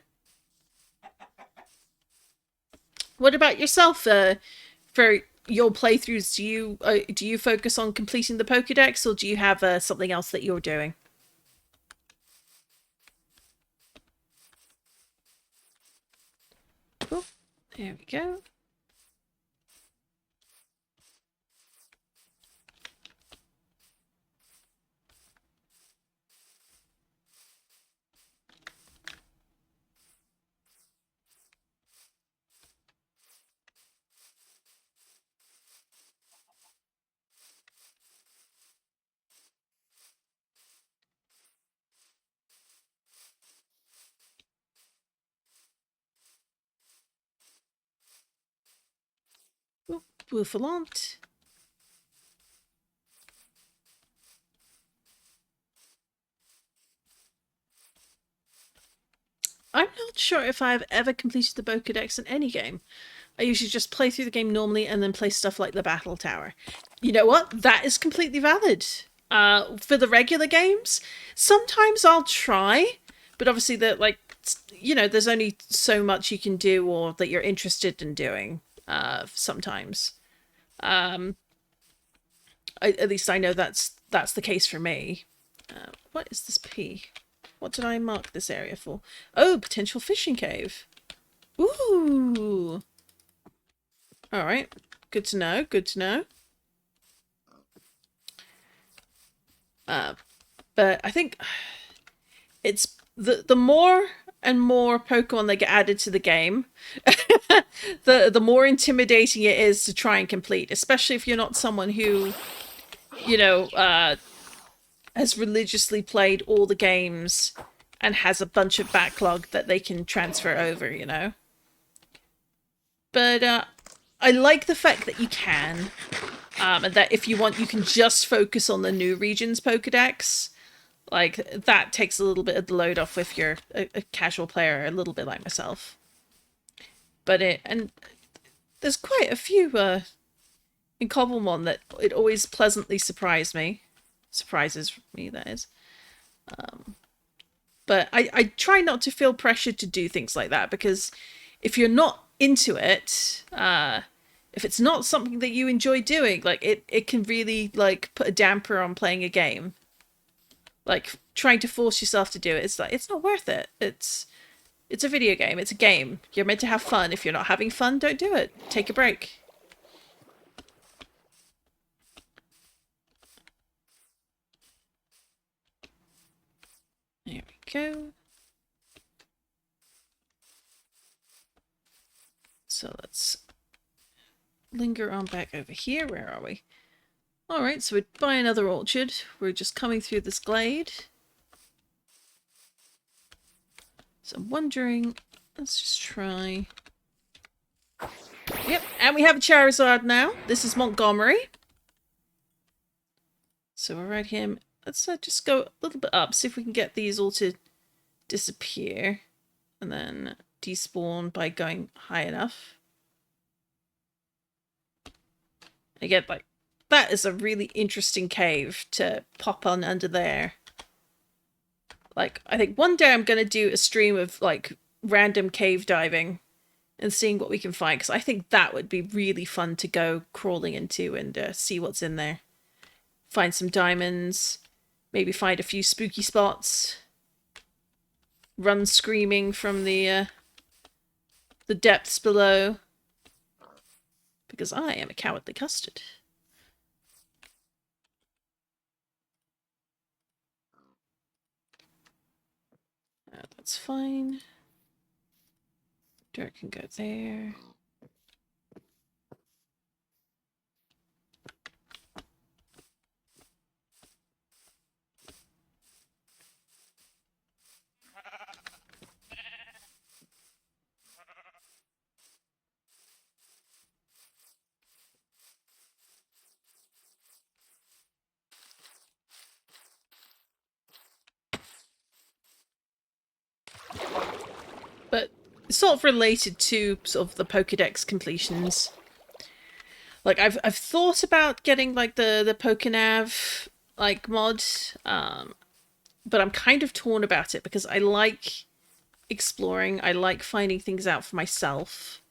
What about yourself? For your playthroughs, do you focus on completing the Pokédex, or do you have something else that you're doing? Cool. There we go. Bouffalant. I'm not sure if I've ever completed the Pokédex in any game. I usually just play through the game normally and then play stuff like the Battle Tower. You know what? That is completely valid. For the regular games, sometimes I'll try, but obviously there's only so much you can do or that you're interested in doing sometimes. At least I know that's the case for me. What is this P? What did I mark this area for? Oh, potential fishing cave. Ooh. All right. Good to know. Good to know. But I think it's the more and more Pokemon that get added to the game, the more intimidating it is to try and complete, especially if you're not someone who, you know, has religiously played all the games and has a bunch of backlog that they can transfer over, you know. But I like the fact that you can, and that if you want, you can just focus on the new region's Pokedex. Like, that takes a little bit of the load off if you're a casual player, a little bit like myself. But there's quite a few in Cobblemon that it always pleasantly surprises me, that is. But I try not to feel pressured to do things like that, because if you're not into it, if it's not something that you enjoy doing, like it can really like put a damper on playing a game. Like trying to force yourself to do it, it's like it's not worth it. It's a video game. It's a game. You're meant to have fun. If you're not having fun, don't do it. Take a break. There we go. So let's linger on back over here. Where are we? Alright, so we're by another orchard. We're just coming through this glade. So I'm wondering, let's just try. Yep, and we have a Charizard now. This is Montgomery. So we're right here. Let's just go a little bit up, see if we can get these all to disappear. And then despawn by going high enough. Again, like, that is a really interesting cave to pop on under there. Like, I think one day I'm going to do a stream of, like, random cave diving and seeing what we can find, because I think that would be really fun to go crawling into and see what's in there. Find some diamonds, maybe find a few spooky spots, run screaming from the depths below, because I am a cowardly custard. That's fine. Dirt can go there. But it's sort of related to sort of the Pokédex completions. Like I've thought about getting like the Pokénav like mod, but I'm kind of torn about it because I like exploring. I like finding things out for myself.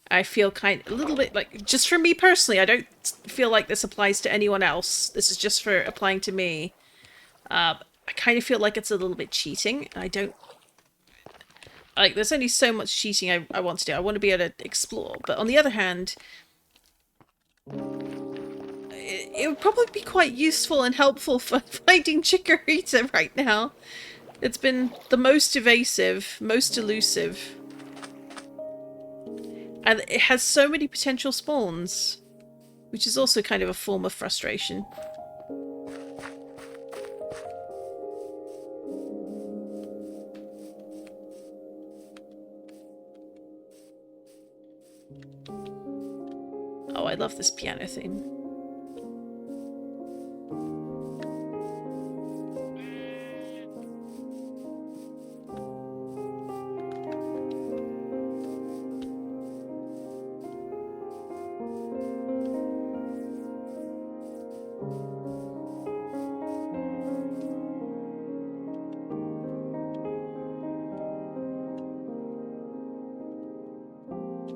I feel a little bit like, just for me personally, I don't feel like this applies to anyone else. This is just for applying to me. I kind of feel like it's a little bit cheating. I don't like, there's only so much cheating I want to do. I want to be able to explore. But on the other hand, it would probably be quite useful and helpful for finding Chikorita right now. It's been the most evasive, most elusive. And it has so many potential spawns, which is also kind of a form of frustration. Oh, I love this piano theme.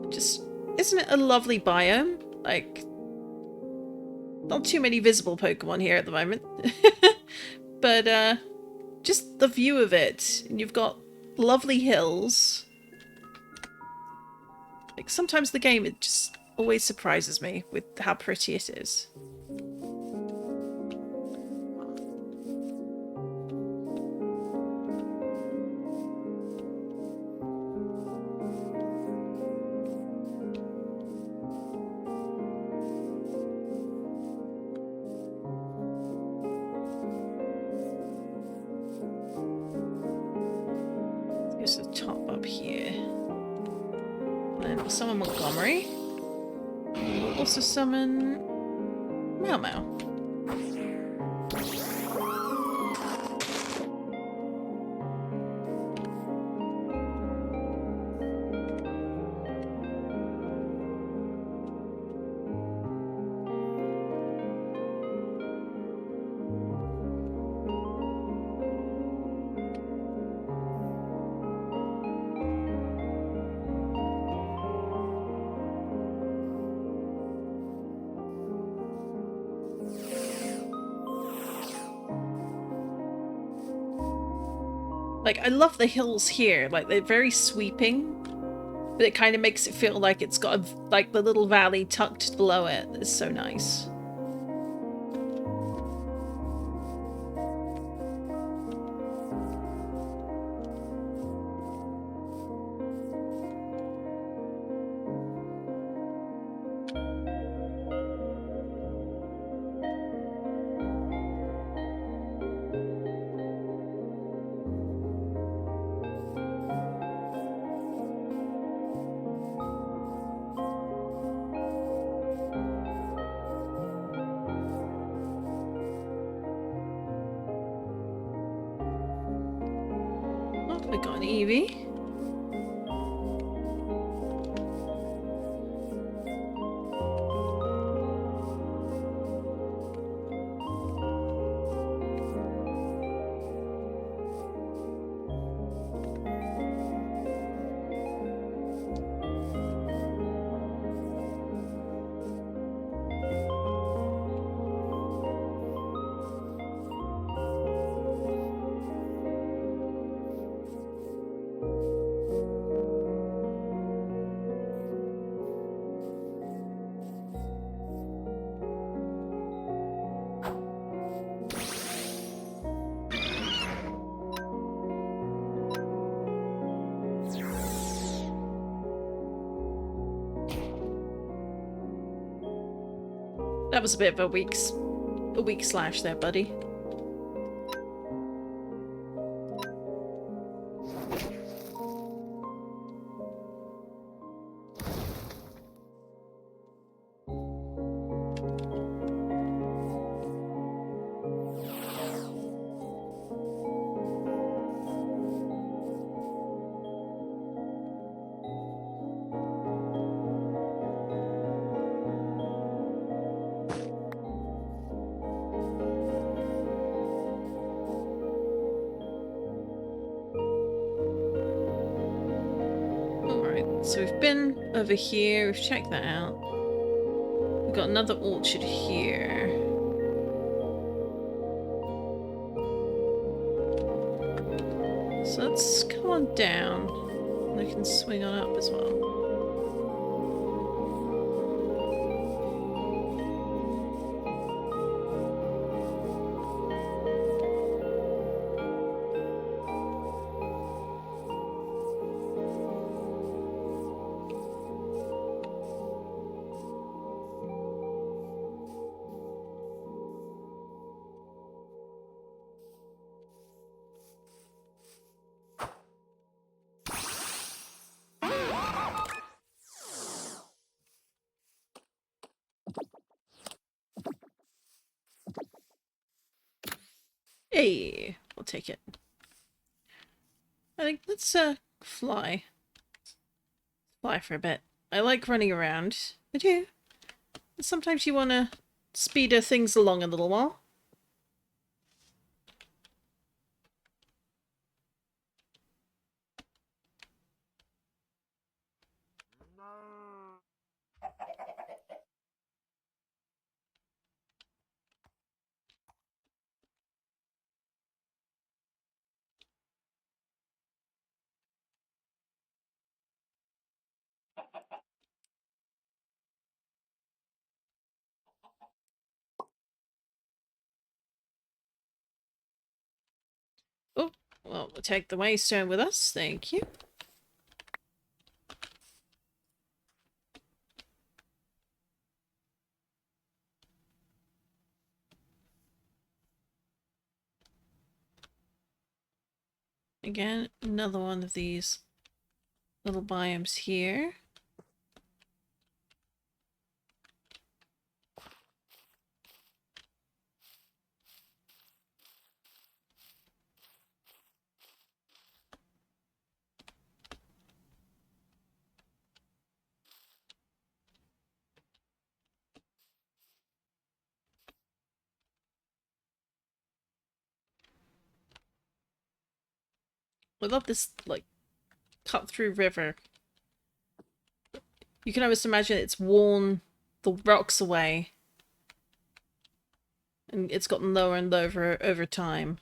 Just, isn't it a lovely biome? Like, not too many visible Pokemon here at the moment. But, just the view of it. And you've got lovely hills. Like, sometimes the game, it just always surprises me with how pretty it is. There's a top up here. And we'll summon Montgomery. And we'll also summon Meow Meow. Like, I love the hills here. Like, they're very sweeping, but it kind of makes it feel like it's got, like, the little valley tucked below it. It's so nice. Oh, we got an Eevee. That was a bit of a weak slash there, buddy. So we've been over here, we've checked that out. We've got another orchard here. So let's come on down. And I can swing on up as well. Hey, we'll take it. I think let's fly. Fly for a bit. I like running around. I do. Sometimes you want to speed things along a little while. Oh, well, we'll take the waystone with us. Thank you. Again, another one of these little biomes here. I love this, like, cut-through river. You can almost imagine it's worn the rocks away. And it's gotten lower and lower over time.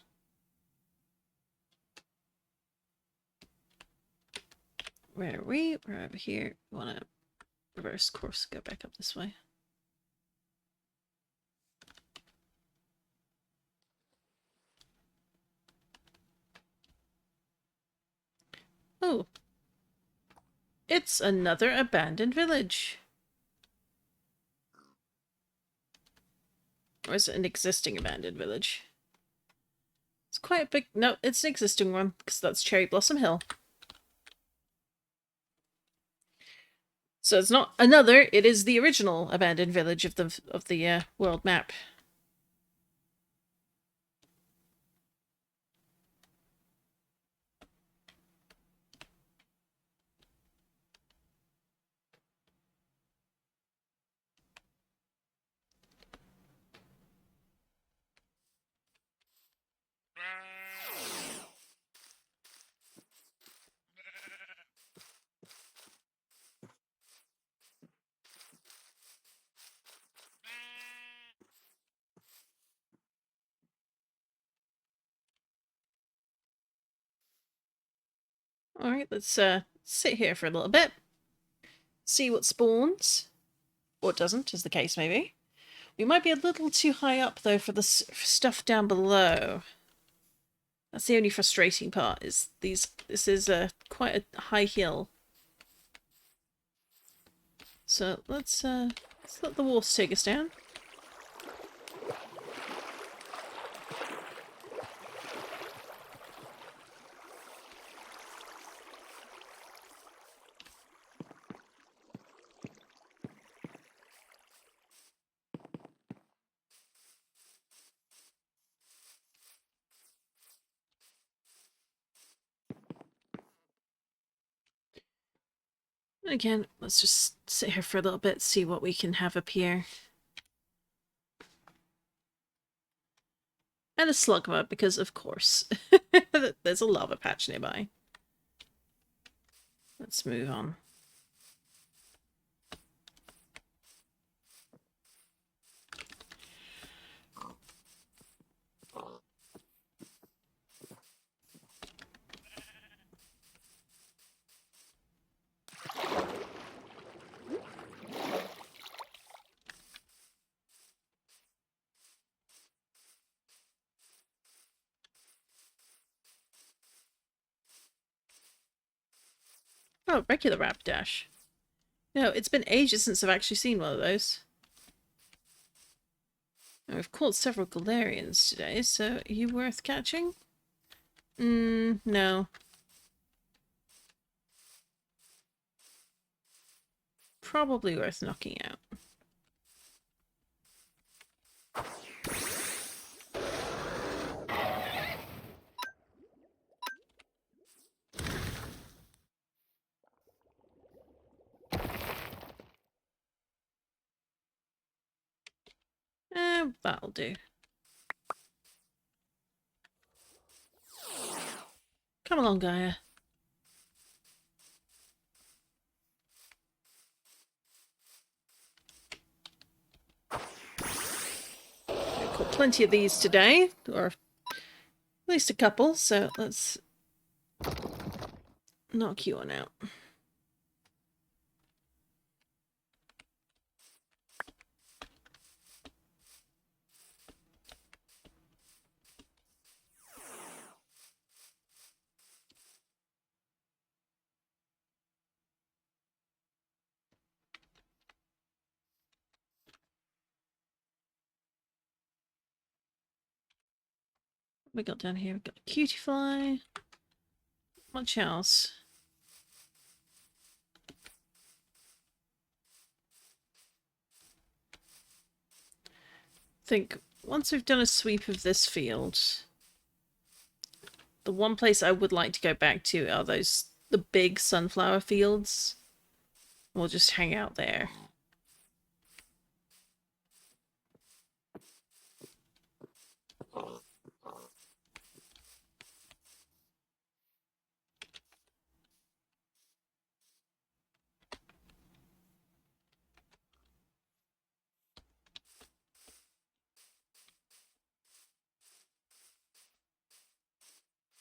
Where are we? We're over here. We want to reverse course, go back up this way. Oh. It's another abandoned village. Or is it an existing abandoned village? It's quite a big... No, it's an existing one, because that's Cherry Blossom Hill. So it's not another, it is the original abandoned village of the world map. Alright, let's sit here for a little bit. See what spawns. Or doesn't, as the case may be. We might be a little too high up, though, for the stuff down below. That's the only frustrating part, is this is quite a high hill. So let's let the water take us down. Again, let's just sit here for a little bit, see what we can have up here. And a slug mud, because of course. There's a lava patch nearby. Let's move on. Oh, regular Rapidash. No, it's been ages since I've actually seen one of those. Now, we've caught several Galarians today, so are you worth catching? No. Probably worth knocking out. That'll do. Come along, Gaia. We've caught plenty of these today, or at least a couple, so let's knock you on out. We got down here, we've got a cutie fly. Much else? I think once we've done a sweep of this field, the one place I would like to go back to are the big sunflower fields. We'll just hang out there.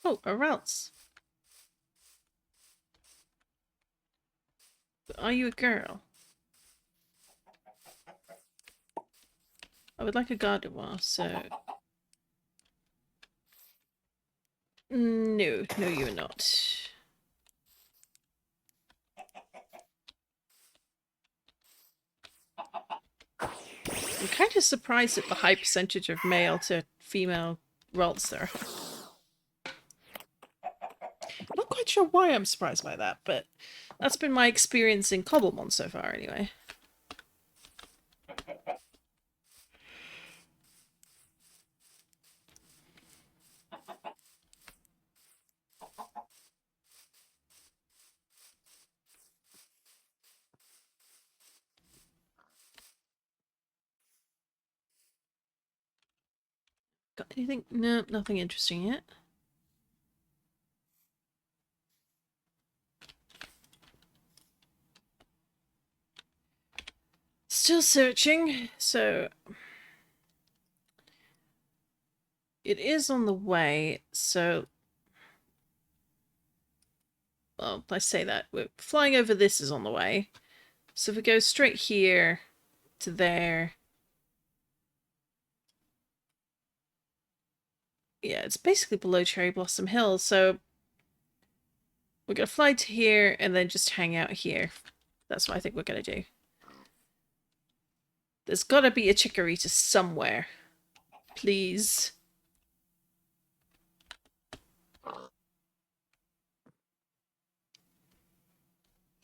Oh, a Ralts. Are you a girl? I would like a gardevoir, so... No, no you're not. I'm kind of surprised at the high percentage of male to female roles there. I'm not quite sure why I'm surprised by that, but that's been my experience in Cobblemon so far anyway. Got anything? No, nothing interesting yet. Still searching, so... It is on the way, so... Well, I say that. We're flying over this is on the way. So if we go straight here to there... Yeah, it's basically below Cherry Blossom Hill, so... We're going to fly to here and then just hang out here. That's what I think we're going to do. There's got to be a Chikorita somewhere. Please.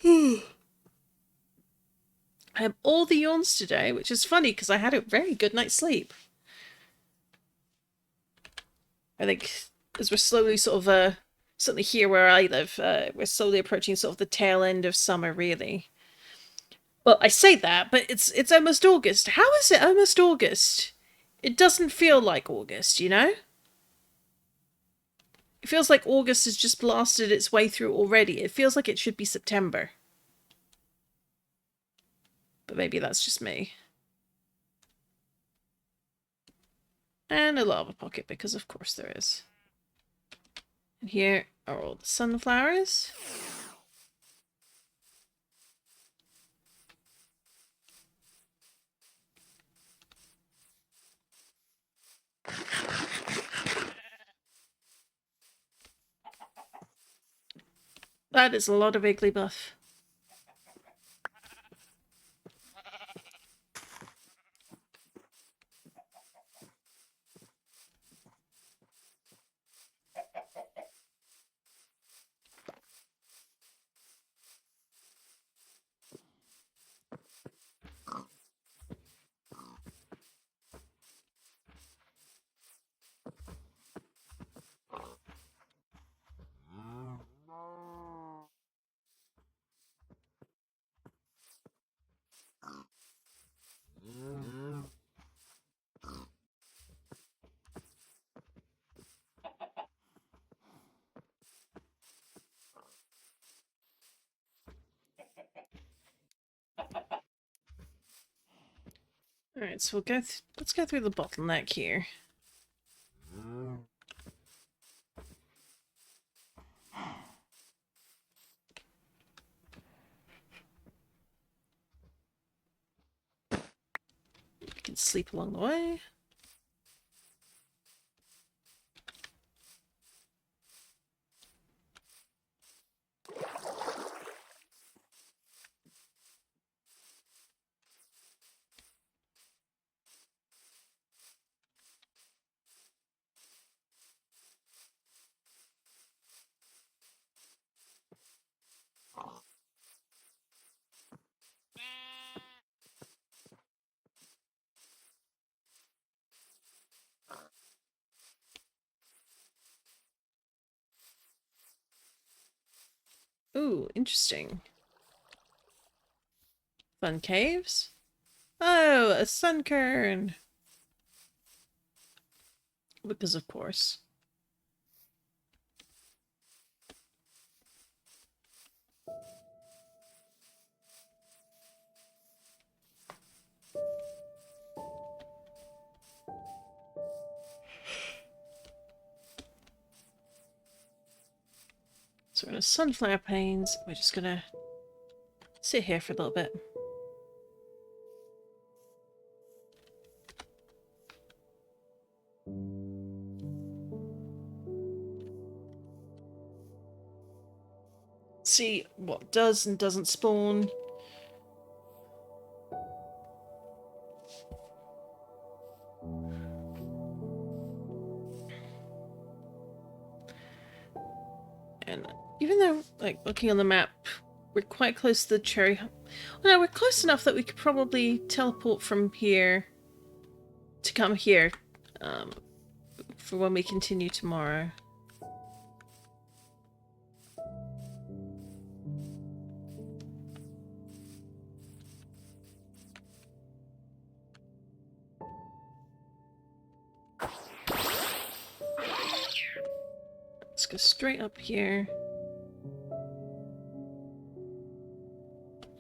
I have all the yawns today, which is funny because I had a very good night's sleep. I think as we're slowly sort of, certainly here where I live, we're slowly approaching sort of the tail end of summer, really. Well, I say that, but it's almost August. How is it almost August? It doesn't feel like August, you know? It feels like August has just blasted its way through already. It feels like it should be September. But maybe that's just me. And a lava pocket, because of course there is. And here are all the sunflowers. That is a lot of Igglybuff. Alright, so we'll go let's go through the bottleneck here. We can sleep along the way. Ooh, interesting. Fun caves? Oh, a sunkern! Because of course. So we're gonna sunflower panes. We're just gonna sit here for a little bit. See what does and doesn't spawn. And even though, like, looking on the map, we're quite close to the cherry... Well, no, we're close enough that we could probably teleport from here to come here for when we continue tomorrow. Let's go straight up here.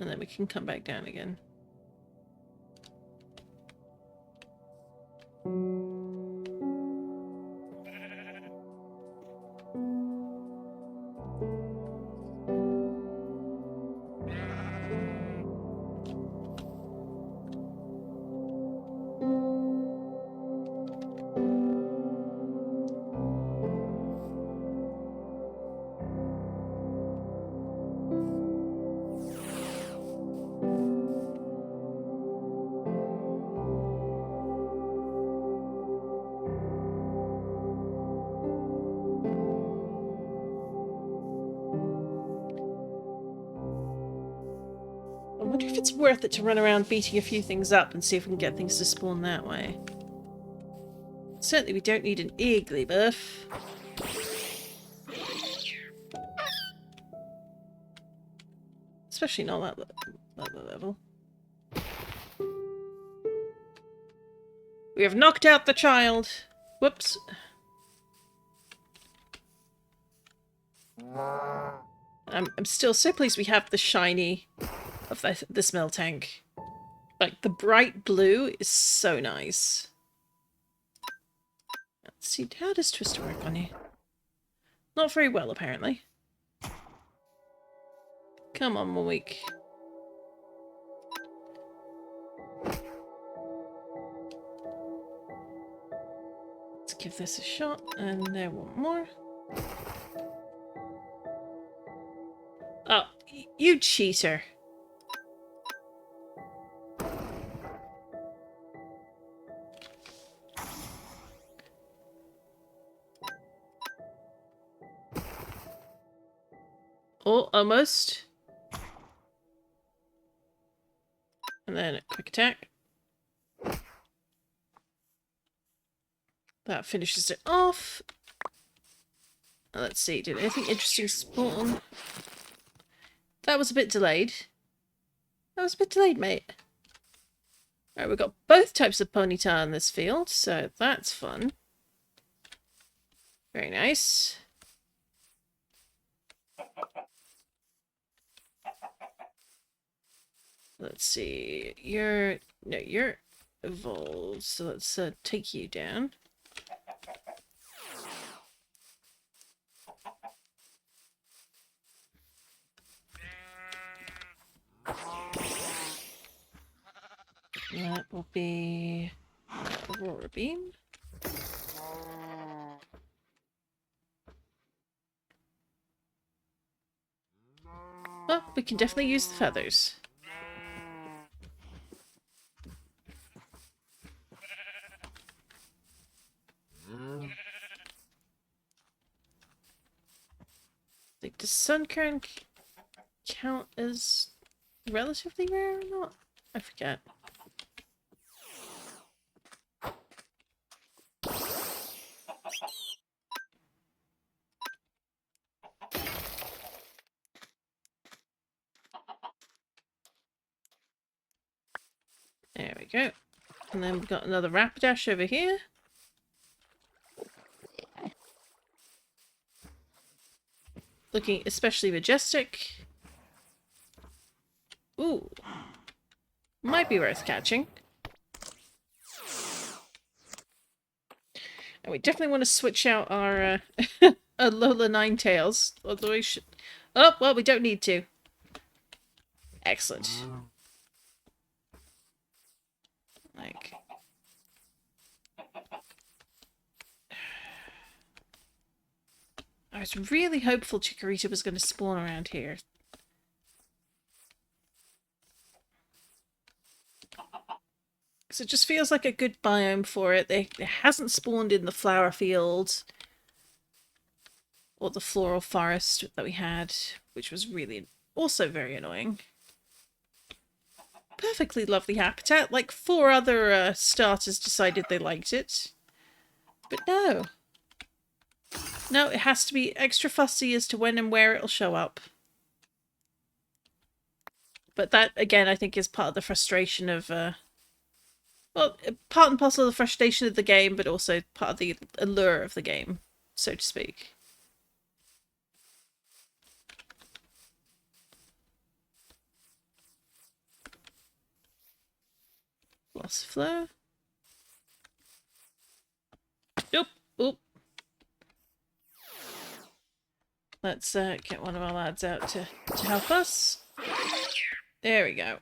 And then we can come back down again. I wonder if it's worth it to run around beating a few things up and see if we can get things to spawn that way. Certainly we don't need an Eagly buff. Especially not that level. We have knocked out the child! Whoops. I'm still so pleased we have the shiny of this mill tank. Like, the bright blue is so nice. Let's see, how does Twister work on you? Not very well, apparently. Come on, Malik. Let's give this a shot, and there one more. Oh, you cheater. Oh, almost. And then a quick attack. That finishes it off. Let's see, did anything interesting spawn? That was a bit delayed. That was a bit delayed, mate. Alright, we've got both types of ponytail in this field, so that's fun. Very nice. Let's see, you're evolved, so let's take you down. That will be Aurora Beam. Well, we can definitely use the feathers. Like, does Sunkern count as relatively rare or not? I forget. There we go. And then we've got another Rapidash over here. Looking especially majestic. Ooh. Might be worth catching. And we definitely want to switch out our Alola Ninetales. Although we should... Oh, well, we don't need to. Excellent. Like... I was really hopeful Chikorita was going to spawn around here. Because it just feels like a good biome for it. It hasn't spawned in the flower field or the floral forest that we had, which was really also very annoying. Perfectly lovely habitat. Like 4 other starters decided they liked it. But no. No, it has to be extra fussy as to when and where it'll show up. But that, again, I think is part of the frustration of... well, part and parcel of the frustration of the game, but also part of the allure of the game, so to speak. Lost flow. Nope. Oop. Let's get one of our lads out to help us. There we go.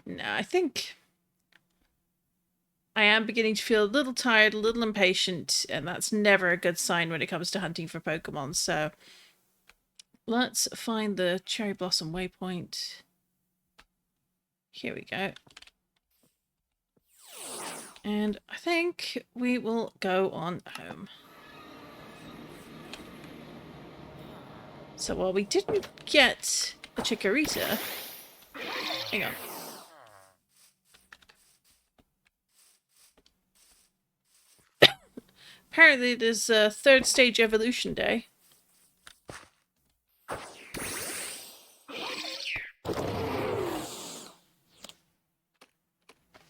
Now, I think I am beginning to feel a little tired, a little impatient, and that's never a good sign when it comes to hunting for Pokemon, so let's find the Cherry Blossom waypoint. Here we go. And I think we will go on home. So while we didn't get a Chikorita... Hang on. Apparently it is 3rd stage evolution day.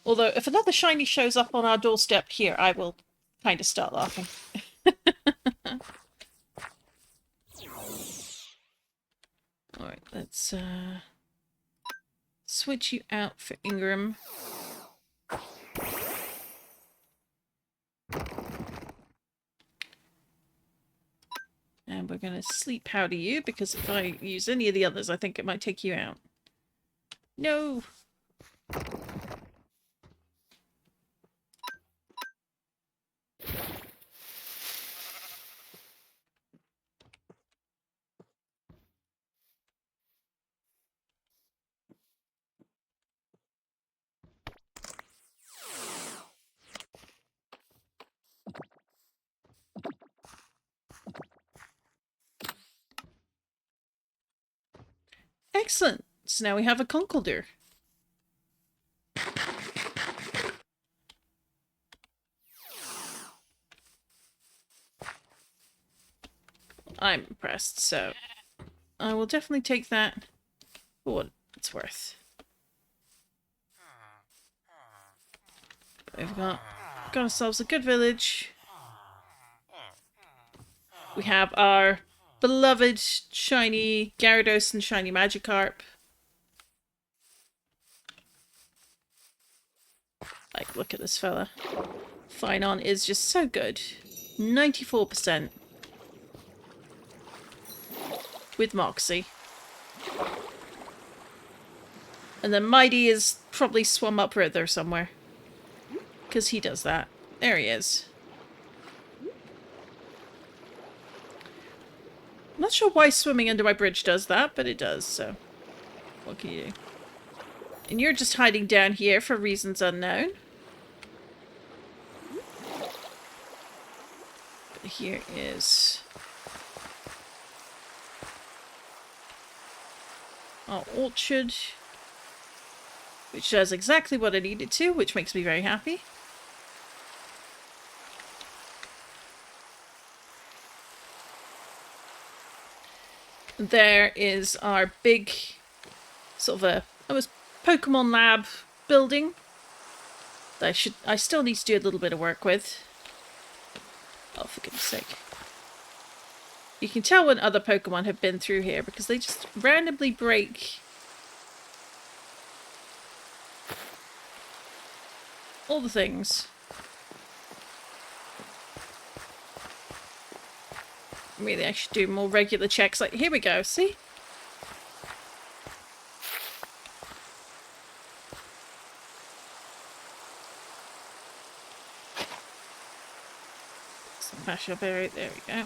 Although, if another shiny shows up on our doorstep here, I will kind of start laughing. Alright, let's switch you out for Ingram. And we're going to sleep powder you, because if I use any of the others, I think it might take you out. No! Excellent! So now we have a Conkeldurr. I'm impressed, so I will definitely take that for what it's worth. We've got ourselves a good village. We have our beloved shiny Gyarados and shiny Magikarp. Like, look at this fella. Finon is just so good. 94%. With Moxie. And then Mighty is probably swum upriver somewhere. Because he does that. There he is. I'm not sure why swimming under my bridge does that, but it does, so... what can you do? And you're just hiding down here for reasons unknown. But here is... our orchard. Which does exactly what I needed to, which makes me very happy. There is our big, sort of almost Pokemon lab building that I still need to do a little bit of work with. Oh, for goodness sake. You can tell when other Pokemon have been through here because they just randomly break all the things. Really, I should do more regular checks. Like, here we go, see? Smash up area, there we go.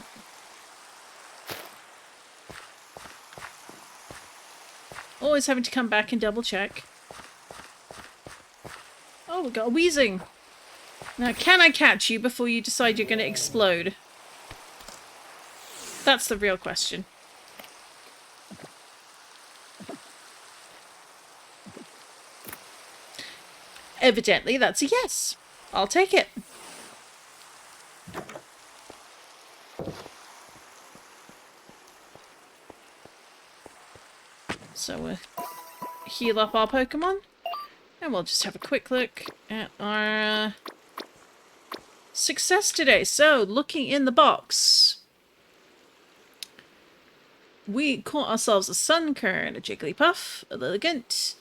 Always having to come back and double check. Oh, we got a wheezing. Now, can I catch you before you decide you're going to explode? That's the real question. Evidently, that's a yes. I'll take it. So we'll heal up our Pokemon. And we'll just have a quick look at our success today. So, looking in the box, we caught ourselves a Sunkern, a Jigglypuff, a Lilligant,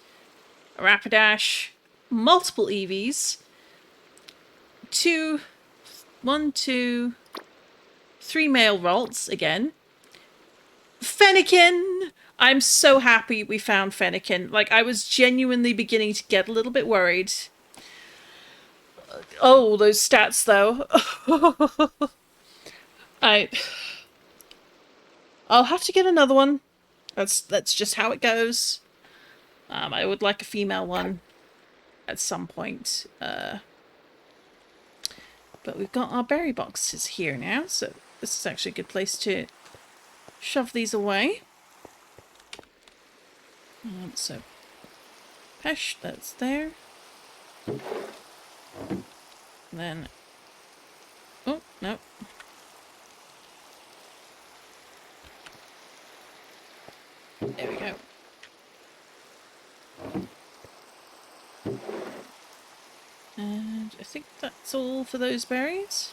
a Rapidash, multiple Eevees, 3 male Ralts again, Fennekin. I'm so happy we found Fennekin. Like, I was genuinely beginning to get a little bit worried. Oh, those stats, though. I'll have to get another one. That's just how it goes. I would like a female one at some point. But we've got our berry boxes here now, so this is actually a good place to shove these away. So, Pesh, that's there. And then, oh, no. There we go. And I think that's all for those berries.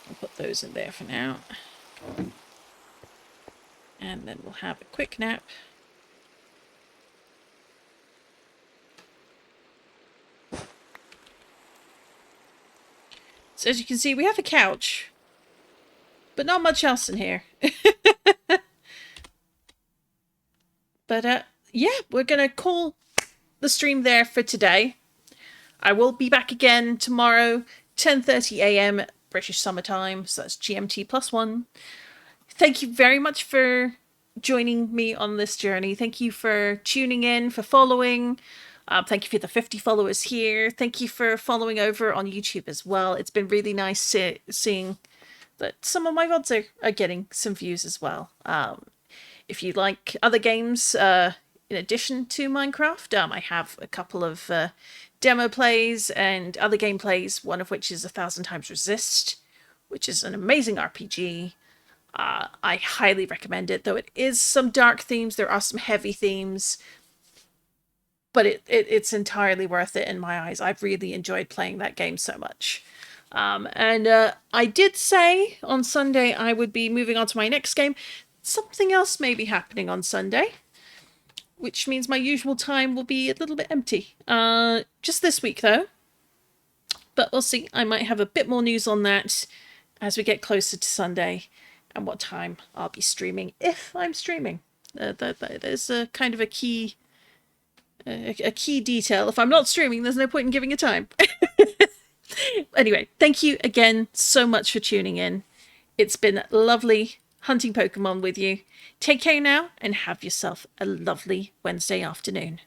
I'll put those in there for now. And then we'll have a quick nap. So as you can see, we have a couch, but not much else in here. But yeah, we're going to call the stream there for today. I will be back again tomorrow, 10:30 AM British Summer Time, so that's GMT +1. Thank you very much for joining me on this journey. Thank you for tuning in, for following. Thank you for the 50 followers here. Thank you for following over on YouTube as well. It's been really nice seeing that some of my VODs are getting some views as well. If you like other games in addition to Minecraft, I have a couple of demo plays and other gameplays, one of which is 1,000 Times Resist, which is an amazing RPG. I highly recommend it, though it is some dark themes. There are some heavy themes. But it's entirely worth it in my eyes. I've really enjoyed playing that game so much. I did say on Sunday I would be moving on to my next game. Something else may be happening on Sunday, which means my usual time will be a little bit empty. Just this week, though. But we'll see. I might have a bit more news on that as we get closer to Sunday and what time I'll be streaming, if I'm streaming. That is a kind of a key detail. If I'm not streaming, there's no point in giving a time. Anyway, thank you again so much for tuning in. It's been lovely hunting Pokemon with you. Take care now and have yourself a lovely Wednesday afternoon.